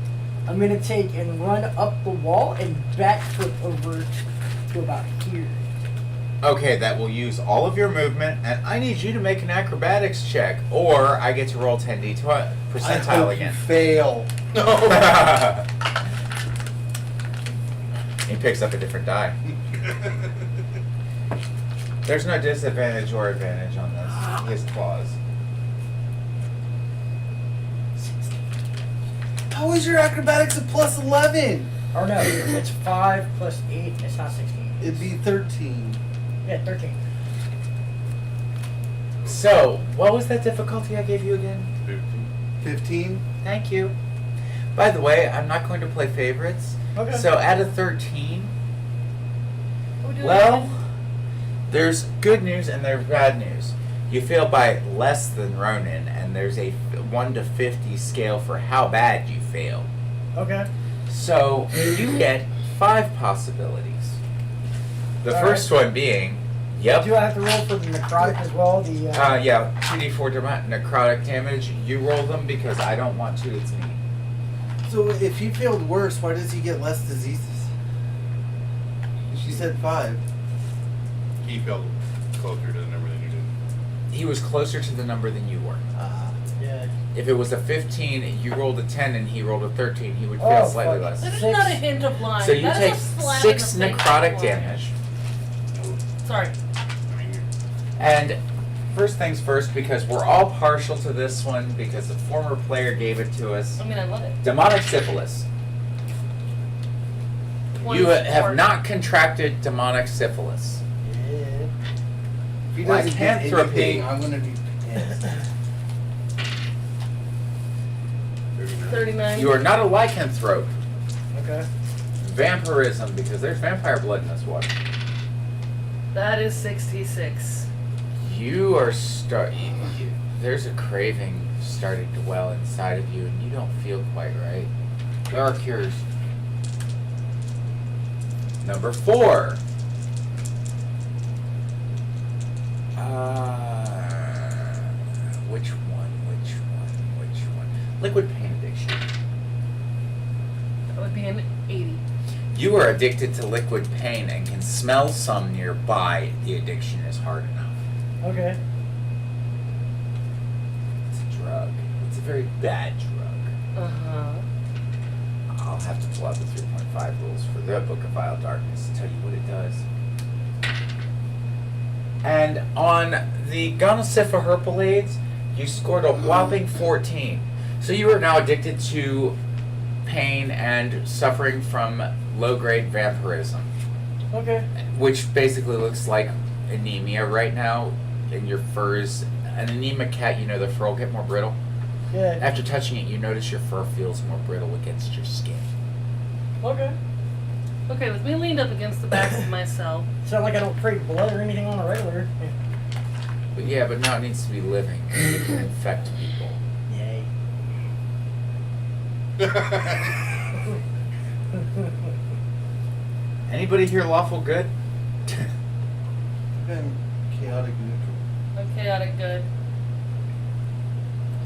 I'm gonna take and run up the wall and backflip over to about here. Okay, that will use all of your movement, and I need you to make an acrobatics check, or I get to roll 10d percentile I hope again. You fail. He picks up a different die. There's no disadvantage or advantage on this. His claws. How is your acrobatics a plus 11? Or no, it's 5 plus 8, it's not 16. It'd be 13. Yeah, 13. So, what was that difficulty I gave you again? 15? Thank you. By the way, I'm not going to play favorites. Okay. So, out of 13, What we doing? well, there's good news and there's bad news. You fail by less than Ronin, and there's a 1 to 50 scale for how bad you fail. Okay. So, you get 5 possibilities. The All first one being, yep. Do I have to roll for the necrotic as well? The Yeah, 2d4 necrotic damage. You roll them because I don't want to. It's me. So if he failed worse, why does he get less diseases? She said 5. He felt closer to the number than you did. He was closer to the number than you were. yeah. If it was a 15, you rolled a 10 and he rolled a 13, he would Oh, fail slightly fuck. less. That is 6. not a hint of lying. So you That is take a slap 6 in the face necrotic of damage. Sorry. I mean, And first things first, because we're all partial to this one, because the former player gave it to us. I mean, I love it. Demonic syphilis. You have not contracted demonic syphilis. Yeah. If he doesn't get Lycanthropy. anything, I'm gonna be pissed. 39. 39. You are not a lycanthrope. Okay. Vampirism, because there's vampire blood in this water. That is 66. You are there's a craving starting to well inside of you, and you don't feel quite right. There are cures. Number 4. Which one? Liquid pain addiction. That would be an 80. You are addicted to liquid pain and can smell some nearby. The addiction is hard enough. Okay. It's a drug. It's a very bad drug. Uh-huh. I'll have to pull out the 3.5 rules for the Book of Vile Darkness to tell you what it does. And on the Gonosypha herpulades, you scored a whopping 14. So you are now addicted to pain and suffering from low-grade vampirism, Okay. which basically looks like anemia right now in your furs. An anemic cat, you know the fur will get more brittle. Yeah. After touching it, you notice your fur feels more brittle against your skin. Okay. Okay, with me leaned up against the back of my cell. It's not like I don't crave blood or anything on a regular. But yeah, but now it needs to be living. It can infect people. Yay. Anybody here lawful good? I'm chaotic neutral. I'm chaotic good.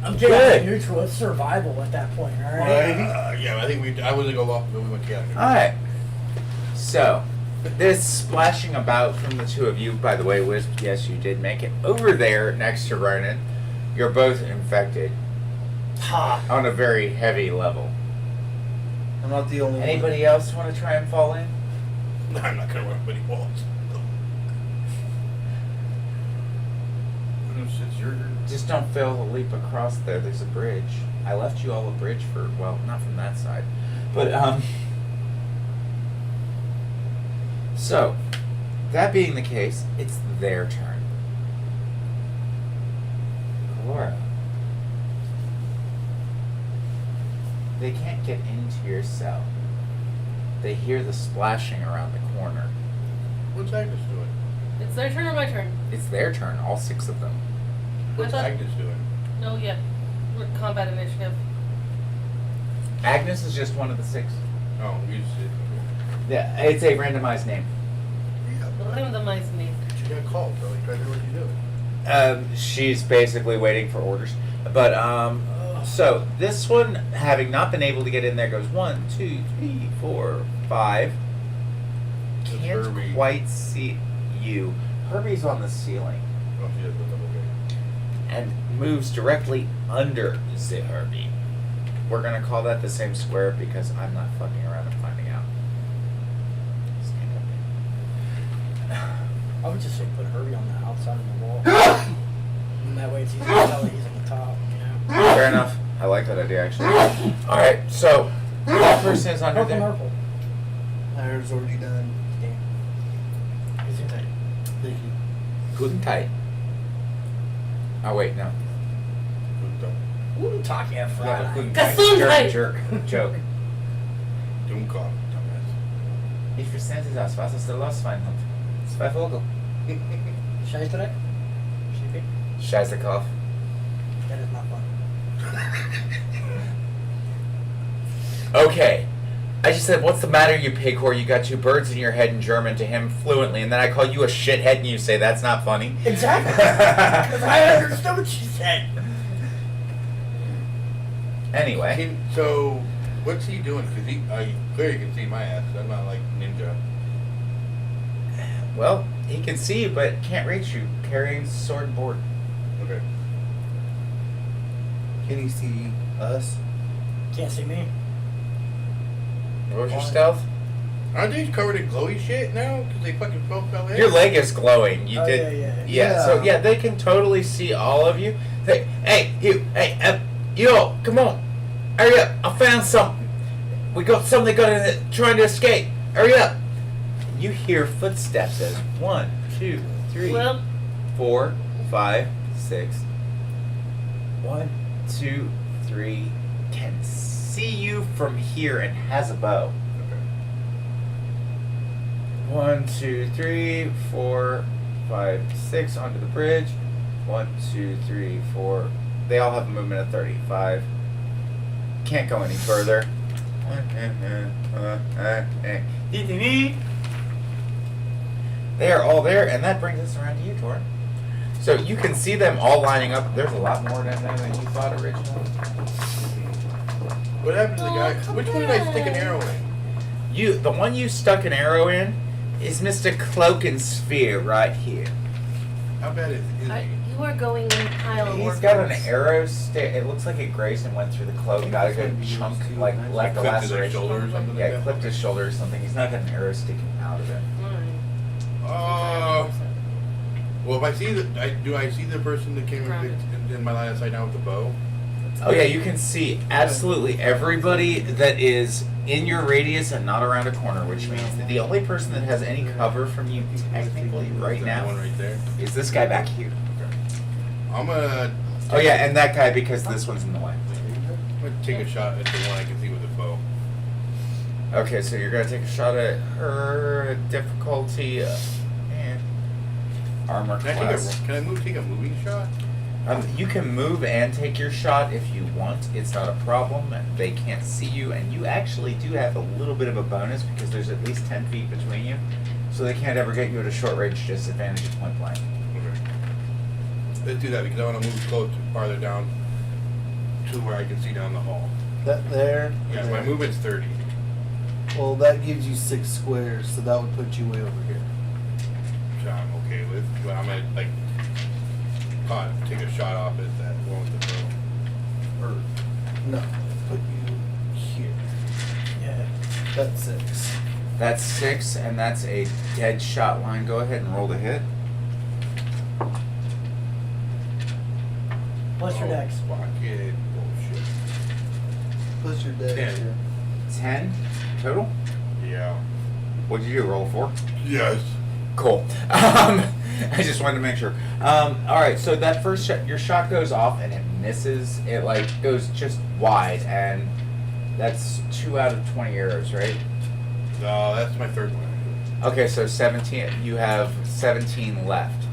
I'm getting Good. neutral. It's survival at that point, all right? Yeah, I think I was gonna go off, but we went chaotic. Alright. So, this splashing about from the two of you, by the way, Wisp, yes, you did make it over there next to Ronan. You're both infected Ha. on a very heavy level. I'm not the only Anybody else want to try and fall in? I'm not gonna run up any walls. It's your Just don't fail to leap across there. There's a bridge. I left you all a bridge for, well, not from that side. But, so, that being the case, it's their turn. Kelora. They can't get into your cell. They hear the splashing around the corner. What's Agnes doing? It's their turn or my turn? It's their turn, all 6 of them. What's thought- Agnes doing? No, yeah. We're combat initiative. Agnes is just one of the 6. Oh, you said. Yeah, it's a randomized name. Randomized me. She got called, so like, try to do what you're doing. She's basically waiting for orders. But, so this one, having not been able to get in there, goes 1, 2, 3, 4, 5. That's Can't Herbie. quite see you. Herbie's on the ceiling Oh, she doesn't look okay. and moves directly under the Herbie. We're gonna call that the same square because I'm not fucking around and finding out. Stand up. I would just say put Herbie on the outside of the wall. And that way it's easy to tell that he's on the top, you know? Fair enough. I like that idea actually. Alright, so that person is under there. Purple. Ours already done. Damn. He's in tight. Thank you. Good and tight. Oh wait, no. Ooh, talk yeah, Good Friday. and tight. Gesundheit. Jerk joke. Don't call, dumbass. Ich verstände das, was ist der Losfeinhund? 2 Vogel. Scheiß direkt? Sleepy? Scheißekopf. That is not fun. Okay. I just said, what's the matter, you pig whore? You got 2 birds in your head in German to him fluently, and then I call you a shithead and you say that's not funny. Exactly. Because I understood what she said. Anyway. So, what's he doing? Because I clearly can see my ass. I'm not like ninja. Well, he can see you, but can't reach you, carrying sword and board. Okay. Can he see us? Can't see me. What was your stealth? Aren't these covered in glowy shit now? Because they fucking both fell in? Your leg is glowing. You Oh, did. yeah. Yeah. So yeah, they can totally see all of you. Hey, yo, come on, hurry up! I found something. We got something trying to escape. Hurry up! You hear footsteps as 1, 2, 3, Well, 4, 5, 6. 1, 2, 3. Can see you from here and has a bow. Okay. 1, 2, 3, 4, 5, 6 onto the bridge. 1, 2, 3, 4. They all have a movement of 35. Can't go any further. They are all there, and that brings us around to you, Tor. So you can see them all lining up. There's a lot more down there than you thought originally. What happened to the guy? come Which one did I stick an back. arrow in? The one you stuck an arrow in is Mr. Cloak and Sphere right here. How bad is he? you are going in pile of He's workers. got an arrow stick. It looks like it grazed and went through the cloak. Got a good chunk, like left a Clipped his like, laceration. shoulder or something Yeah, like clipped that? his shoulder or something. He's not got an arrow sticking out of it. Well, if I see do I see the person that came in my line of sight now with the bow? Oh yeah, you can see absolutely everybody that is in your radius and not around a corner, which means that the only person that has any cover from you technically right That now one right there. is this guy back here. I'm gonna Oh yeah, and that guy because this one's in the way. take a shot at the one I can see with the bow. Okay, so you're gonna take a shot at her difficulty and armor Can class. I take a moving shot? You can move and take your shot if you want. It's not a problem. They can't see you, and you actually do have a little bit of a bonus because there's at least 10 feet between you, so they can't ever get you at a short range disadvantage at point blank. Okay. Let's do that because I want to move close farther down to where I can see down the hall. That there. Yeah, there. my movement's 30. Well, that gives you 6 squares, so that would put you way over here. So I'm okay with. But I'm gonna like take a shot off at that one with the bow. Or no, put you here. Yeah. That's 6. That's 6, and that's a dead shot line. Go ahead and roll the hit. Plus your dex. Pocket bullshit. Plus your dex 10. here. 10 total. Yeah. What did you do? Roll 4. Yes. Cool. I just wanted to make sure. All right, so that first shot, your shot goes off and it misses. It like goes just wide, and that's 2 out of 20 arrows, right? No, that's my third one. Okay, so 17. You have 17 left.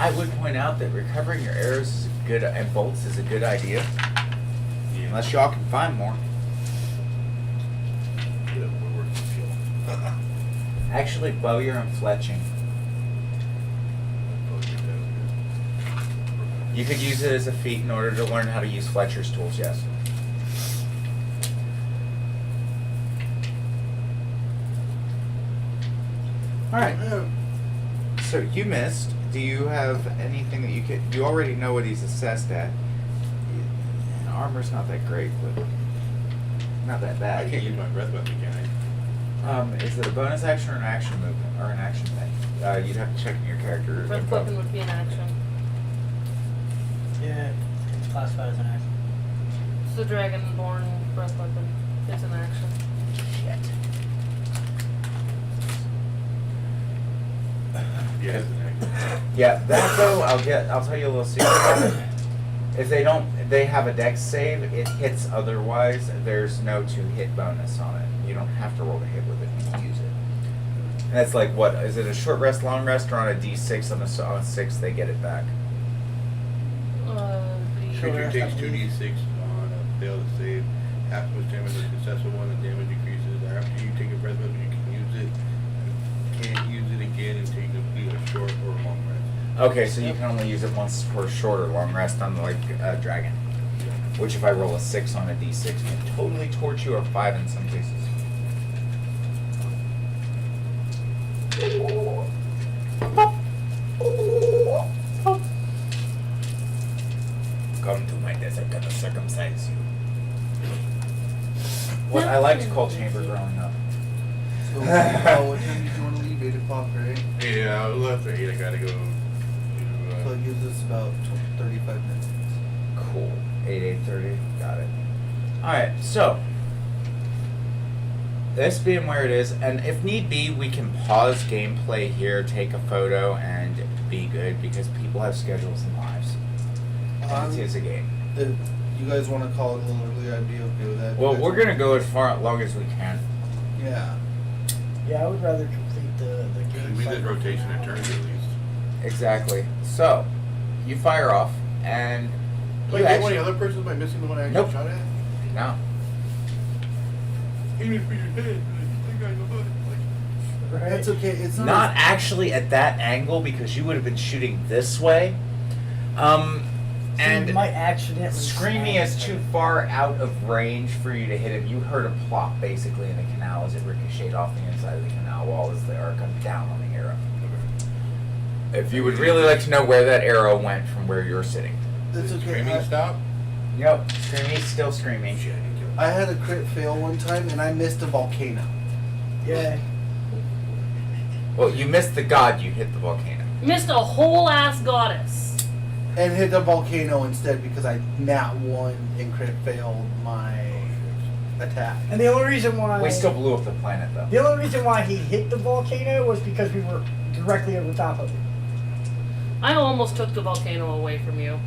I would point out that recovering your arrows is a good and bolts is a good idea, Yeah. unless y'all can find more. Yeah, we're worth the skill. Actually, bowyer and fletching. You could use it as a feat in order to learn how to use Fletcher's tools, yes. Alright, so you missed. Do you have anything that you could... You already know what he's assessed at. Armor's not that great, but not that I bad. can't use my breath weapon, can I? Is it a bonus action or an action movement? Or an action thing? You'd have to check in your character. Breath info. weapon would be an action. Yeah, it's classified as an action. It's the dragonborn breath weapon. It's an action. Shit. Yeah, it's an action. Yeah, that though, I'll tell you a little secret about it. If they have a dex save, it hits otherwise. There's no 2-hit bonus on it. You don't have to roll to hit with it, you can use it. And that's like, what, is it a short rest, long rest, or on a d6 on a 6 they get it back? Creature takes 2d6 on a failed save. Half as much damage as a successful one, the damage increases. After you take a breath weapon, you can use it. You can't use it again and take a short or long rest. Okay, so you can only use it once for a short or long rest on like a dragon. Which if I roll a 6 on a d6 can totally torch you, or 5 in some cases. Come to my desert, gonna circumcise you. What I like to call chamber growing up. So, what time did you want to leave? 8 o'clock, right? Yeah, a little after 8, I gotta go to, So it gives us about 35 minutes. Cool. 8:30. Got it. Alright, so this being where it is, and if need be, we can pause gameplay here, take a photo, and be good because people have schedules and lives. And it is a game. If you guys want to call it a little earlier, I'd be okay with that. Well, You guys we're want- gonna go as far long as we can. Yeah. Yeah, I would rather complete the game. we did cycle rotation now. of turns at least. Exactly. So, you fire off, and Do I you get one actually... of the other persons by missing the one I actually Nope. shot at? No. Even if you're dead, I think I know what. Like, Right? That's okay. It's not. Not actually at that angle because you would have been shooting this way. So And you might accidentally Screamy smack is it. too far out of range for you to hit him. You heard a plop basically in the canal as it ricocheted off the inside of the canal wall as the arrow comes down on the arrow. If you would really like to know where that arrow went from where you're sitting. That's okay. Screaming stop? Nope, Screamy's still screaming. Shit, I didn't kill him. I had a crit fail one time and I missed a volcano. Yeah. Well, you missed the god, you hit the volcano. Missed a whole ass goddess. And hit the volcano instead because I nat 1 and crit failed my attack. And the only reason why We still blew up the planet though. the only reason why he hit the volcano was because we were directly over top of it. I almost took the volcano away from you.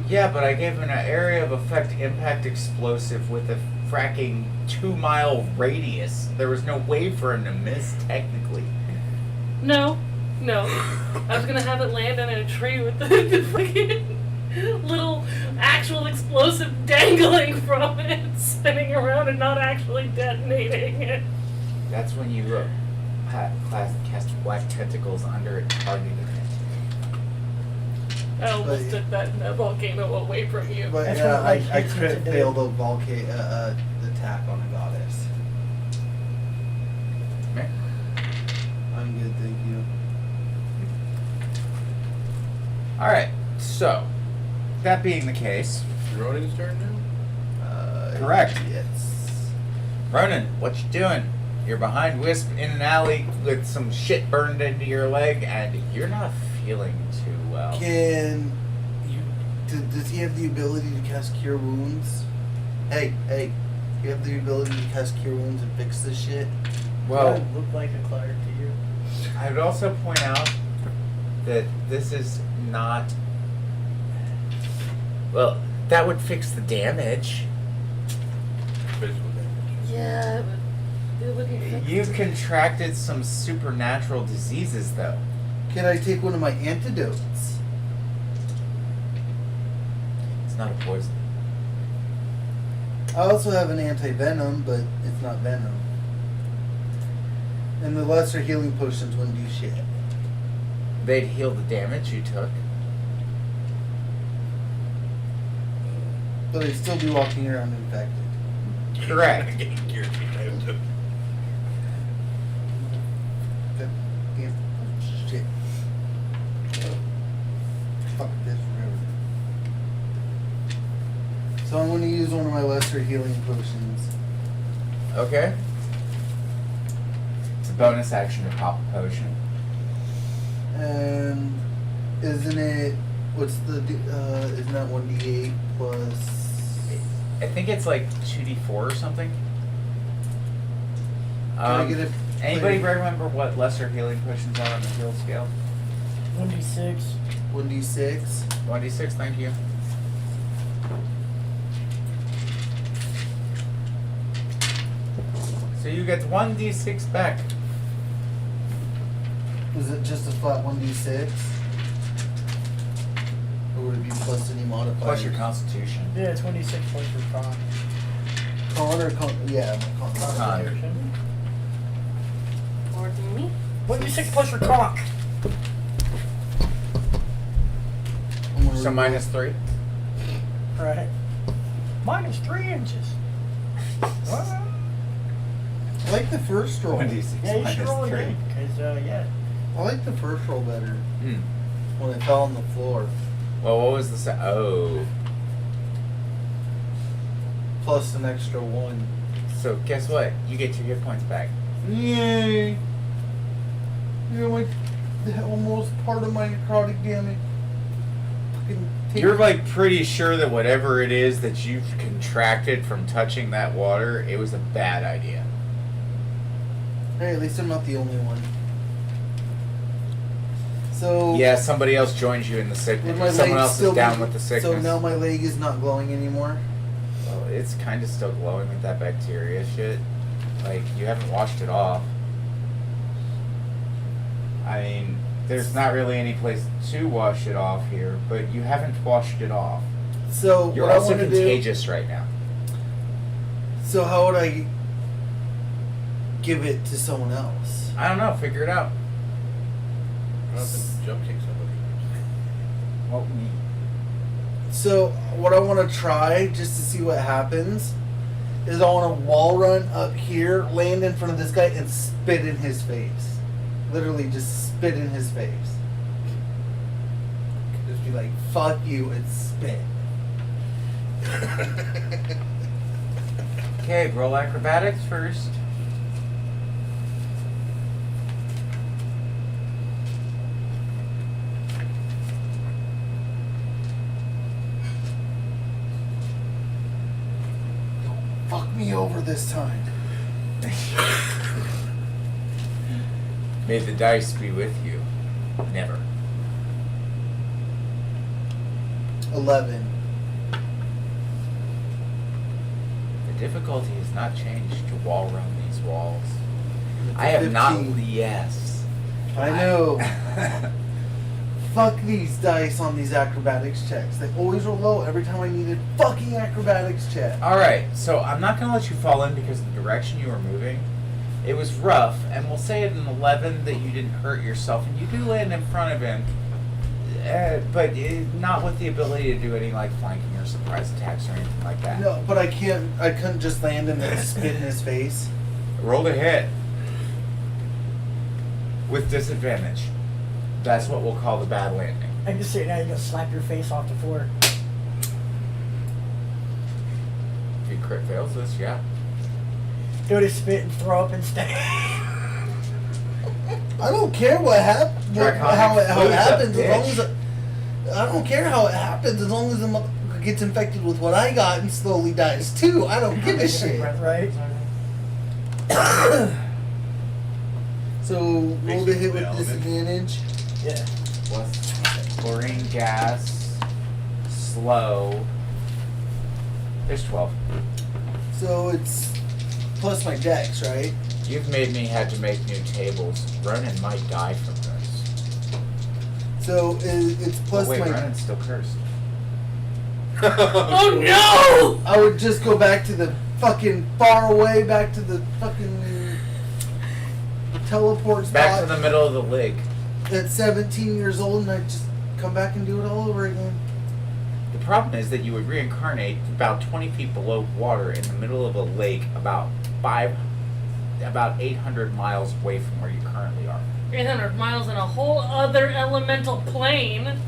Yeah, but I gave him an area of effect impact explosive with a fracking 2-mile radius. There was no way for him to miss technically. No. I was gonna have it land on a tree with the fucking little actual explosive dangling from it, spinning around and not actually detonating. That's when you cast black tentacles under it, targeting it. I almost But- took that volcano away from you. But That's yeah, what, like, I hits me couldn't today. fail the attack on a goddess. Okay. I'm good, thank you. Alright, so, that being the case, Ronin's turn now? Correct. Yes. Ronan, what you doing? You're behind Wisp in an alley with some shit burned into your leg, and you're not feeling too well. Can you? Does he have the ability to cast Cure Wounds? Hey, you have the ability to cast Cure Wounds and fix this shit? Well, I look like a cleric to you. I would also point out that this is not. Well, that would fix the damage. Physical damage. Yeah, but it wouldn't fix You it. contracted some supernatural diseases, though. Can I take one of my antidotes? It's not a poison. I also have an anti-venom, but it's not venom. And the lesser healing potions wouldn't do shit. They'd heal the damage you took. But I'd still be walking around infected. Correct. Getting geared to time to. God damn shit. Fuck this forever. So I'm going to use one of my lesser healing potions. Okay. It's a bonus action to pop a potion. And isn't it, what's the, isn't that 1d8 plus... I think it's like 2d4 or something. Can I get it? Anybody remember what lesser healing potions are on the heal scale? 1d6. 1d6? 1d6, thank you. So you get 1d6 back. Was it just a flat 1d6? Or would it be plus any modifiers? Plus your constitution. Yeah, it's 1d6 plus your con. Con or con? Yeah, my con. Con. More than me. 1d6 plus your conk. I'm gonna So reroll. -3. Right. Minus 3 inches. What? I like the first roll. 1d6 Yeah, you should roll -3. again. Because, yeah. I like the first roll better. Hmm. When it fell on the floor. Well, what was the oh? Plus an extra 1. So guess what? You get 2 hit points back. Yay! You're like almost part of my necrotic damage. Fucking take You're like pretty sure that whatever it is that you've contracted from touching that water, it was a bad idea. Hey, at least I'm not the only one. So Yeah, somebody else joins you in the would my sickness. leg Someone else still is down be- with the sickness. So now my leg is not glowing anymore. Well, it's kind of still glowing with that bacteria shit. Like, you haven't washed it off. I mean, there's not really any place to wash it off here, but you haven't washed it off. So You're what also I want to do. contagious right now. So how would I give it to someone else? I don't know. Figure it out. I don't think jump kick somebody. Well, So what I want to try just to see what happens is I want to wall run up here, land in front of this guy, and spit in his face. Literally, just spit in his face. Just be like, "Fuck you," and spit. okay, roll acrobatics first. Fuck me over this time. May the dice be with you. Never. 11. The difficulty has not changed to wall run these walls. It's a I have not. 15. Yes. I know. Fuck these dice on these acrobatics checks. They always roll low every time I need a fucking acrobatics check. All right, so I'm not going to let you fall in because of the direction you were moving. It was rough, and we'll say at an 11 that you didn't hurt yourself, and you do land in front of him. not with the ability to do any like flanking or surprise attacks or anything like that. No, but I couldn't just land and then spit in his face. Roll to hit with disadvantage. That's what we'll call the bad landing. I can just say now you're gonna slap your face off the floor. If you crit fails this, yeah. Go to spit and throw up instead. I don't care what how it happens as long bitch. as I don't care how it happens as long as the motherfucker gets infected with what I got and slowly dies too. I don't give a shit. Right? So roll to hit with disadvantage. Yeah. Plus chlorine gas, slow. There's 12. So it's plus my dex, right? You've made me had to make new tables. Ronan might die from this. So it's plus Oh, wait, my. Ronan's still cursed. Oh no! I would just go back to the fucking far away, back to the fucking teleport spot. Back to the middle of the lake. At 17 years old, and I'd just come back and do it all over again. The problem is that you would reincarnate about 20 feet below water in the middle of a lake about 800 miles away from where you currently are. 800 miles in a whole other elemental plane.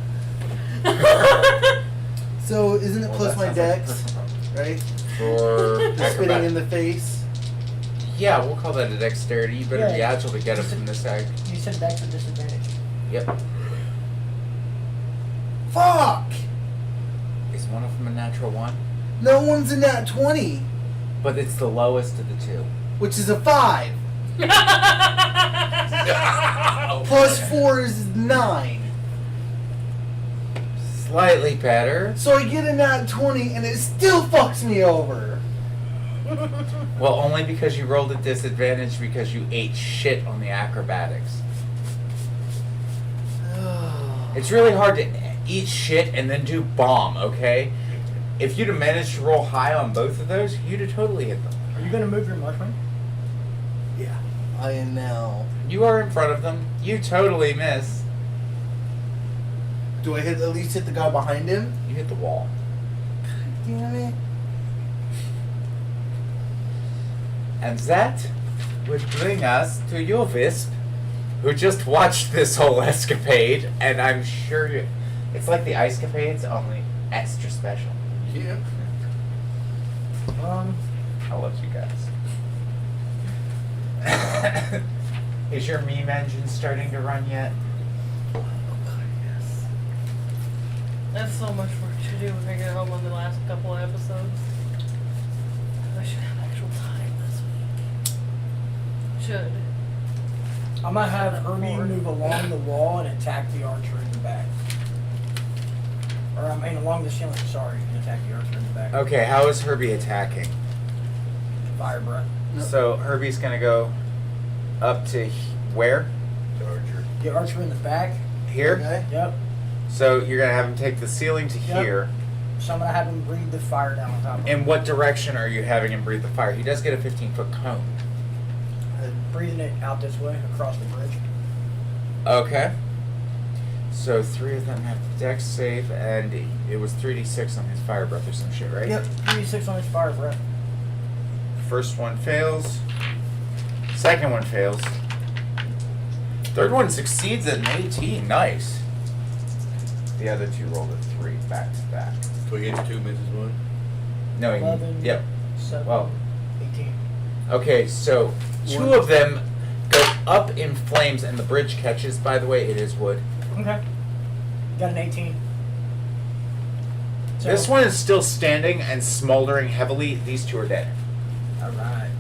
So isn't it Well, plus that my sounds like a dex, personal problem. right? For The spitting acrobat- in the face. Yeah, we'll call that a dexterity. You better be Yeah. agile to get it from this side. You said that's a disadvantage. Yep. Fuck! Is one of them a natural one? No one's in that 20, But it's the lowest of the two. which is a 5. Plus 4 is 9. Slightly better. So I get a nat 20 and it still fucks me over. Well, only because you rolled a disadvantage because you ate shit on the acrobatics. It's really hard to eat shit and then do bomb, okay? If you'd have managed to roll high on both of those, you'd have totally hit them. Are you gonna move your mushroom? Yeah, I am now. You are in front of them. You totally miss. Do I at least hit the guy behind him? You hit the wall. Damn it. And that would bring us to you, Wisp, who just watched this whole escapade, and I'm sure it's like the Ice Capades, only extra special. Yeah. I love you guys. Is your meme engine starting to run yet? That's so much work to do when I get home on the last couple of episodes. I should have actual time this week. Should. I'm gonna have Herbie move along the wall and attack the archer in the back. Or I mean along the ceiling, sorry, and attack the archer in the back. Okay, how is Herbie attacking? Fire breath. So Herbie's gonna go up to where? Charger. The archer in the back. Here? Okay. Yep. So you're gonna have him take the ceiling to Yep. here. So I'm gonna have him breathe the fire down on top of him. In what direction are you having him breathe the fire? He does get a 15-foot cone. Breathing it out this way, across the bridge. Okay. So 3 of them have the dex save, and it was 3d6 on his fire breath or some shit, right? Yep. 3d6 on his fire breath. First one fails. Second one fails. Third one succeeds at an 18. Nice. The other two rolled a 3 back to back. So he gets 2, misses 1. No, 11. yep. 7. Well. 18. Okay, so 2 of them go up in flames, and the bridge catches. By the way, it is wood. Okay. Got an 18. So, This one is still standing and smoldering heavily. These 2 are dead. Alright.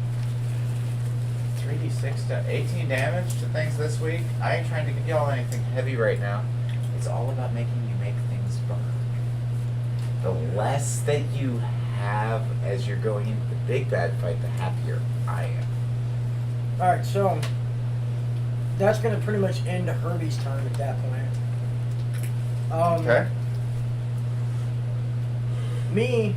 3d6 to 18 damage to things this week. I ain't trying to give y'all anything heavy right now. It's all about making you make things burn. The less that you have as you're going into the big bad fight, the happier I am. Alright, so that's gonna pretty much end Herbie's turn at that point. Me,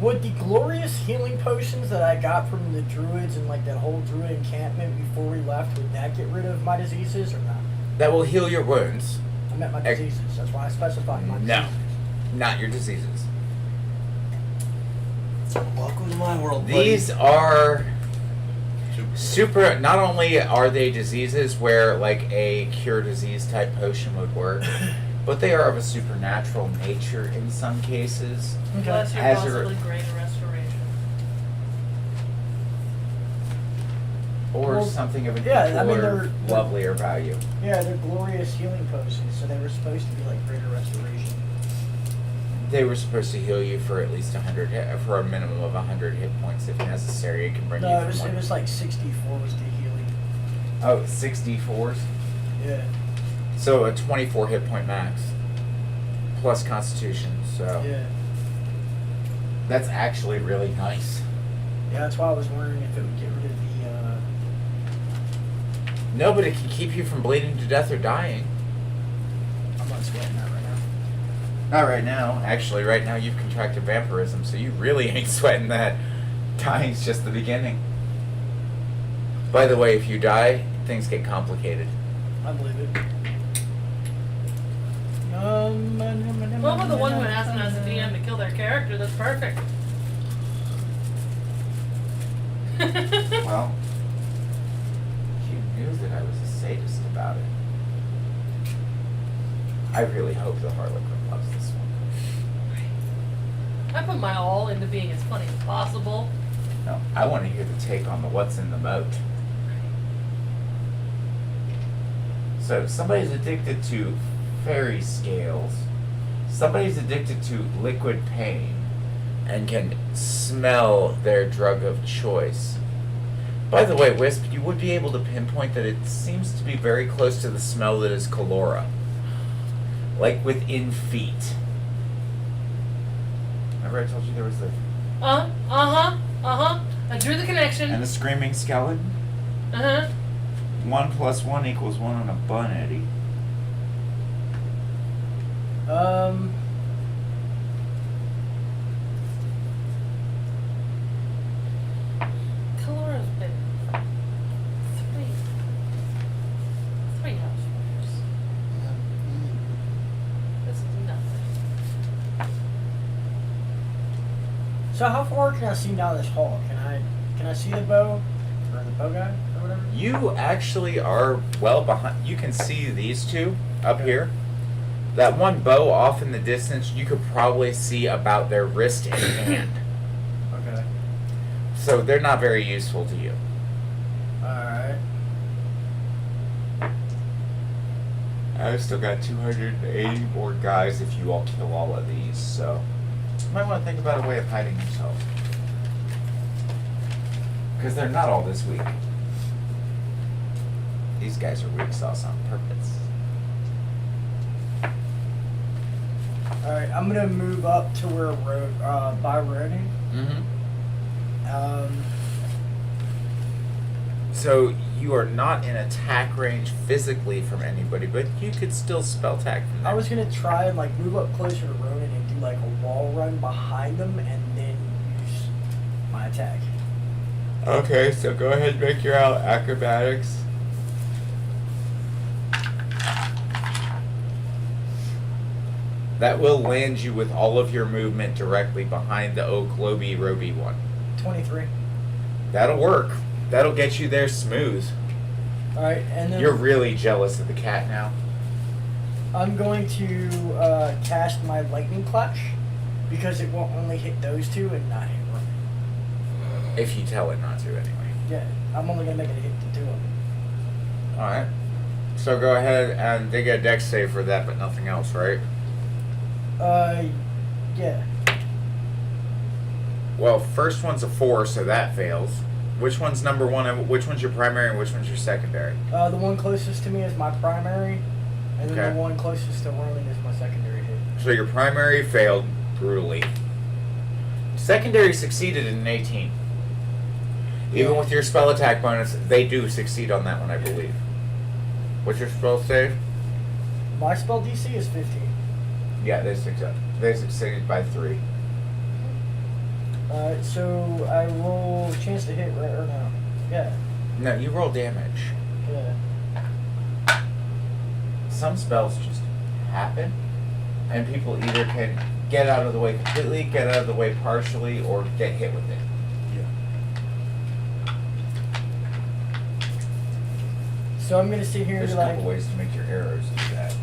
would the glorious healing potions that I got from the druids and like that whole druid encampment before we left, would that get rid of my diseases or not? That will heal your wounds. I meant my Ex- diseases. That's why I specified my No, diseases. not your diseases. Welcome to my world. These are super. Not only are they diseases where like a cure disease type potion would work, but they are of a supernatural nature in some cases. Plus, you're As a- possibly greater restoration. Or Well, something of a yeah, I mean, cooler, they're- lovelier value. Yeah, they're glorious healing potions, so they were supposed to be like greater restoration. They were supposed to heal you for at least 100 for a minimum of 100 hit points if necessary. It can bring you No, from it like, was like 64 was the healing. oh, 64s. Yeah. So a 24 hit point max plus Constitution. So Yeah. that's actually really nice. Yeah, that's why I was wondering if it would get rid of the. No, but it can keep you from bleeding to death or dying. I'm not sweating that right now. Not right now. Actually, right now you've contracted vampirism, so you really ain't sweating that. Dying's just the beginning. By the way, if you die, things get complicated. I believe it. Well, for the one who hasn't as a DM to kill their character, that's perfect. Well, you knew that I was a sadist about it. I really hope the Harlequin loves this one. I put my all into being as funny as possible. No, I want to hear the take on the what's in the moat. So, somebody's addicted to fairy scales. Somebody's addicted to liquid pain and can smell their drug of choice. By the way, Wisp, you would be able to pinpoint that it seems to be very close to the smell that is Kelora. Like within feet. Remember I told you there was the... I drew the connection. And the screaming skeleton? 1 + 1 = 1 on a bun, Eddie. Kelora's been three house fires. This is nothing. So how far can I see down this hall? Can I see the bow or the bow guy or whatever? You actually are well behind. You can see these two up here. That one bow off in the distance, you could probably see about their wrist and hand. Okay. So they're not very useful to you. Alright. I've still got 280 more guys if you all kill all of these, so you might want to think about a way of hiding yourself. Because they're not all this weak. These guys are weak sauce on purpose. Alright, I'm gonna move up to where by Rodney. Mm-hmm. So you are not in attack range physically from anybody, but you could still spell attack from them. I was gonna try and like move up closer to Ronan and do like a wall run behind them and then use my attack. Okay, so go ahead and make your acrobatics. That will land you with all of your movement directly behind the oak Loby Roby one. 23. That'll work. That'll get you there smooth. Alright, and then You're really jealous of the cat now. I'm going to cast my lightning clutch because it won't only hit those two and not hit Ronan. If you tell it not to, anyway. Yeah, I'm only gonna make it hit the two of them. Alright. So go ahead and they get a dex save for that, but nothing else, right? Yeah. Well, first one's a 4, so that fails. Which one's number 1, and which one's your primary, and which one's your secondary? The one closest to me is my primary, and then Okay. the one closest to Ronan is my secondary hit. So your primary failed brutally. Secondary succeeded in an 18. Even with your spell attack bonus, they do succeed on that one, I believe. What's your spell save? My spell DC is 15. Yeah, they succeeded by 3. So I roll chance to hit, right, or no? Yeah. No, you roll damage. Yeah. Some spells just happen, and people either can get out of the way completely, get out of the way partially, or get hit with it. So I'm gonna sit here There's and a be like, couple ways to make your arrows do that.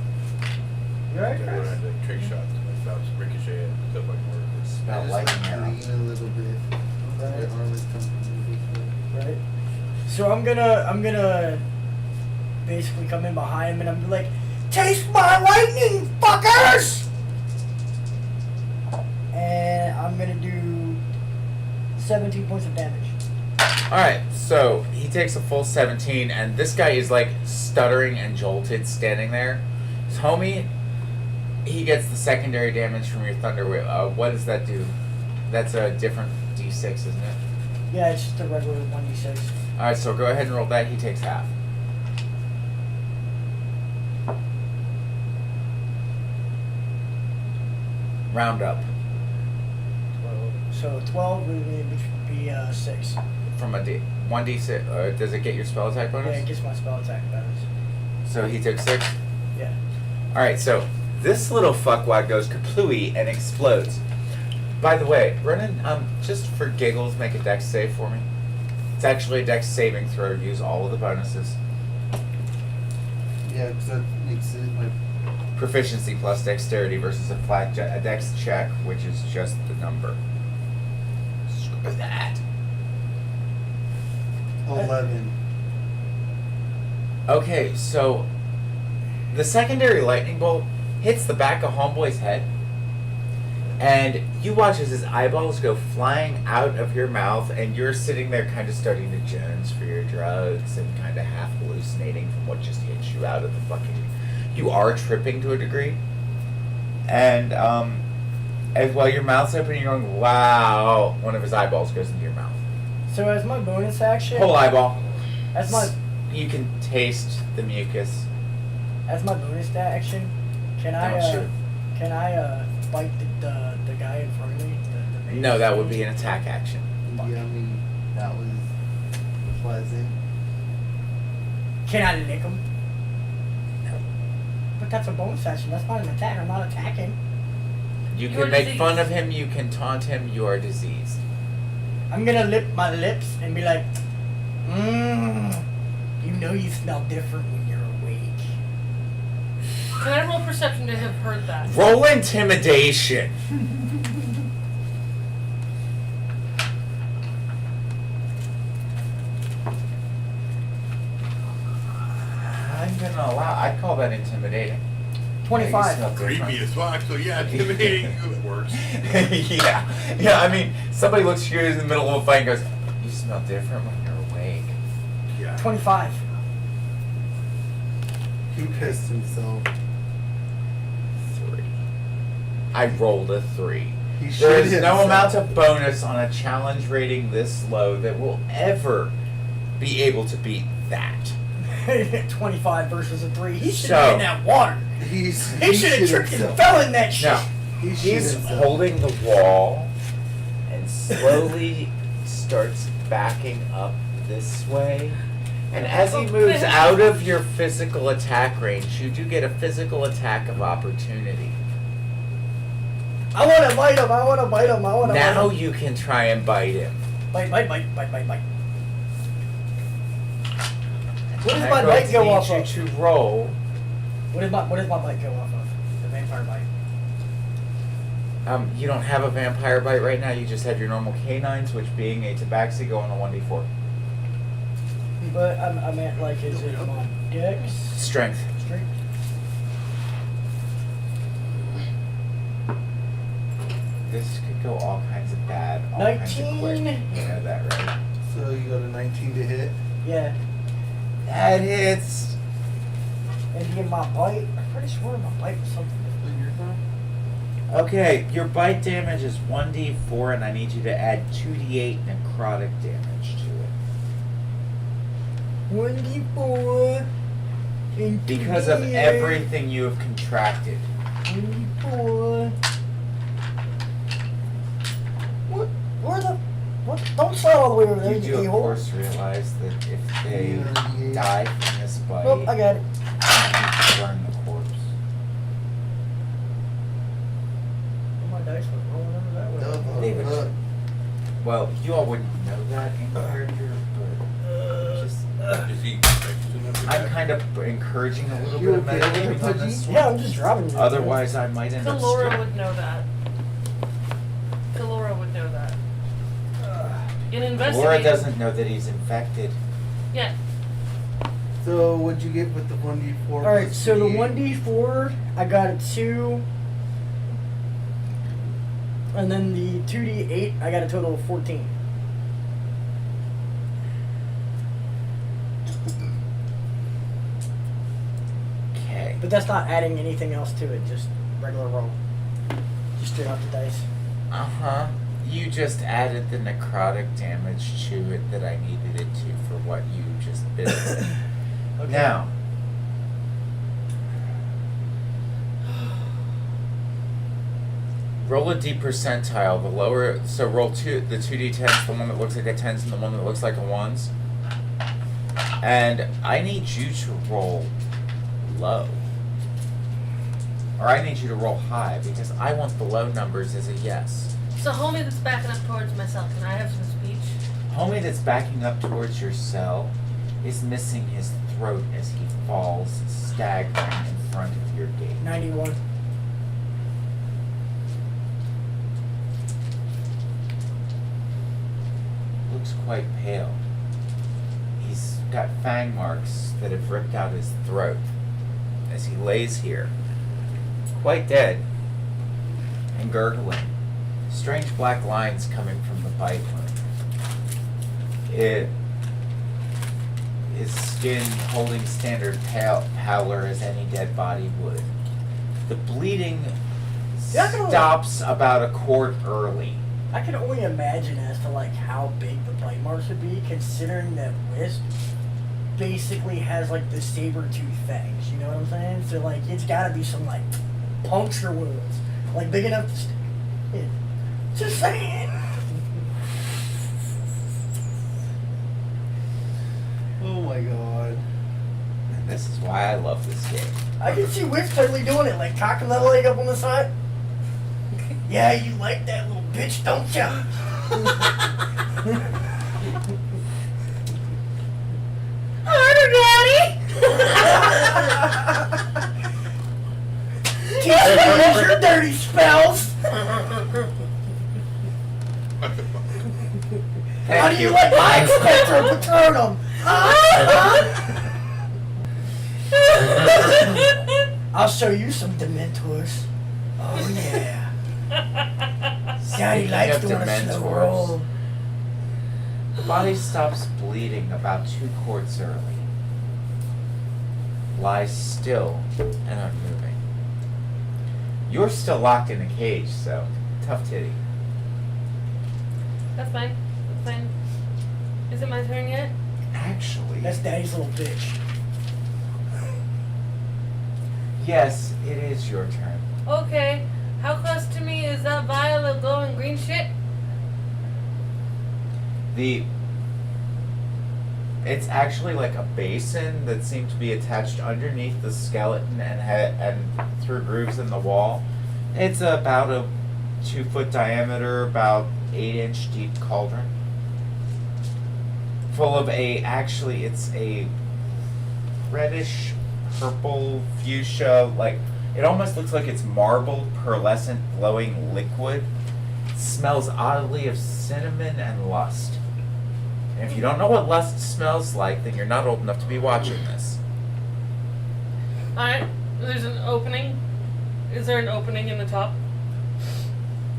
you alright, Then Chris? I like trick shots, like bounce, ricochet, and stuff like that. It's I about just lightning like arrow. lean a little bit. Right. My arm is comfortable. Right. So I'm gonna basically come in behind him and I'm like, taste my lightning, fuckers! And I'm gonna do 17 points of damage. Alright, so he takes a full 17, and this guy is like stuttering and jolted standing there. His homie, he gets the secondary damage from your thunder whip. What does that do? That's a different d6, isn't it? Yeah, it's just a regular 1d6. Alright, so go ahead and roll that. He takes half. Round up. 12. So 12 which would be 6. From a 1d6. Does it get your spell attack bonus? Yeah, it gets my spell attack bonus. So he took 6? Yeah. Alright, so this little fuckwad goes kaplooey and explodes. By the way, Brennan, just for giggles, make a dex save for me. It's actually a dex saving throw. Use all of the bonuses. Yeah, because that makes it like. Proficiency plus dexterity versus a flat a dex check, which is just the number. Screw that. 11. Okay, so the secondary lightning bolt hits the back of Homeboy's head, and you watch as his eyeballs go flying out of your mouth, and you're sitting there kind of starting to jones for your drugs and kind of half hallucinating from what just hit you out of the fucking... You are tripping to a degree. And as while your mouth's open, you're going, wow, one of his eyeballs goes into your mouth. So as my bonus action, Whole eyeball. as my You can taste the mucus. bonus action, can Don't I shoot. bite the guy in front of me? The No, that would be an attack action. Yummy. That was pleasant. Can I lick him? No. But that's a bonus action. That's not an attack. I'm not attacking. You You're can make diseased. fun of him, you can taunt him, you are diseased. I'm gonna lip my lips and be like, you know you smell different when you're awake. Can I roll perception to have heard that? Roll intimidation. I'm gonna allow, I'd call that intimidating. 25. Yeah, you smell different. Creepy as fuck, so yeah, intimidating. It works. yeah, I mean, somebody looks at you in the middle of a fight and goes, you smell different when you're awake. Yeah. 25. He pissed himself. 3. I rolled a 3. He There shit is no himself. amount of bonus on a challenge rating this low that will ever be able to beat that. 25 versus a 3. He should So- have been in that water. He He should have shit tripped and himself. fell in that shit. No, He shit he's himself. holding the wall and slowly starts backing up this way. And as he moves out of your physical attack range, you do get a physical attack of opportunity. I want to bite him. I want to bite him. I want to Now bite him. you can try and bite him. Bite, bite, bite, bite, bite, bite. What does I'm my going bite to go need off you of? to roll. What does my bite go off of? The vampire bite. You don't have a vampire bite right now. You just have your normal canines, which being a tabaxi, go on a 1d4. But I meant like, is it my dex? Strength. Strength? This could go all kinds of bad, all kinds of quick. 19. You know that, right? So you got a 19 to hit. Yeah. That hits. And to get my bite, I'm pretty sure my bite was something different. Okay, your bite damage is 1d4, and I need you to add 2d8 necrotic damage to it. 1d4. Because of everything you have contracted. 1d4. What? Where the? What? Don't slide all the way over there, You do, you of a-hole. course, realize that if they Yeah. die from this bite, Nope, I got it. you need to burn the corpse. dice. Rolling over that way. David. Look. Well, you all wouldn't know that in character, but just Is he affected enough for I'm that? kind of encouraging a little You bit of okay with it, metagaming on this Pudgy? one. Yeah, I'm just dropping you. Otherwise, I might end up. Kelora would know that. Kelora would know that. In Laura investigating. doesn't know that he's infected. Yeah. So what'd you get with the 1d4? Alright, plus so the 2d8? 1d4, I got a 2. And then the 2d8, I got a total of 14. Okay. But that's not adding anything else to it, just regular roll. Just straight off the dice. Uh-huh. You just added the necrotic damage to it that I needed it to for what you just bit of it. Okay. Now, roll a D percentile. The lower, so roll the 2d10s, the one that looks like a 10s and the one that looks like a 1s. And I need you to roll low. Or I need you to roll high because I want the low numbers as a yes. So homie that's backing up towards myself, can I have some speech? Homie that's backing up towards your cell is missing his throat as he falls staggering in front of your gate. 91. Looks quite pale. He's got fang marks that have ripped out his throat as he lays here, quite dead and gurgling. Strange black lines coming from the bite wound. His skin holding standard pallor as any dead body would. The bleeding stops about a quart early. I can only imagine as to like how big the bite marks would be, considering that Wisp basically has like the saber-tooth fangs. You know what I'm saying? So like it's got to be some like puncture wounds, like big enough to. Yeah. Just saying. Oh my god. And this is why I love this game. I can see Wisp totally doing it, like cocking that leg up on the side. Yeah, you like that little bitch, don't ya? Harder, Daddy! Teach me use your dirty spells. How do you like my Spectrum Patronum? I'll show you some Dementors. Oh yeah. Daddy Speaking likes of doing a slow Dementors, roll. the body stops bleeding about 2 quarts early. Lies still and unmoving. You're still locked in a cage, so tough titty. That's fine. That's fine. Is it my turn yet? Actually, That's Daddy's little bitch. yes, it is your turn. Okay. How close to me is that vial of glowing green shit? It's actually like a basin that seemed to be attached underneath the skeleton and through grooves in the wall. It's about a 2-foot diameter, about 8-inch deep cauldron. Full of it's a reddish purple fuchsia, like it almost looks like it's marbled, pearlescent, glowing liquid. It smells oddly of cinnamon and lust. And if you don't know what lust smells like, then you're not old enough to be watching this. Alright. There's an opening. Is there an opening in the top?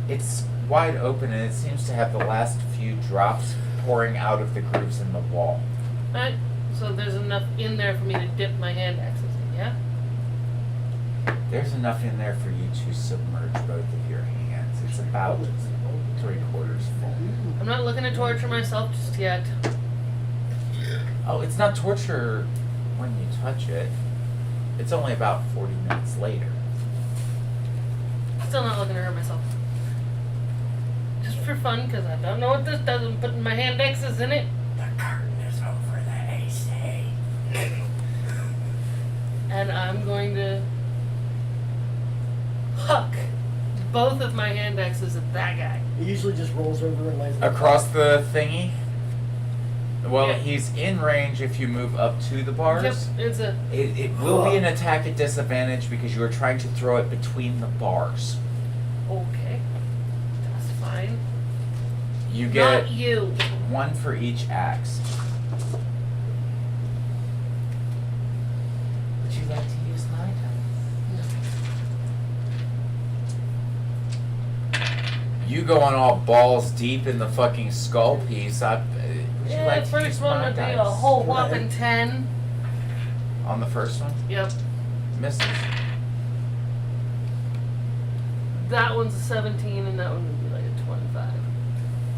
It's wide open and it seems to have the last few drops pouring out of the grooves in the wall. Alright. So there's enough in there for me to dip my hand axes in, yeah? There's enough in there for you to submerge both of your hands. It's about 3/4 full. I'm not looking to torture myself just yet. Oh, it's not torture when you touch it. It's only about 40 minutes later. Still not looking to hurt myself. Just for fun, because I don't know what this does. I'm putting my hand axes in it. The curtain is over the AC. And I'm going to huck both of my hand axes at that guy. It usually just rolls over and lays on Across top. the thingy? Well, Yeah. he's in range if you move up to the bars. Yep, it's a. It will be an attack at disadvantage because you are trying to throw it between the bars. Okay. That's fine. You get Not you. one for each axe. Would you like to use mine? You going all balls deep in the fucking skull piece. Would you Yeah, like to first use one my would be dice? a whole whopping 10. On the first one? Yep. Misses. That one's a 17, and that one would be like a 25.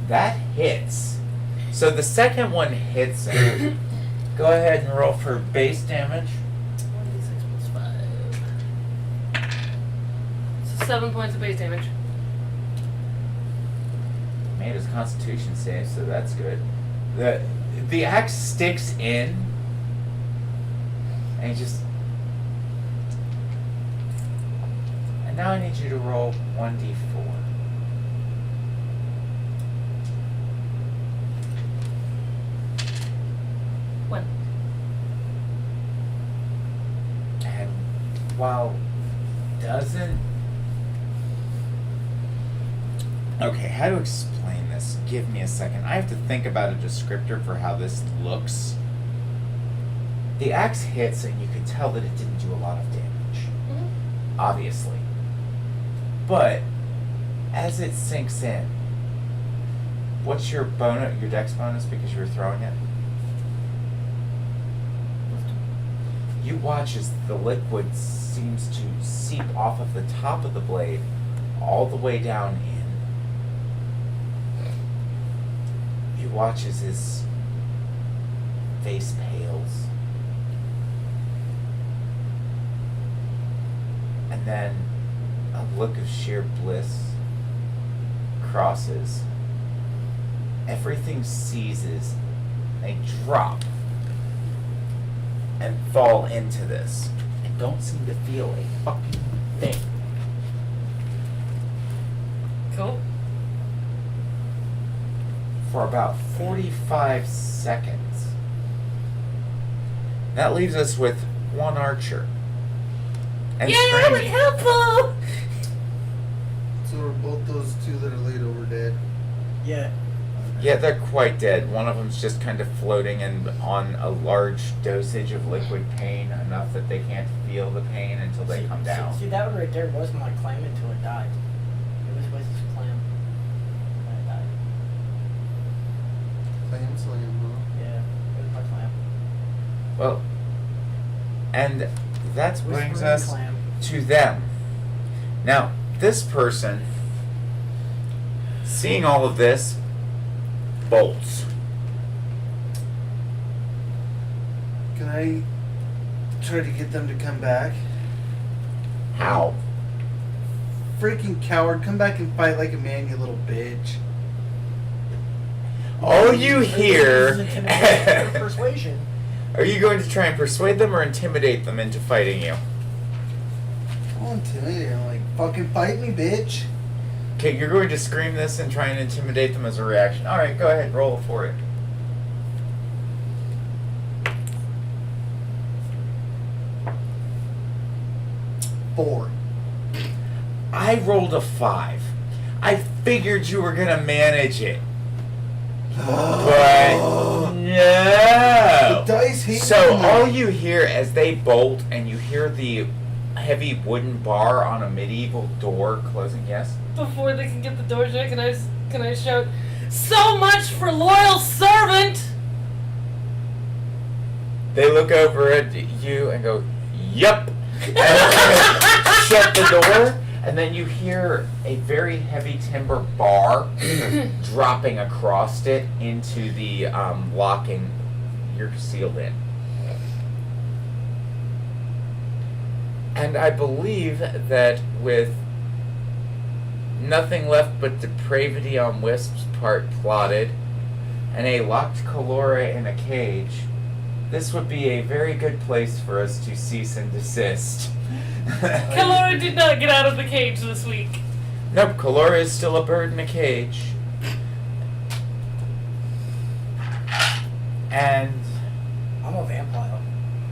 That hits. So the second one hits him. Go ahead and roll for base damage. 1d6 plus 5. So 7 points of base damage. Made his constitution save, so that's good. The axe sticks in, and he just. And now I need you to roll 1d4. One. And while doesn't. Okay, how to explain this? Give me a second. I have to think about a descriptor for how this looks. The axe hits, and you can tell that it didn't do a lot of damage. Mm-hmm. Obviously. But as it sinks in, what's your bonus, your dex bonus because you were throwing it? You watch as the liquid seems to seep off of the top of the blade all the way down in. You watch as his face pales. And then a look of sheer bliss crosses. Everything seizes. They drop and fall into this and don't seem to feel a fucking thing. Cool. For about 45 seconds. That leaves us with one archer. And Yeah, that was screaming. helpful! So are both those two that are laid over dead? Yeah. Yeah, they're quite dead. One of them's just kind of floating and on a large dosage of liquid pain, enough that they can't feel the pain until they come down. See, that one right there was my clam until it died. It was Wes's clam when it died. Clam slam, huh? Yeah, it was my clam. Well, and that brings Whispering us clam. to them. Now, this person, seeing all of this, bolts. Can I try to get them to come back? How? Freaking coward, come back and fight like a man, you little bitch. All you hear. This is intimidation or persuasion. Are you going to try and persuade them or intimidate them into fighting you? I'm intimidated. I'm like, fucking fight me, bitch. Okay, you're going to scream this and try and intimidate them as a reaction. Alright, go ahead, roll for it. Four. I rolled a 5. I figured you were gonna manage it. But The no. dice hate So me. all you hear as they bolt and you hear the heavy wooden bar on a medieval door closing, yes? Before they can get the door shut, can I shout, "So much for loyal servant!" They look over at you and go, "Yup," and shut the door. And then you hear a very heavy timber bar dropping across it into the locking. You're sealed in. And I believe that with nothing left but depravity on Wisp's part plotted, and a locked Kelora in a cage, this would be a very good place for us to cease and desist. Kelora did not get out of the cage this week. Nope, Kelora is still a bird in a cage. And I'm a vampire.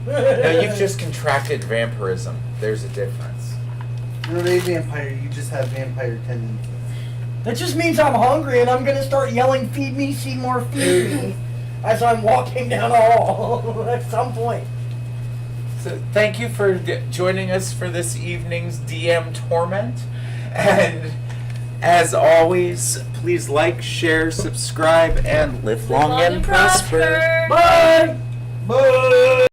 no, you've just contracted vampirism. There's a difference. You're not a vampire, you just have vampire tendencies. That just means I'm hungry and I'm gonna start yelling, "Feed me, Seymour, feed me," as I'm walking down the hall at some point. So thank you for joining us for this evening's DM torment. And as always, please like, share, subscribe, and live long and prosper. Bye! Bye!